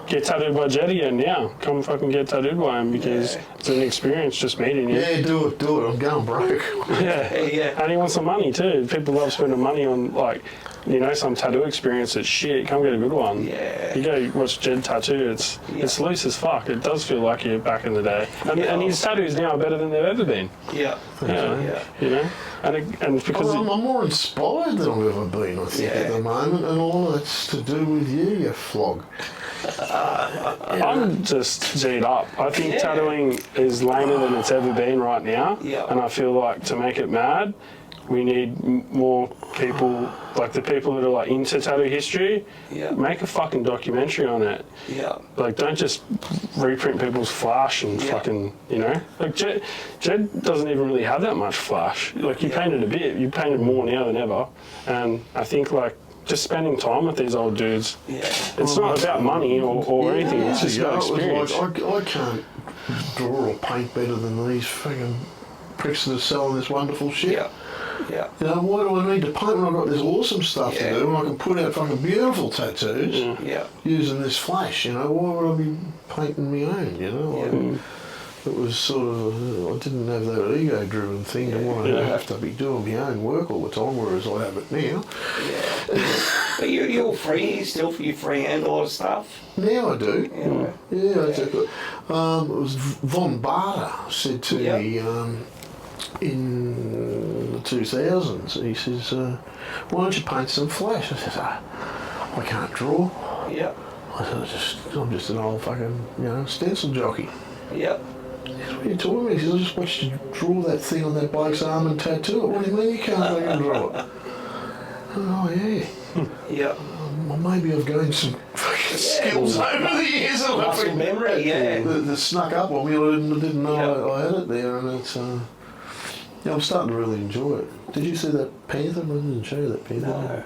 [SPEAKER 3] Get tattooed by Jed again now. Come fucking get tattooed by him because it's an experience just meeting you.
[SPEAKER 2] Yeah, do it. I'm going broke.
[SPEAKER 3] Yeah.
[SPEAKER 1] Yeah.
[SPEAKER 3] And he wants some money too. People love spending money on, like, you know, some tattoo experience that's shit. Come get a good one.
[SPEAKER 1] Yeah.
[SPEAKER 3] You go watch Jed tattoo. It's loose as fuck. It does feel like you're back in the day. And his tattoos now are better than they've ever been.
[SPEAKER 1] Yeah.
[SPEAKER 3] Yeah. You know, and it's because
[SPEAKER 2] I'm more inspired than I've ever been, I think, at the moment, and a lot of that's to do with you flog.
[SPEAKER 3] I'm just G'd up. I think tattooing is lamer than it's ever been right now.
[SPEAKER 1] Yeah.
[SPEAKER 3] And I feel like to make it mad, we need more people, like the people that are like into tattoo history, make a fucking documentary on it.
[SPEAKER 1] Yeah.
[SPEAKER 3] Like, don't just reprint people's flash and fucking, you know. Like, Jed doesn't even really have that much flash. Like, you painted a bit. You painted more now than ever. And I think, like, just spending time with these old dudes, it's not about money or anything. It's just about experience.
[SPEAKER 2] I can't draw or paint better than these fucking pricks that are selling this wonderful shit.
[SPEAKER 1] Yeah. Yeah.
[SPEAKER 2] You know, why do I need to paint when I've got this awesome stuff to do and I can put out fucking beautiful tattoos using this flash, you know? Why would I be painting my own, you know? It was sort of, I didn't have that ego-driven thing to want to have to be doing my own work all the time, whereas I have it now.
[SPEAKER 1] Yeah. But you're free, still you freehand a lot of stuff?
[SPEAKER 2] Now I do. Yeah, I do. It was Von Barter said to me in the 2000s, he says, why don't you paint some flash? I said, I can't draw.
[SPEAKER 1] Yeah.
[SPEAKER 2] I said, I'm just an old fucking, you know, stencil jockey.
[SPEAKER 1] Yeah.
[SPEAKER 2] He says, what are you talking about? He says, I just watched you draw that thing on that bloke's arm and tattoo it. What do you mean you can't fucking draw it? Oh, yeah.
[SPEAKER 1] Yeah.
[SPEAKER 2] Well, maybe I've gained some fucking skills over the years.
[SPEAKER 1] Muscle memory,
[SPEAKER 2] that snuck up on me. I didn't know I had it there, and it's. I'm starting to really enjoy it. Did you see that panther? I didn't show you that panther.
[SPEAKER 1] No.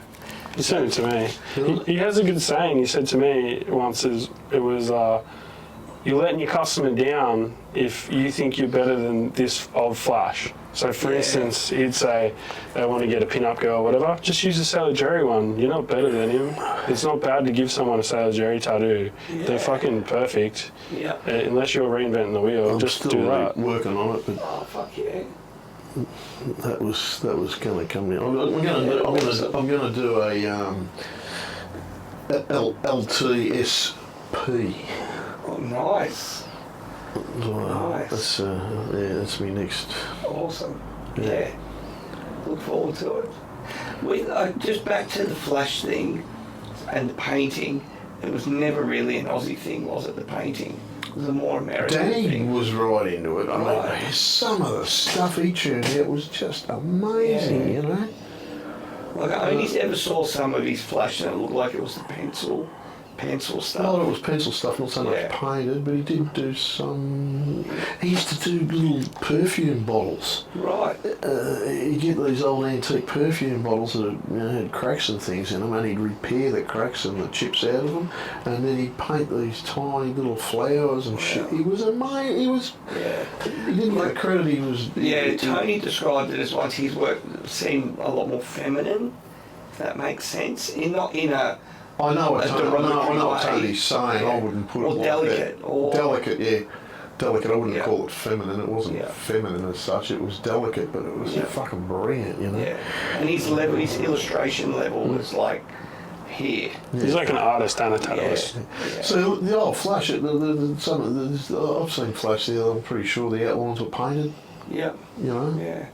[SPEAKER 3] He sent it to me. He has a good saying. He said to me once, it was, you're letting your customer down if you think you're better than this old flash. So, for instance, he'd say they want to get a pin-up girl or whatever, just use a Sailor Jerry one. You're not better than him. It's not bad to give someone a Sailor Jerry tattoo.
[SPEAKER 1] Yeah.
[SPEAKER 3] They're fucking perfect.
[SPEAKER 1] Yeah.
[SPEAKER 3] Unless you're reinventing the wheel,
[SPEAKER 2] I'm
[SPEAKER 3] just
[SPEAKER 2] still
[SPEAKER 3] do that.
[SPEAKER 2] working on it, but
[SPEAKER 1] Oh, fuck yeah.
[SPEAKER 2] that was going to come in. I'm going to do a LTSP.
[SPEAKER 1] Oh, nice. Nice.
[SPEAKER 2] That's me next.
[SPEAKER 1] Awesome. Yeah. Look forward to it. Just back to the flash thing and the painting. It was never really an Aussie thing, was it, the painting? It was a more American
[SPEAKER 2] Danny
[SPEAKER 1] thing.
[SPEAKER 2] was right into it. I
[SPEAKER 1] Right.
[SPEAKER 2] mean, some of the stuff he turned out was just amazing,
[SPEAKER 1] Yeah.
[SPEAKER 2] you know?
[SPEAKER 1] Like, I only ever saw some of his flash and it looked like it was the pencil
[SPEAKER 2] A lot
[SPEAKER 1] stuff.
[SPEAKER 2] of it was pencil stuff, not so much
[SPEAKER 1] Yeah.
[SPEAKER 2] painted, but he did do some... He used to do little perfume bottles.
[SPEAKER 1] Right.
[SPEAKER 2] You get these old antique perfume bottles that had cracks and things in them, and he'd repair the cracks and the chips out of them, and then he'd paint these tiny little flowers and shit. He was amazing.
[SPEAKER 1] Yeah.
[SPEAKER 2] He didn't get the credit he was...
[SPEAKER 1] Yeah, Tony described it as once his work seemed a lot more feminine, if that makes sense. Not in a...
[SPEAKER 2] I know what
[SPEAKER 1] a
[SPEAKER 2] Tony,
[SPEAKER 1] derogatory
[SPEAKER 2] I know what
[SPEAKER 1] way.
[SPEAKER 2] Tony's saying.
[SPEAKER 1] Yeah.
[SPEAKER 2] I wouldn't put
[SPEAKER 1] Or
[SPEAKER 2] it like
[SPEAKER 1] delicate,
[SPEAKER 2] that.
[SPEAKER 1] or-
[SPEAKER 2] Delicate, yeah. Delicate. I wouldn't
[SPEAKER 1] Yeah.
[SPEAKER 2] call it feminine. It wasn't
[SPEAKER 1] Yeah.
[SPEAKER 2] feminine as such. It was delicate, but it was
[SPEAKER 1] Yeah.
[SPEAKER 2] fucking brilliant, you know.
[SPEAKER 1] Yeah. And his illustration level was like here.
[SPEAKER 3] He's like an artist and a tattooist.
[SPEAKER 1] Yeah.
[SPEAKER 2] So the old Flash, I've seen Flash there. I'm pretty sure the outlines were painted.
[SPEAKER 1] Yeah.
[SPEAKER 2] You know.
[SPEAKER 1] Yeah.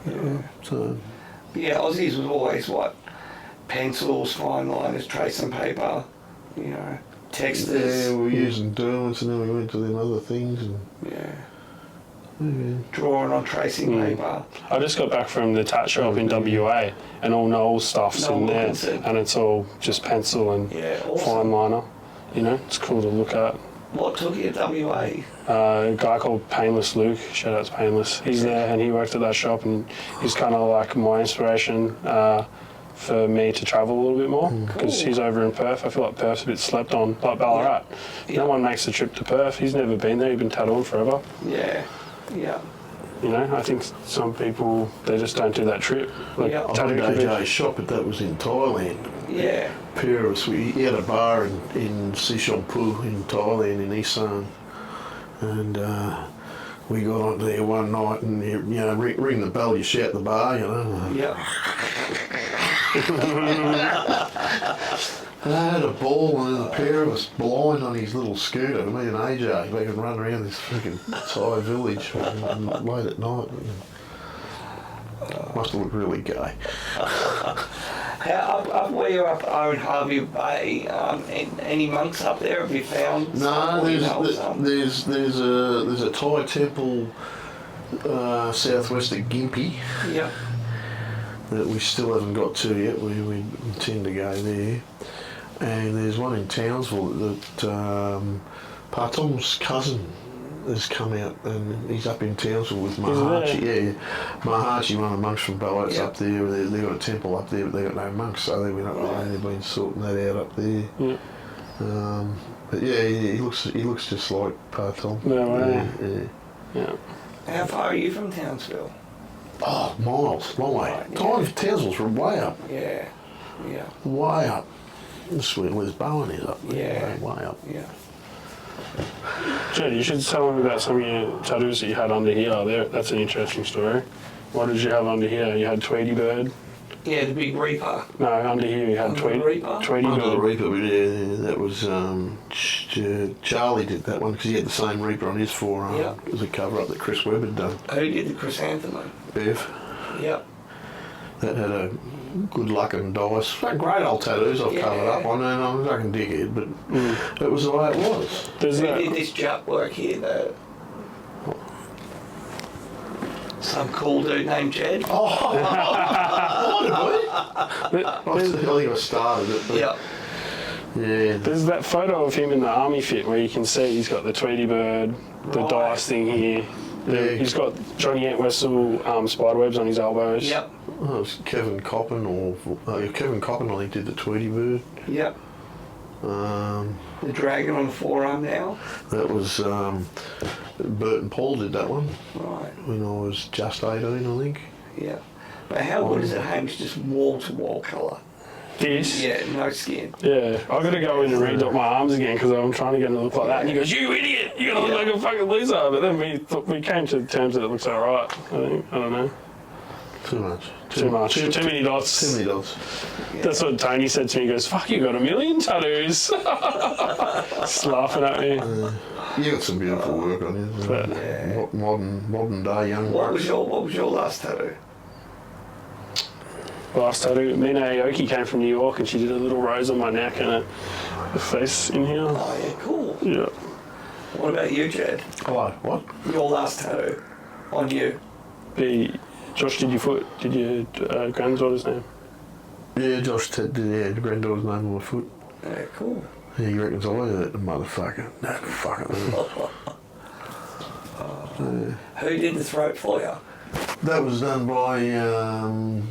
[SPEAKER 1] Yeah.
[SPEAKER 2] So
[SPEAKER 1] Yeah, Aussies was always what? Pencils, fine liners, tracing paper, texters.
[SPEAKER 2] yeah, we were using Derwents, and then we went to them other things, and
[SPEAKER 1] Yeah. Drawing on tracing paper.
[SPEAKER 3] I just got back from the tat shop in WA, and all Noel's stuff's
[SPEAKER 1] Noel
[SPEAKER 3] in there,
[SPEAKER 1] Wilkinson.
[SPEAKER 3] and it's all just pencil and
[SPEAKER 1] Yeah,
[SPEAKER 3] fine
[SPEAKER 1] awesome.
[SPEAKER 3] liner. It's cool to look at.
[SPEAKER 1] What took you to WA?
[SPEAKER 3] A guy called Painless Luke, shout out to Painless. He's there, and he worked at that shop, and he's kind of like my inspiration for me to travel a little bit more, because he's over in Perth. I feel like Perth's a bit slept on, like Ballarat.
[SPEAKER 1] Yeah.
[SPEAKER 3] No one makes the trip to Perth. He's never been there. He's been tattooing forever.
[SPEAKER 1] Yeah. Yeah.
[SPEAKER 3] I think some people, they just don't do that trip. Like,
[SPEAKER 1] Yeah.
[SPEAKER 2] I
[SPEAKER 3] tattoo
[SPEAKER 2] went to
[SPEAKER 3] convention-
[SPEAKER 2] AJ's shop, but that was in Thailand.
[SPEAKER 1] Yeah.
[SPEAKER 2] Pair of us, he had a bar in Sishampu in Thailand, in Isan, and we got on there one night, and ring the bell, you shout the bar,
[SPEAKER 1] Yeah.
[SPEAKER 2] And I had a ball, and the pair of us blind on his little scooter, me and AJ, we could run around this freaking Thai village late at night. Must have looked really gay.
[SPEAKER 1] Up where you're up in Harvey Bay, any monks up there? Have you found?
[SPEAKER 2] No, there's a Thai temple southwest of Gympie
[SPEAKER 1] Yeah. that
[SPEAKER 2] we still haven't got to yet. We intend to go there. And there's one in Townsville that Partom's cousin has come out, and he's up in Townsville with Mahachi. Yeah, Mahachi, one of the monks from Ballarat's
[SPEAKER 1] Yeah.
[SPEAKER 2] up there. They've got a temple up there, but they've got no monks, so they went up there and they've been sorting that out up there.
[SPEAKER 3] Yeah.
[SPEAKER 2] But yeah, he looks just like Partom.
[SPEAKER 3] No way.
[SPEAKER 2] Yeah.
[SPEAKER 1] How far are you from Townsville?
[SPEAKER 2] Oh, miles, long way.
[SPEAKER 1] Right, yeah.
[SPEAKER 2] Townsville's from way up.
[SPEAKER 1] Yeah. Yeah.
[SPEAKER 2] Way up. That's where Liz Bowen is up there.
[SPEAKER 1] Yeah.
[SPEAKER 2] Way up.
[SPEAKER 1] Yeah.
[SPEAKER 3] Jed, you should tell them about some of your tattoos that you had under here. That's an interesting story. What did you have under here? You had Tweety Bird?
[SPEAKER 1] Yeah, the big reaper.
[SPEAKER 3] No, under here you had
[SPEAKER 1] Under the Reaper?
[SPEAKER 3] Tweety
[SPEAKER 2] Under the
[SPEAKER 3] Bird.
[SPEAKER 2] Reaper, but yeah, that was Charlie did that one because he had the same Reaper on his forearm
[SPEAKER 1] Yeah.
[SPEAKER 2] as a cover up that Chris Webb had done.
[SPEAKER 1] Who did the chrysanthemum?
[SPEAKER 2] Bev.
[SPEAKER 1] Yep.
[SPEAKER 2] That had a good luck and dice. Great old tattoos I've covered up on, and I'm fucking dickhead, but it was the way it was.
[SPEAKER 3] There's
[SPEAKER 1] Who
[SPEAKER 3] that.
[SPEAKER 1] did this jump work here though? Some cool dude named Jed.
[SPEAKER 2] I think I started it, but
[SPEAKER 1] Yep.
[SPEAKER 2] yeah.
[SPEAKER 3] There's that photo of him in the army fit where you can see he's got the Tweety Bird, the
[SPEAKER 1] Right.
[SPEAKER 3] dice thing here.
[SPEAKER 2] Yeah.
[SPEAKER 3] He's got Johnny Entwistle spiderwebs on his elbows.
[SPEAKER 1] Yep.
[SPEAKER 2] Oh, it was Kevin Coppin, Kevin Coppin, I think, did the Tweety Bird.
[SPEAKER 1] Yep. The dragon on the forearm now?
[SPEAKER 2] That was Bert and Paul did that one
[SPEAKER 1] Right.
[SPEAKER 2] when I was just 18, I think.
[SPEAKER 1] Yeah. But how good is it, Hamish? Just wall-to-wall colour?
[SPEAKER 3] This?
[SPEAKER 1] Yeah, no skin.
[SPEAKER 3] Yeah, I got to go in and redot my arms again because I'm trying to get it to look like that. And he goes, "You idiot! You're gonna look like a fucking loser." But then we came to terms that it looks alright. I think. I don't know.
[SPEAKER 2] Too much.
[SPEAKER 3] Too much. Too many dots.
[SPEAKER 2] Too many dots.
[SPEAKER 1] Yeah.
[SPEAKER 3] That's what Tony said to me. He goes, "Fuck, you got a million tattoos." Just laughing at me.
[SPEAKER 2] You got some beautiful work on you.
[SPEAKER 3] But-
[SPEAKER 1] Yeah.
[SPEAKER 2] Modern day young
[SPEAKER 1] What
[SPEAKER 2] bucks.
[SPEAKER 1] was your last tattoo?
[SPEAKER 3] Last tattoo, Mina Aoki came from New York and she did a little rose on my neck and a face in here.
[SPEAKER 1] Oh, yeah, cool.
[SPEAKER 3] Yeah.
[SPEAKER 1] What about you, Jed?
[SPEAKER 2] Hello. What?
[SPEAKER 1] Your last tattoo on you?
[SPEAKER 3] Josh, did your granddaughter's name?
[SPEAKER 2] Yeah, Josh did the granddaughter's name on my foot.
[SPEAKER 1] Yeah, cool.
[SPEAKER 2] Yeah, he reckons I that motherfucker. No, fucking.
[SPEAKER 1] Who did the throat for you?
[SPEAKER 2] That was done by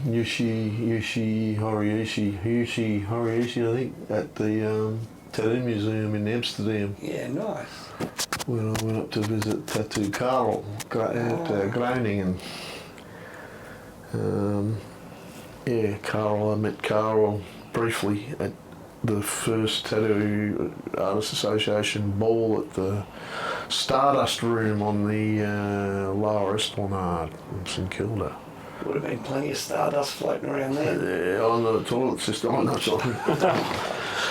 [SPEAKER 2] Yushi Horiishi, I think, at the Tattoo Museum in Amsterdam.
[SPEAKER 1] Yeah, nice.
[SPEAKER 2] When I went up to visit Tattoo Karel at Groningen. I met Karel briefly at the first Tattoo Artists Association ball at the Stardust Room on the Lower Esplanade in St Kilda.
[SPEAKER 1] Would have been plenty of stardust floating around there.
[SPEAKER 2] Yeah, on the toilet system. I'm not sure.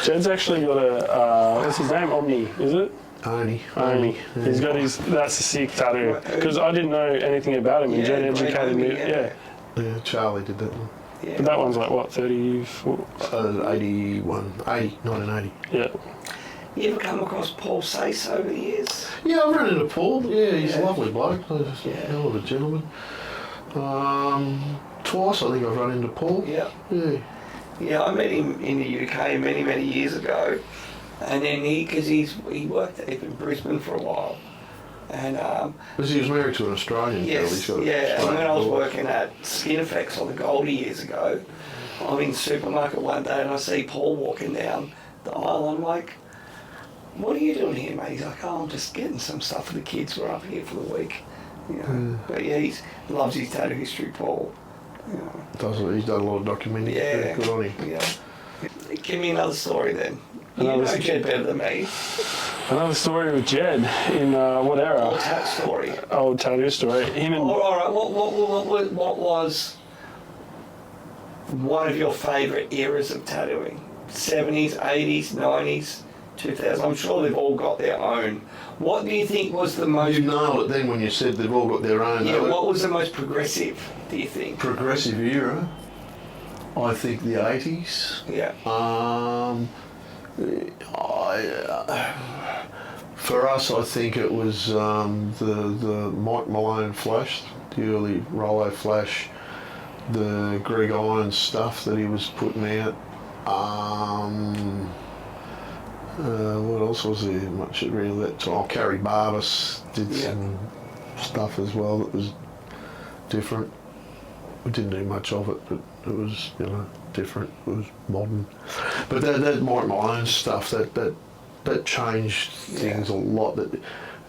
[SPEAKER 3] Jed's actually got a, what's his name? Omni, is it?
[SPEAKER 2] Oni.
[SPEAKER 3] Omni.
[SPEAKER 2] Yeah.
[SPEAKER 3] He's got that's a sick tattoo. Because I didn't know anything about him and
[SPEAKER 1] Yeah,
[SPEAKER 3] Jed
[SPEAKER 1] great
[SPEAKER 3] educated me.
[SPEAKER 1] Omni,
[SPEAKER 3] Yeah.
[SPEAKER 2] Yeah, Charlie did that one.
[SPEAKER 1] Yeah.
[SPEAKER 3] But that one's like, what, 34?
[SPEAKER 2] 1980.
[SPEAKER 3] Yeah.
[SPEAKER 1] You ever come across Paul Sace over the years?
[SPEAKER 2] Yeah, I've run into Paul. Yeah, he's a
[SPEAKER 1] Yeah.
[SPEAKER 2] lovely bloke. He's a
[SPEAKER 1] Yeah.
[SPEAKER 2] hell of a gentleman. Twice I think I've run into Paul.
[SPEAKER 1] Yeah.
[SPEAKER 2] Yeah.
[SPEAKER 1] Yeah, I met him in the UK many, many years ago. And then he worked up in Brisbane for a while. And
[SPEAKER 2] Because he was married to an Australian girl. He's
[SPEAKER 1] yes,
[SPEAKER 2] got a
[SPEAKER 1] yeah, and
[SPEAKER 2] Australian
[SPEAKER 1] when I was
[SPEAKER 2] daughter.
[SPEAKER 1] working at Skin Effects on the Goldie years ago, I'm in the supermarket one day and I see Paul walking down the aisle. I'm like, "What are you doing here, mate?" He's like, "Oh, I'm just getting some stuff for the kids. We're up here for the week." You know. But yeah, he loves his tattoo history, Paul. You know.
[SPEAKER 2] He's done a lot of documentary.
[SPEAKER 1] Yeah.
[SPEAKER 2] Good on him.
[SPEAKER 1] Yeah. Give me another story then. You
[SPEAKER 3] Another
[SPEAKER 1] know Jed better than me.
[SPEAKER 3] Another story with Jed in what
[SPEAKER 1] Old
[SPEAKER 3] era?
[SPEAKER 1] tat story.
[SPEAKER 3] Old tattoo story. Him and
[SPEAKER 1] All right. What was one of your favourite eras of tattooing? 70s, 80s, 90s, 2000s. I'm sure they've all got their own. What do you think was the most?
[SPEAKER 2] You nailed it then when you said they've all got their own.
[SPEAKER 1] Yeah. What was the most progressive? Do you think?
[SPEAKER 2] Progressive era. I think the 80s.
[SPEAKER 1] Yeah.
[SPEAKER 2] For us, I think it was the Mike Malone flash, the early Rollo flash, the Greg Irons stuff that he was putting out. What else was there much at really that time? Carrie Barbas did some stuff as well that was different. We didn't do much of it, but it was, different. It was modern. But that Mike Malone stuff, that changed things a lot. That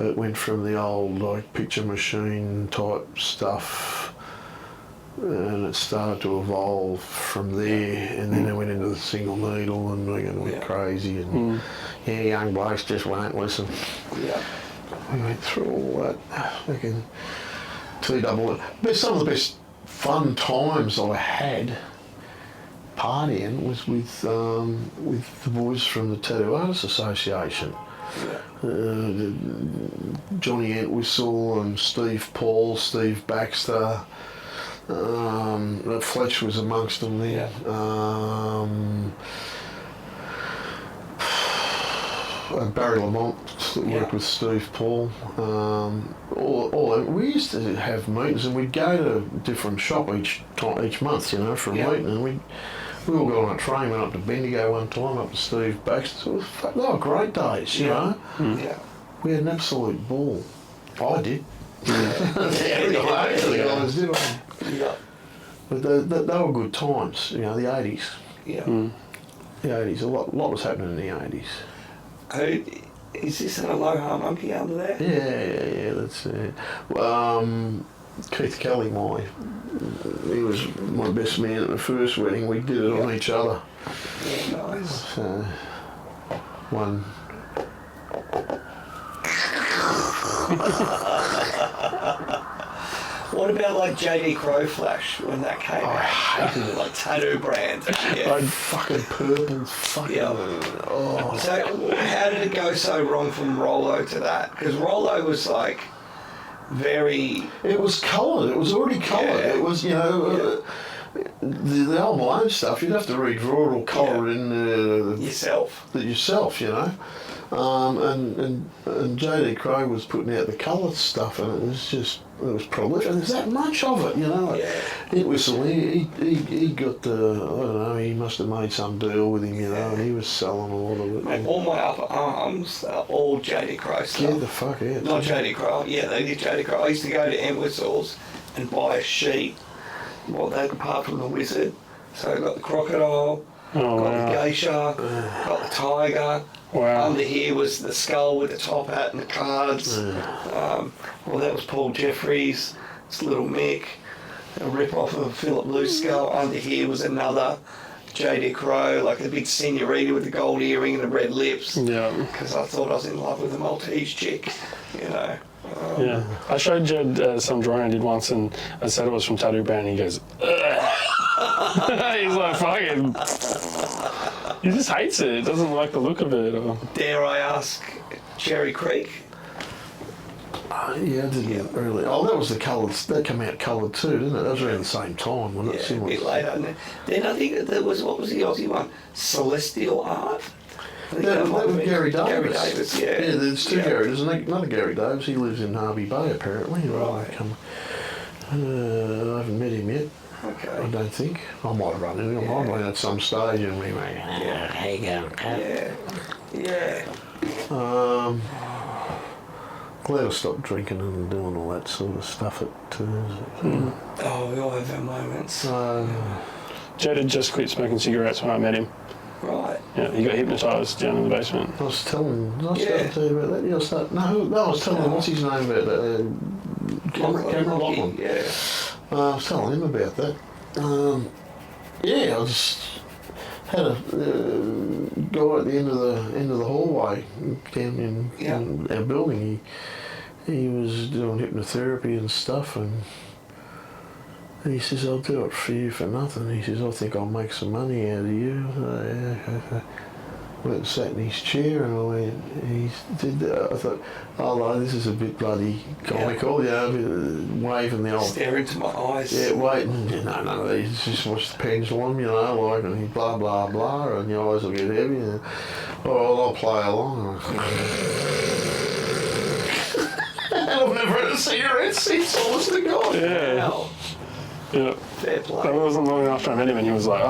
[SPEAKER 2] it went from the old like picture machine type stuff, and it started to evolve from there. And then it went into the single needle, and we went crazy. And young blokes just won't listen.
[SPEAKER 1] Yeah.
[SPEAKER 2] We went through all that. Fucking T-double. But some of the best fun times I had partying was with the boys from the Tattoo Artists Association. Johnny Entwistle and Steve Paul, Steve Baxter. Fletch was amongst them there. Barry Lamont that worked with Steve Paul. We used to have meetings and we'd go to a different shop each month, for a meeting, and we all got on a train, went up to Bendigo one time, up to Steve Baxter. They were great days,
[SPEAKER 1] Yeah.
[SPEAKER 2] We had an absolute ball. I did. The guys did.
[SPEAKER 1] Yeah.
[SPEAKER 2] But they were good times, the 80s.
[SPEAKER 1] Yeah.
[SPEAKER 2] the 80s. A lot was happening in the 80s.
[SPEAKER 1] Oh, is this an Aloha monkey under there?
[SPEAKER 2] Yeah, that's it. Keith Kelly, he was my best man at the first wedding. We did it on each other.
[SPEAKER 1] Yeah, nice.
[SPEAKER 2] So, one.
[SPEAKER 1] What about like JD Crow Flash when that came out?
[SPEAKER 2] I hated it.
[SPEAKER 1] Like tattoo brand. Yeah.
[SPEAKER 2] Fucking purple, fucking.
[SPEAKER 1] Yeah.
[SPEAKER 2] Oh.
[SPEAKER 1] So how did it go so wrong from Rollo to that? Because Rollo was like very.
[SPEAKER 2] It was coloured. It was already coloured.
[SPEAKER 1] Yeah.
[SPEAKER 2] It was, the Al Malone stuff. You'd have to redraw it or colour it in
[SPEAKER 1] Yourself.
[SPEAKER 2] yourself, and JD Crow was putting out the colour stuff, and it was prolific. And there's that much of it, It was he got I don't know, he must have made some deal with him, and he was selling a lot of it.
[SPEAKER 1] Mate, all my upper arms are all JD Crow stuff.
[SPEAKER 2] Get the fuck out.
[SPEAKER 1] Not JD Crow. Yeah, they did JD Crow. I used to go to Entwistle's and buy a sheet. Well, that apart from the wizard. So I got the crocodile, got the geisha, got the tiger.
[SPEAKER 3] Wow.
[SPEAKER 1] Under here was the skull with the top hat and the cards. Well, that was Paul Jeffries. It's Little Mick. A rip-off of Philip Loose skull. Under here was another JD Crow, like the big senorita with the gold earring and the red lips.
[SPEAKER 3] Yeah.
[SPEAKER 1] Because I thought I was in love with a Maltese chick,
[SPEAKER 3] Yeah. I showed Jed some drawing I did once, and I said it was from Tattoo Brand, and he goes, ugh. He's like, fucking. He just hates it. Doesn't like the look of it. Or...
[SPEAKER 1] Dare I ask, Cherry Creek?
[SPEAKER 2] Yeah, I didn't really. Oh, that was the colours. That came out coloured too, didn't it? That was around the same time, wasn't it?
[SPEAKER 1] Yeah, a bit later. Then I think there was, what was the Aussie one? Celestial Art? I think
[SPEAKER 2] That was Gary Davis.
[SPEAKER 1] Gary Davis, yeah.
[SPEAKER 2] Yeah, there's two Gary. There's another Gary Davis. He lives in Harvey Bay, apparently.
[SPEAKER 1] Right.
[SPEAKER 2] I haven't met him yet.
[SPEAKER 1] Okay.
[SPEAKER 2] I don't think. I might have run into him. I might at some stage and we went, how you going, Cat?
[SPEAKER 1] Yeah.
[SPEAKER 2] Glad I stopped drinking and doing all that sort of stuff at
[SPEAKER 1] Oh, we all have our moments.
[SPEAKER 3] Jed had just quit smoking cigarettes when I met him.
[SPEAKER 1] Right.
[SPEAKER 3] Yeah, he got hypnotised down in the basement.
[SPEAKER 2] I was telling, did I start to tell you about that? Yeah, I was telling him, what's his name about that? Cameron Lachlan.
[SPEAKER 1] Yeah.
[SPEAKER 2] I was telling him about that. I just had a guy at the end of the hallway down in our building. He was doing hypnotherapy and stuff, and he says, "I'll do it for you for nothing." He says, "I think I'll make some money out of you." Went and sat in his chair, and I went, he did that. I thought, oh no, this is a bit bloody comical, waving the old...
[SPEAKER 1] Stare into my eyes.
[SPEAKER 2] Yeah, waiting. No, he just watched the pendulum, and he blah, blah, blah, and your eyes will get heavy, and, I'll play along. And I've never had a cigarette since, honest to God.
[SPEAKER 3] Yeah.
[SPEAKER 1] Wow.
[SPEAKER 3] Yeah.
[SPEAKER 1] Fair play.
[SPEAKER 3] That wasn't long after I met him, and he was like,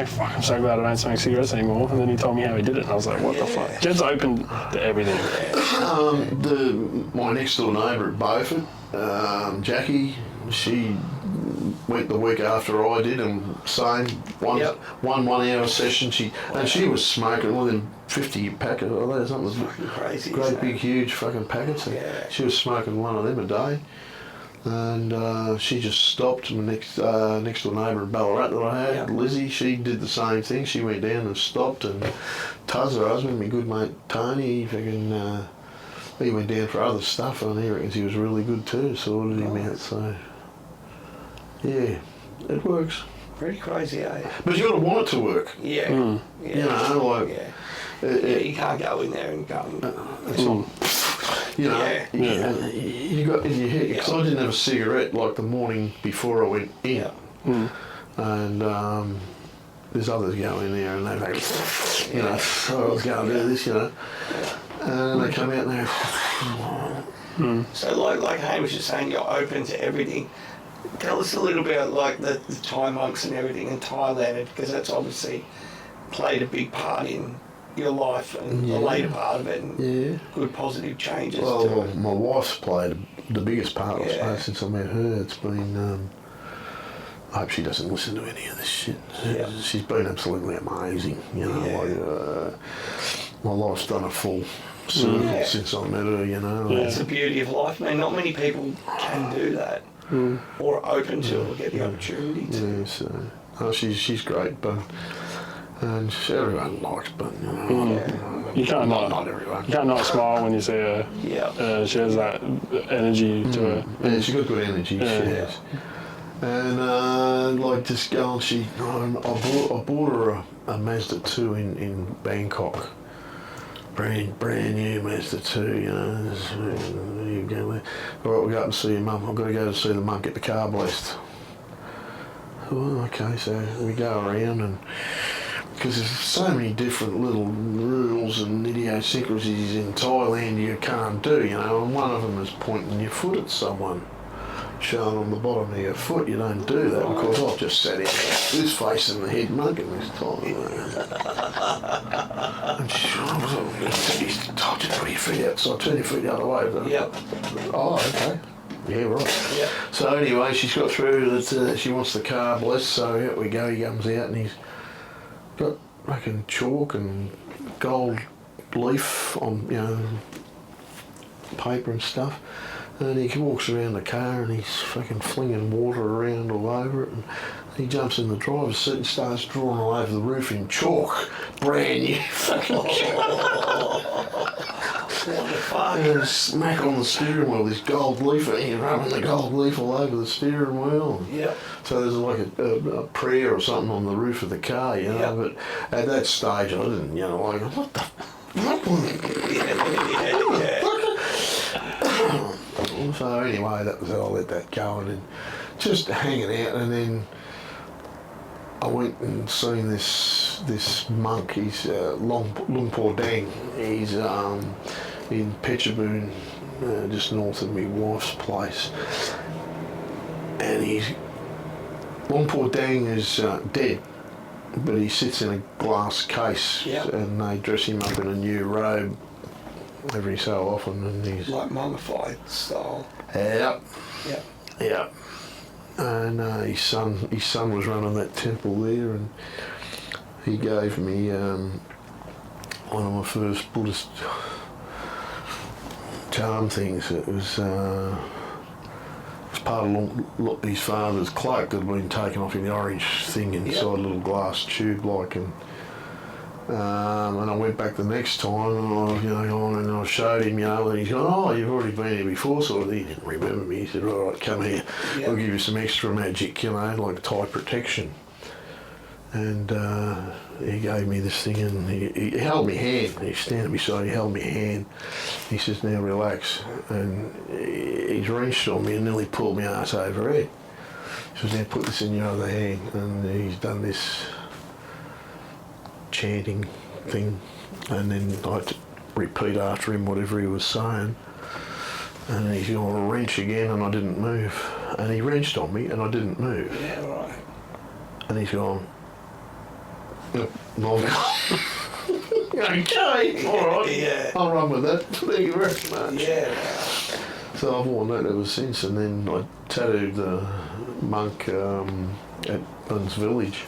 [SPEAKER 3] fuck, I'm so glad I don't smoke cigarettes anymore. And then he told me how he did it, and I was like, what the fuck? Jed's open to everything.
[SPEAKER 2] My next door neighbour at Beaufort, Jackie, she went the week after I did, and same, one 1 hour session. She was smoking more than 50 packets. Something was
[SPEAKER 1] fucking crazy.
[SPEAKER 2] Great big huge fucking packets. And she was smoking one of them a day. And she just stopped. My next door neighbour in Ballarat that I had, Lizzie, she did the same thing. She went down and stopped. And Tuz, her husband, my good mate Tony, he went down for other stuff, and he reckons he was really good too. Sorted him out. So yeah, it works.
[SPEAKER 1] Pretty crazy, eh?
[SPEAKER 2] But you got to want it to work.
[SPEAKER 1] Yeah. You can't go in there and go.
[SPEAKER 2] It's not. You got in your head, because I didn't have a cigarette like the morning before I went in. And there's others go in there and they're like, so I was going to do this, And then they come out and they
[SPEAKER 1] So like Hamish is saying, you're open to everything. Tell us a little bit about like the Thai monks and everything in Thailand, because that's obviously played a big part in your life and the later part of it, and good positive changes.
[SPEAKER 2] Well, my wife's played the biggest part, I suppose, since I met her. It's been I hope she doesn't listen to any of this shit.
[SPEAKER 1] Yeah.
[SPEAKER 2] She's been absolutely amazing, you know. My life's done a full circle since I met her, you know.
[SPEAKER 1] That's the beauty of life, man. Not many people can do that, or are open to it, or get the opportunity to.
[SPEAKER 2] Yeah, so she's great, but and everyone likes, but you know,
[SPEAKER 3] You can't
[SPEAKER 2] not everyone.
[SPEAKER 3] You can't not smile when you see her.
[SPEAKER 1] Yeah.
[SPEAKER 3] She has that energy to her.
[SPEAKER 2] Yeah, she's got good energy. She has. And like just going, I bought her a Mazda 2 in Bangkok. Brand new Mazda 2, you know. There you go. All right, we'll go up and see your mum. I've got to go to see the mum, get the car blessed. Well, okay, so we go around, and because there's so many different little rules and idiosyncrasies in Thailand you can't do, you know, and one of them is pointing your foot at someone, showing on the bottom of your foot. You don't do that, because I've just sat here, this face in the head mugging this time. And she's told you to put your feet outside, turn your feet the other way.
[SPEAKER 1] Yep.
[SPEAKER 2] Oh, okay. Yeah, right.
[SPEAKER 1] Yep.
[SPEAKER 2] So anyway, she's got through that she wants the car blessed, so out we go. He comes out and he's got fucking chalk and gold leaf on, you know, paper and stuff. And he walks around the car and he's fucking flinging water around all over it. And he jumps in the driver's seat and starts drawing all over the roof in chalk. Brand new fucking
[SPEAKER 1] What the fuck?
[SPEAKER 2] and smack on the steering wheel, this gold leaf, and he's rubbing the gold leaf all over the steering wheel.
[SPEAKER 1] Yep.
[SPEAKER 2] So there's like a prayer or something on the roof of the car, you know.
[SPEAKER 1] Yep.
[SPEAKER 2] But at that stage, I didn't, you know, like, what the fuck? So anyway, that was it. I let that go, and then just hanging out, and then I went and seen this monk. He's Lumpur Dang. He's in Phetchabun, just north of my wife's place, and Lumpur Dang is dead, but he sits in a glass case, and they dress him up in a new robe every so often, and he's
[SPEAKER 1] Like mummified style.
[SPEAKER 2] Yep.
[SPEAKER 1] Yep.
[SPEAKER 2] And his son was running that temple there, and he gave me one of my first Buddhist charm things. It was part of his father's cloak that had been taken off in the orange thing inside a little glass tube, like, and I went back the next time, and I showed him, and he's going, "Oh, you've already been here before," sort of. He didn't remember me. He said, "All right, come here. I'll give you some extra magic, like Thai protection." And he gave me this thing, and he held my hand. He's standing beside me, he held my hand. He says, "Now relax." And he's wrenched on me and nearly pulled my ass overhead. He says, "Now put this in your other hand." And he's done this chanting thing, and then I had to repeat after him whatever he was saying, and he's going to wrench again, and I didn't move, and he wrenched on me and I didn't move.
[SPEAKER 1] Yeah, right.
[SPEAKER 2] And he's gone, okay, alright,
[SPEAKER 1] Yeah.
[SPEAKER 2] I'll run with that, thank you very much.
[SPEAKER 1] Yeah.
[SPEAKER 2] So I've worn that ever since, and then I tattooed the monk at Bunn's Village.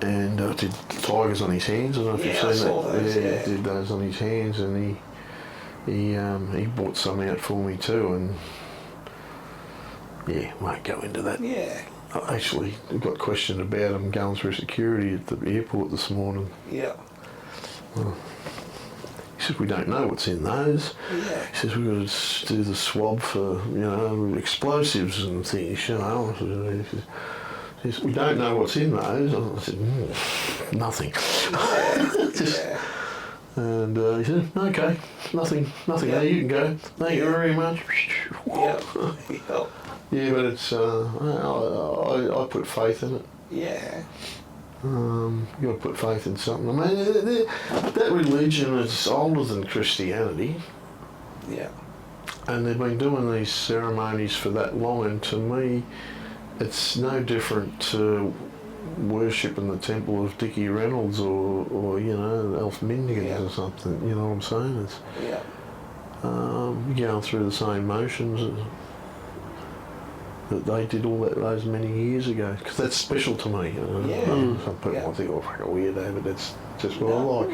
[SPEAKER 2] And I did tigers on his hands. I don't know if you've seen
[SPEAKER 1] saw
[SPEAKER 2] that.
[SPEAKER 1] Those,
[SPEAKER 2] I did those on his hands, and he bought some out for me too. And yeah, won't go into that.
[SPEAKER 1] Yeah.
[SPEAKER 2] I actually got questioned about him going through security at the airport this morning.
[SPEAKER 1] Yeah.
[SPEAKER 2] He says, "We don't know what's in those."
[SPEAKER 1] Yeah.
[SPEAKER 2] He says, "We've got to do the swab for, explosives and things, He says, "We don't know what's in those." I said, "Nothing." And he said, "Okay, nothing.
[SPEAKER 1] Yeah.
[SPEAKER 2] You can go. Thank you very much."
[SPEAKER 1] Yeah.
[SPEAKER 2] Yeah, but it's I put faith in it.
[SPEAKER 1] Yeah.
[SPEAKER 2] You got to put faith in something. I mean, that religion is older than Christianity,
[SPEAKER 1] Yeah.
[SPEAKER 2] and they've been doing these ceremonies for that long. And to me, it's no different to worship in the temple of Dickie Reynolds or Alf Mindigans or something. You know what I'm saying? It's you're going through the same motions. that they did all that those many years ago, because that's special to me. You know?
[SPEAKER 1] Yeah.
[SPEAKER 2] Some people
[SPEAKER 1] Yeah.
[SPEAKER 2] might think, oh, fucking weirdo, but that's just what I like.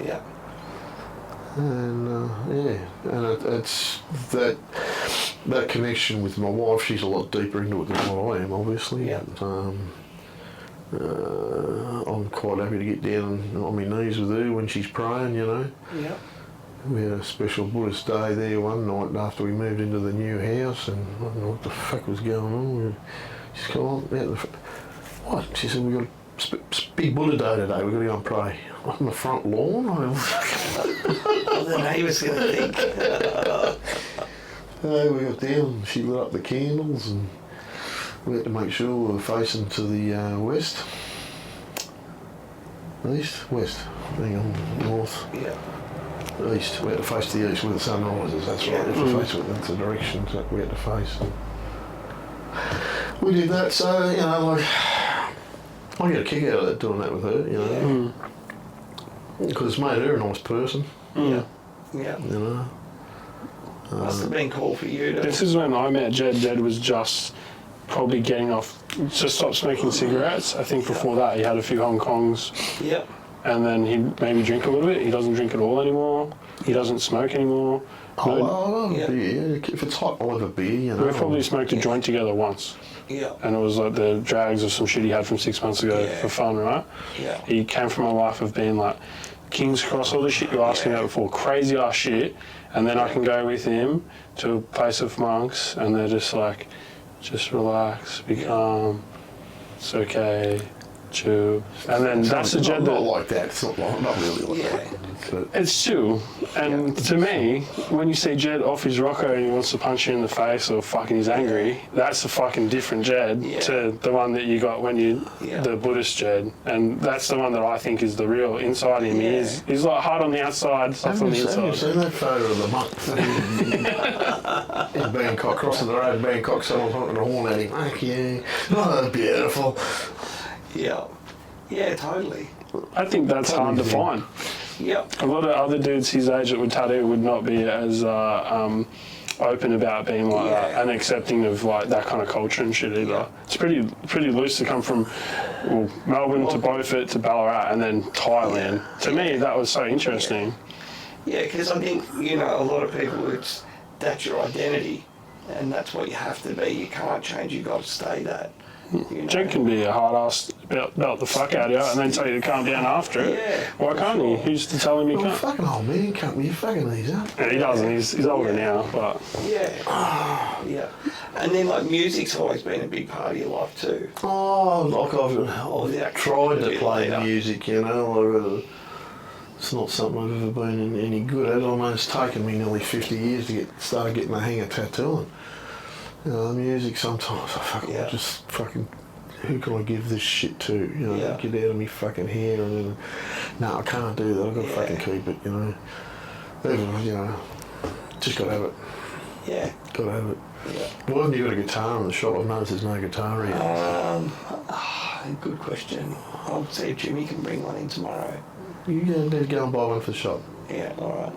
[SPEAKER 1] Yeah.
[SPEAKER 2] And it's that connection with my wife. She's a lot deeper into it than what I am, obviously.
[SPEAKER 1] Yeah.
[SPEAKER 2] I'm quite happy to get down on my knees with her when she's praying, you know.
[SPEAKER 1] Yeah.
[SPEAKER 2] We had a special Buddhist day there one night after we moved into the new house, and I don't know what the fuck was going on. She's come on, what? She said, we got a big Buddha day today, we've got to go and pray. On the front lawn?
[SPEAKER 1] Well, the neighbours going to think.
[SPEAKER 2] Hey, we got down, she lit up the candles, and we had to make sure we were facing to the west. East? West. Hang on, north.
[SPEAKER 1] Yeah.
[SPEAKER 2] East. We had to face the east where the sun rises, that's right. We had to face it, that's the direction that we had to face. We did that, so, you know, like, I get a kick out of that, doing that with her, you know. Because it's made her a nice person,
[SPEAKER 1] Yeah. Yeah.
[SPEAKER 2] you know.
[SPEAKER 1] Must have been cool for you to.
[SPEAKER 3] This is when I met Jed. Jed was just probably getting off, just stopped smoking cigarettes. I think before that he had a few Hong Kongs,
[SPEAKER 1] Yep.
[SPEAKER 3] and then he'd maybe drink a little bit. He doesn't drink at all anymore. He doesn't smoke anymore.
[SPEAKER 2] Oh, well,
[SPEAKER 1] Yeah.
[SPEAKER 2] beer. If it's hot, I'll have a beer, you know.
[SPEAKER 3] We probably smoked a joint together once,
[SPEAKER 1] Yeah.
[SPEAKER 3] and it was like the drags of some shit he had from 6 months ago
[SPEAKER 1] Yeah.
[SPEAKER 3] for fun, right?
[SPEAKER 1] Yeah.
[SPEAKER 3] He came from a life of being like King's Cross, all the shit you were asking about before, crazy ass shit, and then I can go with him to a place of monks, and they're just like, just relax, be calm, it's okay, chill, and then that's the Jed
[SPEAKER 2] not
[SPEAKER 3] that.
[SPEAKER 2] like that. It's not really like
[SPEAKER 1] Yeah.
[SPEAKER 2] that. But
[SPEAKER 3] It's chill, and to me, when you see Jed off his rocker and he wants to punch you in the face or fucking he's angry, that's a fucking different Jed
[SPEAKER 1] Yeah.
[SPEAKER 3] to the one that you got when you,
[SPEAKER 1] Yeah.
[SPEAKER 3] the Buddhist Jed, and that's the one that I think is the real inside him.
[SPEAKER 1] Yeah.
[SPEAKER 3] He's like hard on the outside, soft on the
[SPEAKER 2] have you
[SPEAKER 3] inside.
[SPEAKER 2] seen that photo of the monk in Bangkok, crossing the road in Bangkok, someone's honking a horn at him? Fuck you. Oh, beautiful.
[SPEAKER 1] Yeah. Yeah, totally.
[SPEAKER 3] I think that's hard to find.
[SPEAKER 1] Yep.
[SPEAKER 3] A lot of other dudes his age that would tattoo would not be as open about being like that
[SPEAKER 1] Yeah.
[SPEAKER 3] and accepting of like that kind of culture and shit either.
[SPEAKER 1] Yeah.
[SPEAKER 3] It's pretty loose to come from Melbourne to Beaufort to Ballarat and then Thailand. To me, that was so interesting.
[SPEAKER 1] Yeah, because I think, you know, a lot of people, that's your identity, and that's what you have to be. You can't change, you've got to stay that. You know?
[SPEAKER 3] Jed can be a hard ass, belt the fuck out of you and then tell you to calm down after it.
[SPEAKER 1] Yeah,
[SPEAKER 3] Why can't he? Who's to tell him he
[SPEAKER 2] Oh,
[SPEAKER 3] can't?
[SPEAKER 2] fucking old man, can't be fucking these up.
[SPEAKER 3] Yeah, he doesn't. He's older now, but
[SPEAKER 1] Yeah. Yeah. And then, like, music's always been a big part of your life, too.
[SPEAKER 2] Oh, like
[SPEAKER 1] Yeah,
[SPEAKER 2] I've tried
[SPEAKER 1] a
[SPEAKER 2] to
[SPEAKER 1] bit
[SPEAKER 2] play
[SPEAKER 1] later.
[SPEAKER 2] music, you know. It's not something I've ever been any good at. It's taken me nearly 50 years to start getting the hang of tattooing. You know, music sometimes I just fucking, who can I give this shit to? You know,
[SPEAKER 1] Yeah.
[SPEAKER 2] get out of me fucking hair and then, no, I can't do that. I've got to
[SPEAKER 1] Yeah.
[SPEAKER 2] fucking keep it, you know. Even, you know, just got to have it.
[SPEAKER 1] Yeah.
[SPEAKER 2] Got to have it.
[SPEAKER 1] Yeah.
[SPEAKER 2] Why haven't you got a guitar in the shop? I've noticed there's no guitar here.
[SPEAKER 1] Good question. I'll see if Jimmy can bring one in tomorrow.
[SPEAKER 2] You go and buy one for the shop.
[SPEAKER 1] Yeah, alright.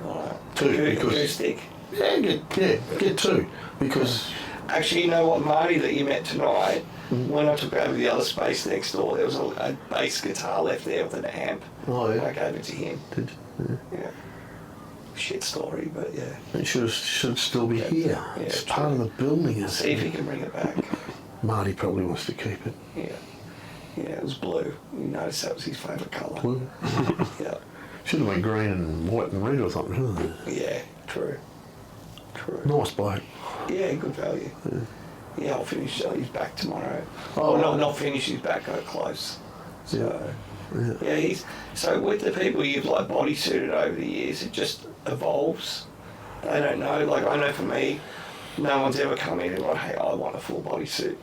[SPEAKER 1] Alright.
[SPEAKER 2] Two, because-
[SPEAKER 1] Acoustic.
[SPEAKER 2] Yeah, get two. Because
[SPEAKER 1] Actually, you know what, Marty, that you met tonight, when I took over the other space next door, there was a bass guitar left there with an amp.
[SPEAKER 2] Oh, yeah.
[SPEAKER 1] I gave it to him.
[SPEAKER 2] did you?
[SPEAKER 1] Yeah. Shit story, but yeah.
[SPEAKER 2] It should still be here.
[SPEAKER 1] Yeah,
[SPEAKER 2] It's
[SPEAKER 1] true.
[SPEAKER 2] part of the building. Isn't
[SPEAKER 1] See if he
[SPEAKER 2] it?
[SPEAKER 1] can bring it back.
[SPEAKER 2] Marty probably wants to keep it.
[SPEAKER 1] Yeah. Yeah, it was blue. You noticed that was his favourite colour.
[SPEAKER 2] Well,
[SPEAKER 1] Yeah.
[SPEAKER 2] should have been green and white and red or something, shouldn't it?
[SPEAKER 1] Yeah, true. True.
[SPEAKER 2] Nice bloke.
[SPEAKER 1] Yeah, good value. Yeah, I'll finish. He's back tomorrow.
[SPEAKER 2] Oh,
[SPEAKER 1] Well, not finish. He's back. Go close. So yeah, he's so with the people you've like bodysuited over the years, it just evolves. They don't know. Like I know for me, no one's ever come in and gone, "Hey, I want a full bodysuit."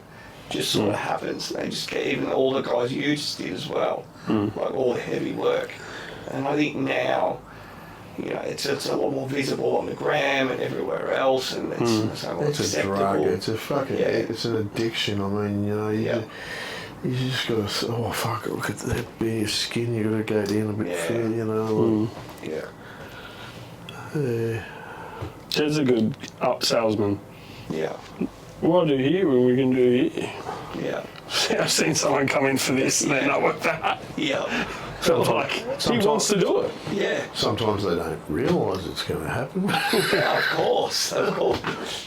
[SPEAKER 1] Just sort of happens. They just get even all the guys you just did as well, like all the heavy work. And I think now, you know, it's a lot more visible on the gram and everywhere else, and it's so more
[SPEAKER 2] It's a
[SPEAKER 1] acceptable.
[SPEAKER 2] drug. It's a fucking.
[SPEAKER 1] Yeah.
[SPEAKER 2] It's an addiction. I mean, you know,
[SPEAKER 1] Yeah.
[SPEAKER 2] you just got to. Oh fuck! Look at that bare skin. You got to go down a bit
[SPEAKER 1] Yeah.
[SPEAKER 2] further. You know.
[SPEAKER 1] Yeah.
[SPEAKER 2] Yeah.
[SPEAKER 3] Jed's a good up salesman.
[SPEAKER 1] Yeah.
[SPEAKER 3] what do here when we can do here?
[SPEAKER 1] Yeah.
[SPEAKER 3] I've seen someone come in for this and then not with that.
[SPEAKER 1] Yeah.
[SPEAKER 3] So like, he wants to do it.
[SPEAKER 1] Yeah.
[SPEAKER 2] Sometimes they don't realise it's going to happen.
[SPEAKER 1] Yeah, of course.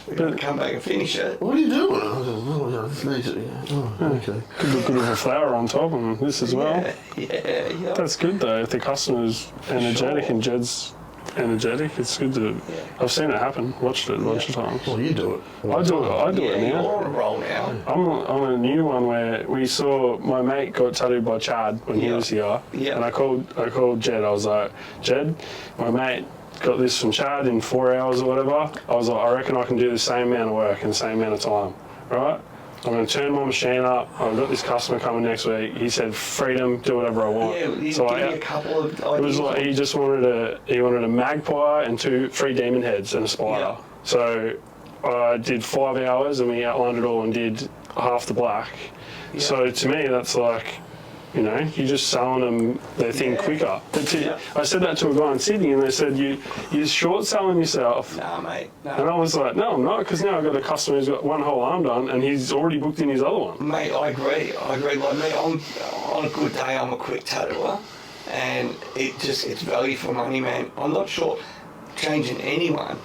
[SPEAKER 1] We're going to come back and finish it.
[SPEAKER 2] What are you doing? I was like, well, this needs it. Yeah. Oh, okay.
[SPEAKER 3] Could be good with a flower on top and this as well.
[SPEAKER 1] Yeah.
[SPEAKER 3] That's good though. If the customer's energetic and Jed's energetic, it's good to.
[SPEAKER 1] Yeah.
[SPEAKER 3] I've seen it happen. Watched it a bunch of times.
[SPEAKER 2] Well, you do it.
[SPEAKER 3] I do it
[SPEAKER 1] You're
[SPEAKER 3] now.
[SPEAKER 1] on a roll now.
[SPEAKER 3] I'm on a new one where we saw my mate got tattooed by Chad when he was here,
[SPEAKER 1] Yeah.
[SPEAKER 3] and I called Jed. I was like, Jed, my mate got this from Chad in 4 hours or whatever. I was like, I reckon I can do the same amount of work in the same amount of time, right? I'm going to turn my machine up. I've got this customer coming next week. He said, freedom, do whatever I want.
[SPEAKER 1] Yeah, you
[SPEAKER 3] so
[SPEAKER 1] give me a couple of ideas.
[SPEAKER 3] it was like he just wanted a magpie and 3 demon heads and a spider.
[SPEAKER 1] Yeah.
[SPEAKER 3] So I did 5 hours and we outlined it all and did half the black.
[SPEAKER 1] Yeah.
[SPEAKER 3] So to me, that's like, you know, you're just selling them their thing
[SPEAKER 1] Yeah.
[SPEAKER 3] quicker.
[SPEAKER 1] Yeah.
[SPEAKER 3] I said that to a guy in Sydney and they said, you're short selling yourself.
[SPEAKER 1] Nah, mate.
[SPEAKER 3] And
[SPEAKER 1] No.
[SPEAKER 3] I was like, no, I'm not, because now I've got a customer who's got one whole arm done and he's already booked in his other one.
[SPEAKER 1] Mate, I agree. Like me, on a good day, I'm a quick tattooer, and it's value for money, man. I'm not short changing anyone.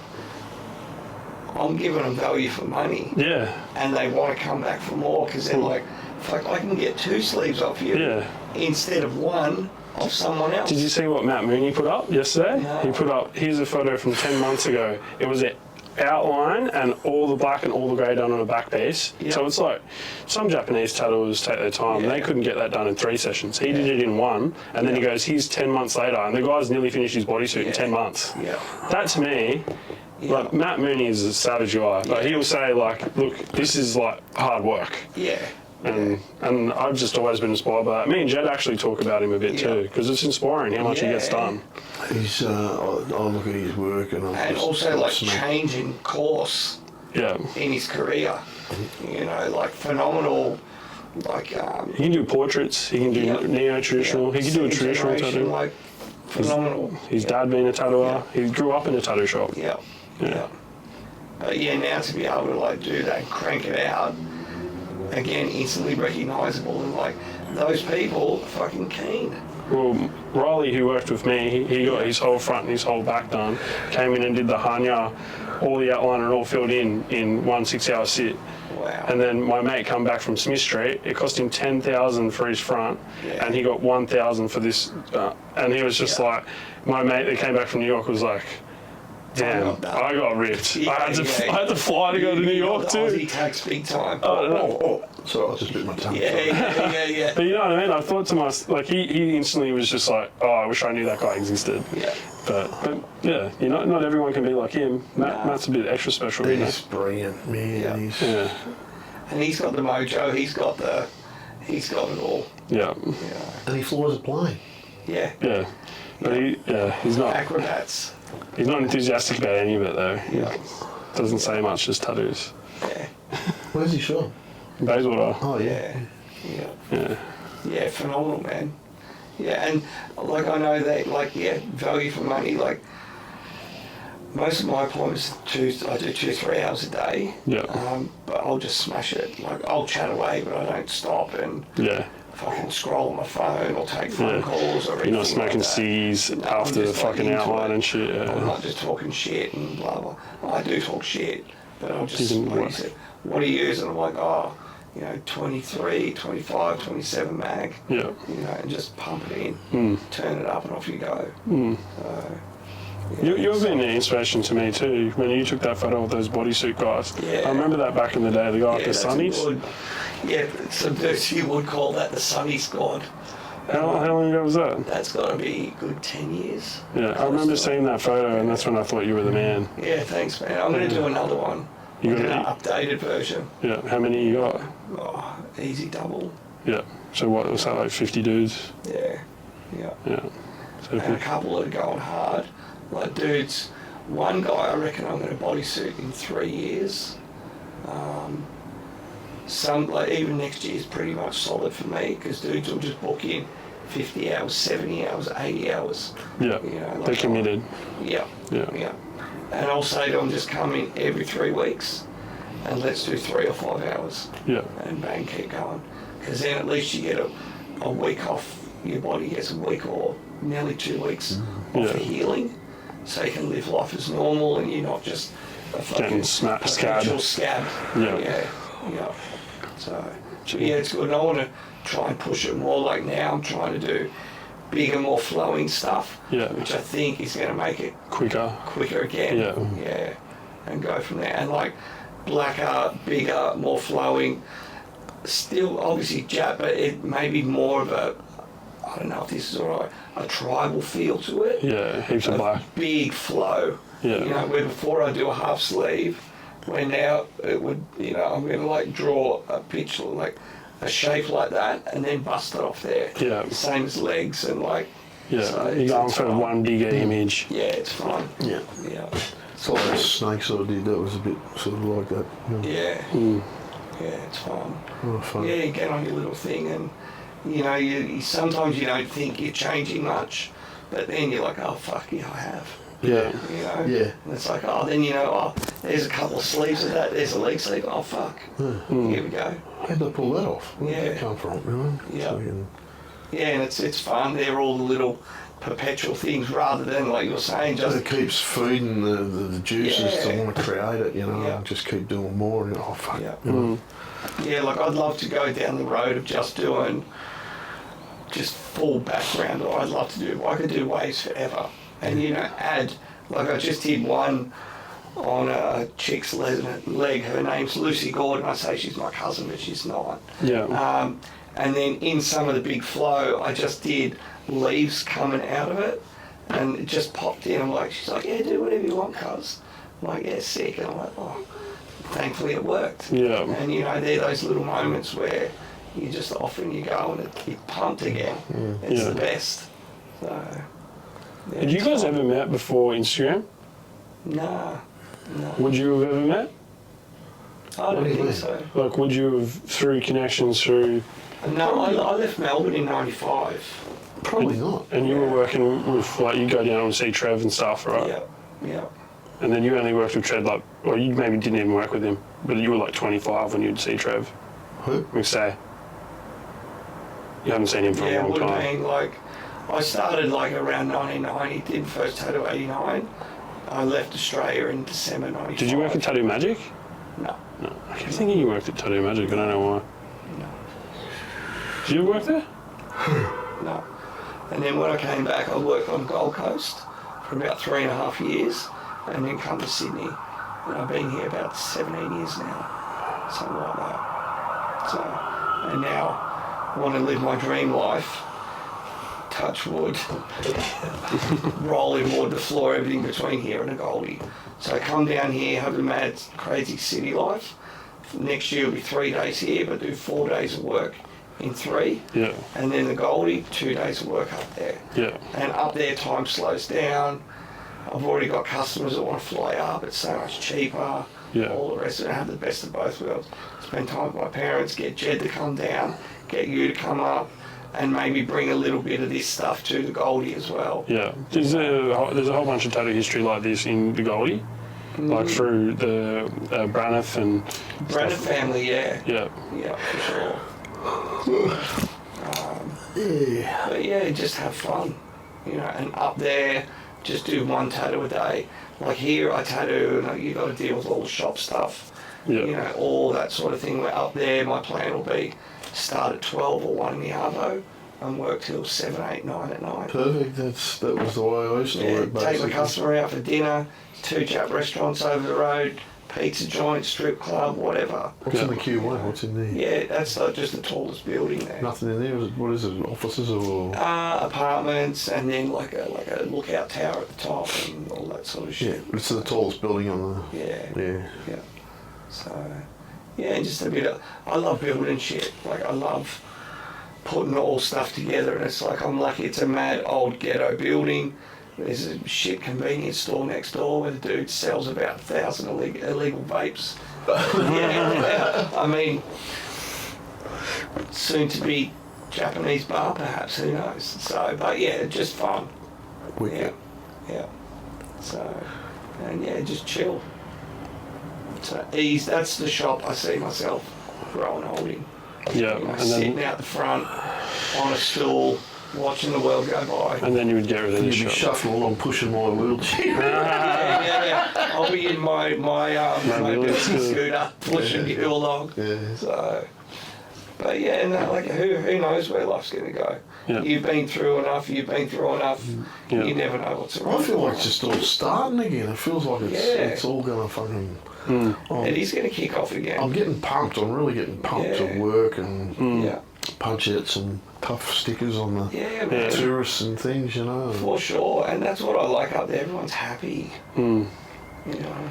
[SPEAKER 1] I'm giving them value for money,
[SPEAKER 3] Yeah,
[SPEAKER 1] and they want to come back for more because they're like, fuck, I can get 2 sleeves off you
[SPEAKER 3] yeah.
[SPEAKER 1] instead of 1 off someone else.
[SPEAKER 3] Did you see what Matt Mooney put up yesterday?
[SPEAKER 1] No.
[SPEAKER 3] He put up, here's a photo from 10 months ago. It was an outline and all the black and all the grey done on a back piece.
[SPEAKER 1] Yeah.
[SPEAKER 3] So it's like, some Japanese tattooers take their time.
[SPEAKER 1] Yeah.
[SPEAKER 3] They couldn't get that done in 3 sessions. He did it in 1, and then he goes, here's 10 months later, and the guy's nearly finished his bodysuit in 10 months.
[SPEAKER 1] Yeah.
[SPEAKER 3] That to me,
[SPEAKER 1] Yeah.
[SPEAKER 3] like, Matt Mooney is a savage guy. Like, he'll say, like, look, this is like hard work.
[SPEAKER 1] Yeah.
[SPEAKER 3] And I've just always been inspired by that. Me and Jed actually talk about him a bit too, because it's inspiring how much he gets done.
[SPEAKER 2] He's, I look at his work and I'm
[SPEAKER 1] And
[SPEAKER 2] just
[SPEAKER 1] also like
[SPEAKER 2] smacked.
[SPEAKER 1] changing course
[SPEAKER 3] Yeah.
[SPEAKER 1] in his career. You know, like phenomenal. Like
[SPEAKER 3] He can do portraits, he can do neo-traditional, he can do a traditional tattoo.
[SPEAKER 1] Like phenomenal.
[SPEAKER 3] His dad being a tattooer, he grew up in a tattoo shop.
[SPEAKER 1] Yeah. But yeah, now to be able to like do that, crank it out, again, instantly recognisable, and like those people are fucking keen.
[SPEAKER 3] Well, Riley, who worked with me, he got his whole front and his whole back done, came in and did the hanya, all the outline and all filled in 1 6-hour sit.
[SPEAKER 1] Wow.
[SPEAKER 3] And then my mate come back from Smith Street. It cost him 10,000 for his front, and he got 1,000 for this. And he was just like, my mate that came back from New York was like, damn, I got ripped.
[SPEAKER 1] Yeah,
[SPEAKER 3] I had to fly to go to New York
[SPEAKER 1] got
[SPEAKER 3] too.
[SPEAKER 1] Aussie tax big time.
[SPEAKER 2] Sorry, I just bit my tongue.
[SPEAKER 1] Yeah.
[SPEAKER 3] But you know what I mean? I thought to myself, like, he instantly was just like, oh, I wish I knew that guy existed.
[SPEAKER 1] Yeah.
[SPEAKER 3] But yeah, you know, not everyone can be like him. Matt's a bit extra special, you know.
[SPEAKER 2] He's brilliant, man.
[SPEAKER 1] Yeah.
[SPEAKER 3] Yeah,
[SPEAKER 1] And he's got the mojo. He's got it all.
[SPEAKER 3] yeah,
[SPEAKER 2] And he flies a plane.
[SPEAKER 1] Yeah.
[SPEAKER 3] yeah. But he's not enthusiastic about any of it though.
[SPEAKER 1] Yeah.
[SPEAKER 3] Doesn't say much, just tattoos.
[SPEAKER 1] Yeah.
[SPEAKER 2] Where's he from?
[SPEAKER 3] Bayswater.
[SPEAKER 2] Oh, yeah.
[SPEAKER 3] Yeah.
[SPEAKER 1] Phenomenal, man. Yeah, and like I know that, like, value for money. Like most of my appointments, I do 2-3 hours a day.
[SPEAKER 3] Yeah.
[SPEAKER 1] But I'll just smash it. Like I'll chat away, but I don't stop and
[SPEAKER 3] Yeah.
[SPEAKER 1] fucking scroll on my phone or take phone calls or anything.
[SPEAKER 3] You're not smoking
[SPEAKER 1] like that.
[SPEAKER 3] C's
[SPEAKER 1] No,
[SPEAKER 3] after
[SPEAKER 1] I'm
[SPEAKER 3] the
[SPEAKER 1] just, like,
[SPEAKER 3] fucking
[SPEAKER 1] into
[SPEAKER 3] outline
[SPEAKER 1] it.
[SPEAKER 3] and shit.
[SPEAKER 1] I'm
[SPEAKER 3] Yeah.
[SPEAKER 1] not just talking shit and blah blah. I do talk shit, but I'll just
[SPEAKER 3] You can
[SPEAKER 1] like you
[SPEAKER 3] work.
[SPEAKER 1] said, what do you use? And I'm like, 23, 25, 27 mag.
[SPEAKER 3] Yeah.
[SPEAKER 1] You know, and just pump it in, turn it up, and off you go.
[SPEAKER 3] You've been an inspiration to me too. When you took that photo of those bodysuit guys,
[SPEAKER 1] Yeah.
[SPEAKER 3] I remember that back in the day. The guy with the
[SPEAKER 1] that's a
[SPEAKER 3] sunnies.
[SPEAKER 1] good- Yeah, some you would call that the Sunny Squad.
[SPEAKER 3] How long ago was that?
[SPEAKER 1] That's got to be a good 10 years.
[SPEAKER 3] Yeah, I remember seeing that photo, and that's when I thought you were the man.
[SPEAKER 1] Yeah, thanks, man. I'm going to do another one.
[SPEAKER 3] You
[SPEAKER 1] Like
[SPEAKER 3] got
[SPEAKER 1] an updated version.
[SPEAKER 3] Yeah. How many you got?
[SPEAKER 1] Oh, easy double.
[SPEAKER 3] Yeah. So what was that, like 50 dudes?
[SPEAKER 1] Yeah.
[SPEAKER 3] Yeah. So
[SPEAKER 1] And a couple that are going hard. Like, dudes, one guy I reckon I'm going to bodysuit in 3 years. Some, like, even next year is pretty much solid for me because dudes will just book in 50 hours, 70 hours, 80 hours.
[SPEAKER 3] yeah,
[SPEAKER 1] You know, like,
[SPEAKER 3] they're committed.
[SPEAKER 1] Yeah.
[SPEAKER 3] Yeah.
[SPEAKER 1] And I'll say to them, just come in every 3 weeks and let's do 3 or 5 hours.
[SPEAKER 3] Yeah.
[SPEAKER 1] And bang, keep going. Because then at least you get a week off. Your body gets a week or nearly 2 weeks off of healing, so you can live life as normal, and you're not just a fucking perpetual scab. Yeah. So yeah, it's good. And I want to try and push it more. Like now, I'm trying to do bigger, more flowing stuff, which I think is going to make it quicker again. Yeah, and go from there. And like blacker, bigger, more flowing. Still, obviously, Jap, but it may be more of a, I don't know if this is alright, a tribal feel to it.
[SPEAKER 3] Yeah, heaps of black.
[SPEAKER 1] Big flow.
[SPEAKER 3] Yeah.
[SPEAKER 1] You know, where before I do a half sleeve, where now it would, you know, I'm going to like draw a picture, like a shape like that, and then bust it off there.
[SPEAKER 3] Yeah.
[SPEAKER 1] Same as legs and like.
[SPEAKER 3] Yeah,
[SPEAKER 1] so
[SPEAKER 3] you're going for one bigger image.
[SPEAKER 1] Yeah, it's fun.
[SPEAKER 2] Yeah. It's like those snakes I did, that was a bit sort of like that.
[SPEAKER 1] Yeah. Yeah, it's fun.
[SPEAKER 2] Oh, fun.
[SPEAKER 1] Yeah, you get on your little thing, and you know, you sometimes you don't think you're changing much, but then you're like, oh fuck yeah, I have.
[SPEAKER 2] Yeah.
[SPEAKER 1] You know?
[SPEAKER 2] Yeah.
[SPEAKER 1] And it's like, oh, then you know, oh, there's a couple of sleeves of that, there's a leg sleeve, oh fuck. Here we go.
[SPEAKER 2] How'd they pull that off? Where did that come from, you know?
[SPEAKER 1] Yeah.
[SPEAKER 2] So, you know.
[SPEAKER 1] Yeah, and it's fun. They're all the little perpetual things rather than, like you were saying, just...
[SPEAKER 2] It keeps feeding the juices to want to create it, you know, and just keep doing more. And, oh, fuck.
[SPEAKER 1] Yeah.
[SPEAKER 2] You know.
[SPEAKER 1] Yeah, like I'd love to go down the road of just doing just full background, or I'd love to do, I could do waves forever. And, you know, add, like I just did one on a chick's leg. Her name's Lucy Gordon. I say she's my cousin, but she's not.
[SPEAKER 3] Yeah.
[SPEAKER 1] And then in some of the big flow, I just did leaves coming out of it, and it just popped in. I'm like, she's like, yeah, do whatever you want, cuz. I'm like, yeah, sick. And I'm like, oh, thankfully it worked.
[SPEAKER 3] Yeah.
[SPEAKER 1] And you know, they're those little moments where you just off and you go and it pumped again. It's the best. So. Yeah,
[SPEAKER 3] Had you guys ever met before Instagram?
[SPEAKER 1] Nah.
[SPEAKER 3] Would you have ever met?
[SPEAKER 1] I don't think so.
[SPEAKER 3] Like, would you have, through connections, through...
[SPEAKER 1] No, I left Melbourne in '95.
[SPEAKER 2] Probably not.
[SPEAKER 3] And you were working with, like, you go down and see Trev and stuff, right?
[SPEAKER 1] Yeah.
[SPEAKER 3] And then you only worked with Trev, like, or you maybe didn't even work with him, but you were like 25 when you'd see Trev.
[SPEAKER 2] Who?
[SPEAKER 3] McStay. You haven't seen him for a long
[SPEAKER 1] would
[SPEAKER 3] time.
[SPEAKER 1] have been like, I started like around 1990, did first tattoo 89. I left Australia in December 95.
[SPEAKER 3] Did you work at Tattoo Magic?
[SPEAKER 1] No.
[SPEAKER 3] No. I keep thinking you worked at Tattoo Magic, I don't know why.
[SPEAKER 1] No.
[SPEAKER 3] Did you work there?
[SPEAKER 1] No. And then when I came back, I worked on Gold Coast for about 3.5 years, and then come to Sydney. And I've been here about 17 years now, something like that. So, and now I want to live my dream life. Touch wood, rolling wood, the floor, everything between here and a Goldie. So come down here, have a mad, crazy city life. Next year will be 3 days here, but do 4 days of work in 3.
[SPEAKER 3] Yeah.
[SPEAKER 1] And then the Goldie, 2 days of work up there.
[SPEAKER 3] Yeah.
[SPEAKER 1] And up there, time slows down. I've already got customers that want to fly up. It's so much cheaper.
[SPEAKER 3] Yeah.
[SPEAKER 1] All the rest of it. Have the best of both worlds. Spend time with my parents. Get Jed to come down. Get you to come up. And maybe bring a little bit of this stuff to the Goldie as well.
[SPEAKER 3] Yeah. There's a whole bunch of tattoo history like this in the Goldie. Like through the Braniff and...
[SPEAKER 1] Braniff family, yeah.
[SPEAKER 3] Yeah.
[SPEAKER 1] Yeah, for sure. But yeah, just have fun. You know, and up there, just do one tattoo a day. Like here, I tattoo, and you got to deal with all the shop stuff.
[SPEAKER 3] Yeah.
[SPEAKER 1] You know, all that sort of thing. Where up there, my plan will be start at 12 or 1 in the arvo and work till 7, 8, 9 at night.
[SPEAKER 2] Perfect. That was the way I used to work, basically.
[SPEAKER 1] Take my customer out for dinner, 2 Jap restaurants over the road, pizza joint, strip club, whatever.
[SPEAKER 2] What's in the Q1? What's in there?
[SPEAKER 1] Yeah, that's just the tallest building there.
[SPEAKER 2] Nothing in there? What is it? Offices or?
[SPEAKER 1] Apartments, and then like a lookout tower at the top and all that sort of shit.
[SPEAKER 2] Yeah, it's the tallest building on the...
[SPEAKER 1] Yeah. So, yeah, and just a bit of... I love building shit. Like, I love putting all stuff together, and it's like, I'm lucky it's a mad old ghetto building. There's a shit convenience store next door where the dude sells about 1,000 illegal vapes. I mean, soon to be Japanese bar perhaps, who knows. So, but yeah, just fun.
[SPEAKER 2] Wicked.
[SPEAKER 1] Yeah. So, and yeah, just chill. So that's the shop I see myself growing old in.
[SPEAKER 3] Yeah,
[SPEAKER 1] You know,
[SPEAKER 3] and
[SPEAKER 1] sitting
[SPEAKER 3] then
[SPEAKER 1] out the front on a stool, watching the world go by.
[SPEAKER 3] and then you would get rid of the
[SPEAKER 2] You'd be
[SPEAKER 3] shop.
[SPEAKER 2] shuffling along pushing my wheelchair.
[SPEAKER 1] Yeah. I'll be in my mobility scooter pushing you along.
[SPEAKER 2] Yeah.
[SPEAKER 1] So, but yeah, no, like who knows where life's going to go?
[SPEAKER 3] Yeah.
[SPEAKER 1] You've been through enough. You
[SPEAKER 3] Yeah.
[SPEAKER 1] never know what's
[SPEAKER 2] I
[SPEAKER 1] around.
[SPEAKER 2] feel like it's just all starting again. It feels like it's all going to fucking...
[SPEAKER 1] It is going to kick off again.
[SPEAKER 2] I'm getting pumped. I'm really getting pumped
[SPEAKER 1] Yeah.
[SPEAKER 2] to work and
[SPEAKER 1] Yeah.
[SPEAKER 2] punch outs and tough stickers on the
[SPEAKER 1] Yeah, man.
[SPEAKER 2] tourists and things, you know.
[SPEAKER 1] For sure, and that's what I like up there. Everyone's happy. You know.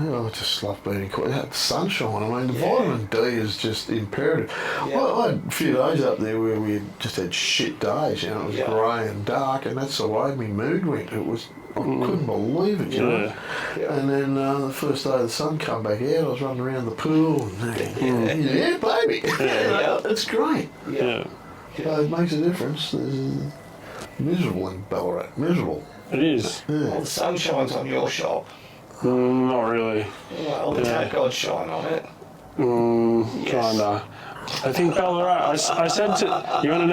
[SPEAKER 2] Yeah, I just love being caught. That sunshine, I mean, the
[SPEAKER 1] Yeah.
[SPEAKER 2] vitamin D is just imperative.
[SPEAKER 1] Yeah.
[SPEAKER 2] I had a few days up there where we just had shit days, you know, it was
[SPEAKER 1] Yeah.
[SPEAKER 2] grey and dark, and that's the way my mood went. It was, I couldn't believe it, you know.
[SPEAKER 1] Yeah.
[SPEAKER 2] And then the first day the sun come back out, I was running around the pool, and yeah, baby,
[SPEAKER 1] Yeah.
[SPEAKER 2] it's great.
[SPEAKER 3] Yeah,
[SPEAKER 2] So it makes a difference. There's miserable in Ballarat, miserable.
[SPEAKER 3] it is.
[SPEAKER 1] Well, the sun shines on your shop.
[SPEAKER 3] Not really.
[SPEAKER 1] Well, the tat gods shine on it. Yes.
[SPEAKER 3] Kinda. I think Ballarat. I said to you want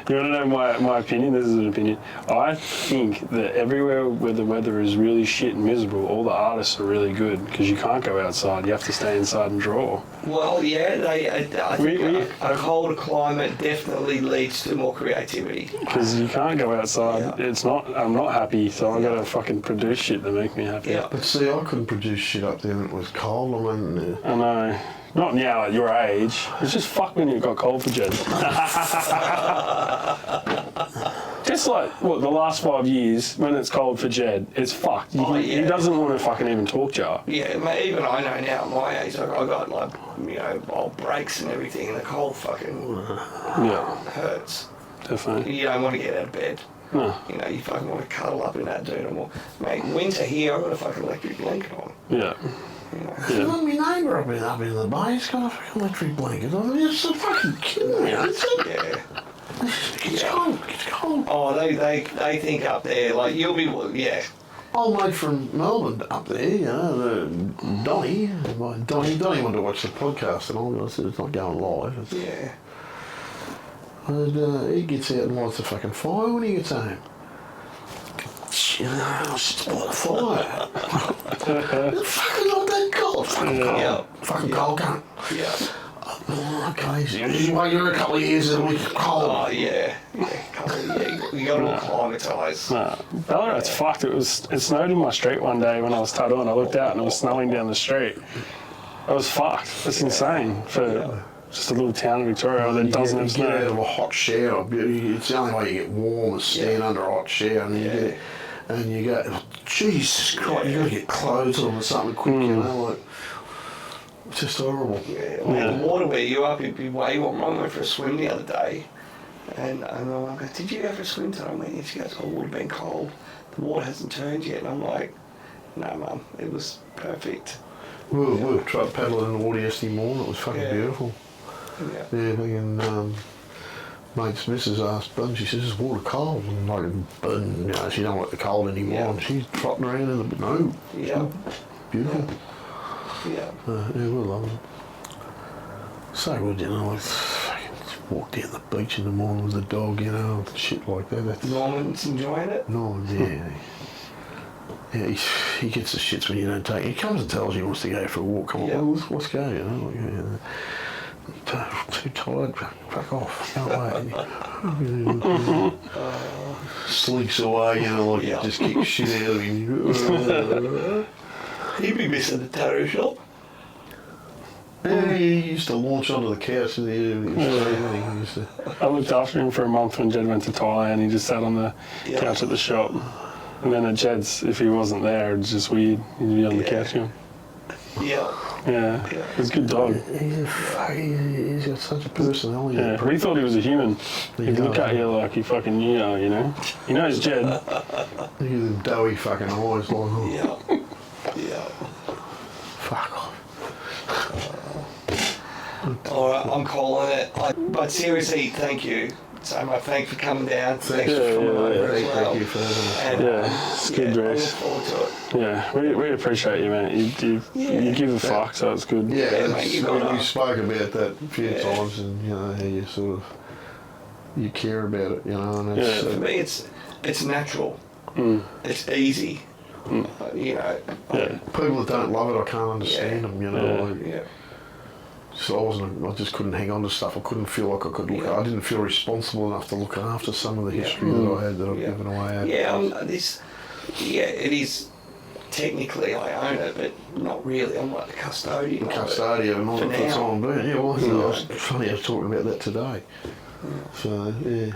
[SPEAKER 3] to know my opinion. This is an opinion. I think that everywhere where the weather is really shit and miserable, all the artists are really good because you can't go outside. You have to stay inside and draw.
[SPEAKER 1] Well, yeah, I think
[SPEAKER 3] We-
[SPEAKER 1] a colder climate definitely leads to more creativity.
[SPEAKER 3] Because you can't go outside.
[SPEAKER 1] Yeah.
[SPEAKER 3] It's not. I'm not happy, so I gotta fucking produce shit that make me happy.
[SPEAKER 1] Yeah.
[SPEAKER 2] But see, I couldn't produce shit up there when it was cold. I mean,
[SPEAKER 3] I know. Not now at your age. It's just fuck when you got cold for Jed. Just like, what, the last 5 years, when it's cold for Jed, it's fucked. He doesn't want to fucking even talk to you.
[SPEAKER 1] Yeah, mate, even I know now at my age, like, I got like, old breaks and everything, and the cold fucking
[SPEAKER 3] Yeah,
[SPEAKER 1] hurts.
[SPEAKER 3] definitely.
[SPEAKER 1] You don't want to get out of bed.
[SPEAKER 3] No.
[SPEAKER 1] You fucking want to cuddle up in that dude. Mate, winter here, I've got a fucking electric blanket on.
[SPEAKER 3] Yeah.
[SPEAKER 2] yeah. My neighbour up in the bay, he's got a fucking electric blanket on. It's so fucking kidding me.
[SPEAKER 1] Yeah.
[SPEAKER 2] It's cold. It's cold.
[SPEAKER 1] Oh, they think up there, like, you'll be, yeah.
[SPEAKER 2] Old mate from Melbourne up there, you know, Donnie wanted to watch the podcast and all. I said it's not going live.
[SPEAKER 1] Yeah.
[SPEAKER 2] And he gets out and lights the fucking fire when he gets home. You know, I should light a fire. It's fucking not that cold. Fucking cold.
[SPEAKER 1] Yeah.
[SPEAKER 2] Fucking cold, cunt.
[SPEAKER 1] Yeah.
[SPEAKER 2] Oh, okay, so you wait here a couple of years and it'll be cold.
[SPEAKER 1] Oh, yeah. You got to acclimatise.
[SPEAKER 3] Nah, Ballarat's fucked. It snowed in my street one day when I was tucked on. I looked out and it was snowing down the street. I was fucked. It's insane for just a little town in Victoria that doesn't have
[SPEAKER 2] You get out
[SPEAKER 3] snow.
[SPEAKER 2] of a hot shower. It's the only way you get warm is stand under a hot shower, and you go, Jesus Christ, you got to get clothes on or something quick, you know, like. It's just horrible.
[SPEAKER 1] Yeah, mate, the water where you up, it'd be way warm. I went for a swim the other day, and my mum goes, "Did you go for a swim today?" I went, "Yeah." She goes, "Oh, it would have been cold. The water hasn't turned yet." And I'm like, "No, Mum, it was perfect."
[SPEAKER 2] We tried paddling in the water yesterday morning. It was fucking beautiful.
[SPEAKER 1] Yeah.
[SPEAKER 2] Yeah, fucking mate's missus asked Bun, she says, "Is water cold?" And like, Bun, she don't like the cold anymore.
[SPEAKER 1] Yeah.
[SPEAKER 2] And she's trotting around in the no.
[SPEAKER 1] Yeah.
[SPEAKER 2] Beautiful.
[SPEAKER 1] Yeah.
[SPEAKER 2] Yeah, we're loving it. So good, you know, like, fucking just walk down the beach in the morning with the dog, you know, and shit like that. That's
[SPEAKER 1] Norman's enjoying it.
[SPEAKER 2] Norman, yeah. Yeah, he gets the shits when you don't take him. He comes and tells you he wants to go for a walk. Come on, well, let's go, you know. Like, too tired, fuck off, can't wait. Slinks away, you know, like just kick the shit out of him.
[SPEAKER 1] He'd be missing the tattoo shop.
[SPEAKER 2] Yeah, he used to launch onto the couch in the evening. He used to.
[SPEAKER 3] I looked after him for a month when Jed went to Thailand. He just sat on the couch at the shop. And then at Jed's, if he wasn't there, it's just weird. He'd be on the couch. Yeah. He's a good dog.
[SPEAKER 2] He's got such a personality.
[SPEAKER 3] Yeah, we thought he was a human. He'd look at you like he fucking knew you, you know? He knows Jed.
[SPEAKER 2] Look at them doughy fucking eyes, like, oh,
[SPEAKER 1] Yeah.
[SPEAKER 2] fuck off.
[SPEAKER 1] All right, I'm calling it. But seriously, thank you say my thanks for coming down.
[SPEAKER 2] Thanks.
[SPEAKER 1] For coming over as well.
[SPEAKER 2] Thank you for having me.
[SPEAKER 1] And,
[SPEAKER 3] It's good,
[SPEAKER 1] I look
[SPEAKER 3] Reece.
[SPEAKER 1] forward to it.
[SPEAKER 3] Yeah, we appreciate you, man. You give a fuck, so it's good.
[SPEAKER 2] Yeah,
[SPEAKER 1] Yeah, mate, you got
[SPEAKER 2] we
[SPEAKER 1] it.
[SPEAKER 2] spoke about that a few
[SPEAKER 1] Yeah.
[SPEAKER 2] times, and you know how you sort of you care about it, you know, and it's
[SPEAKER 1] For me, it's natural. It's easy. You know.
[SPEAKER 3] Yeah.
[SPEAKER 2] people that don't love it, I can't understand them, you know. Like,
[SPEAKER 1] Yeah.
[SPEAKER 2] so I just couldn't hang on to stuff. I couldn't feel like I could look. I didn't feel responsible enough to look after some of the history that I had that I've given away.
[SPEAKER 1] It is. Technically, I own it, but not really. I'm like the custodian.
[SPEAKER 2] Custodian and all
[SPEAKER 1] For
[SPEAKER 2] the time
[SPEAKER 1] now.
[SPEAKER 2] being. Yeah, well, I was funny. I was talking about that today. So yeah.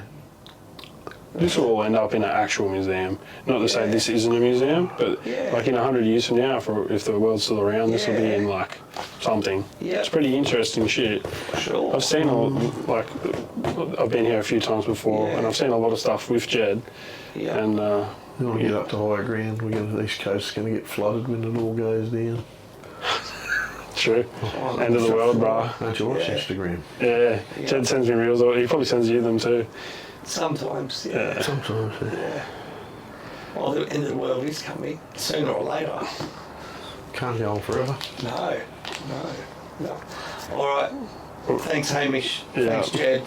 [SPEAKER 3] This will all end up in an actual museum. Not to say this isn't a museum, but like in 100 years from now, if the world's still around, this will be in like something.
[SPEAKER 1] Yeah.
[SPEAKER 3] It's pretty interesting shit.
[SPEAKER 1] Sure.
[SPEAKER 3] I've seen I've been here a few times before, and I've seen a lot of stuff with Jed.
[SPEAKER 1] Yeah.
[SPEAKER 3] And
[SPEAKER 2] We want to get up to higher ground. The East Coast's going to get flooded when it all goes down.
[SPEAKER 3] true. End of the world, brah.
[SPEAKER 2] Don't you watch Instagram?
[SPEAKER 3] Yeah. Jed sends me reels. He probably sends you them too.
[SPEAKER 1] Sometimes,
[SPEAKER 2] Sometimes.
[SPEAKER 1] Yeah. Well, the end of the world is coming sooner or later.
[SPEAKER 2] Can't go on forever.
[SPEAKER 1] No. All right. Thanks, Hamish.
[SPEAKER 3] Yeah.
[SPEAKER 1] Thanks, Jed.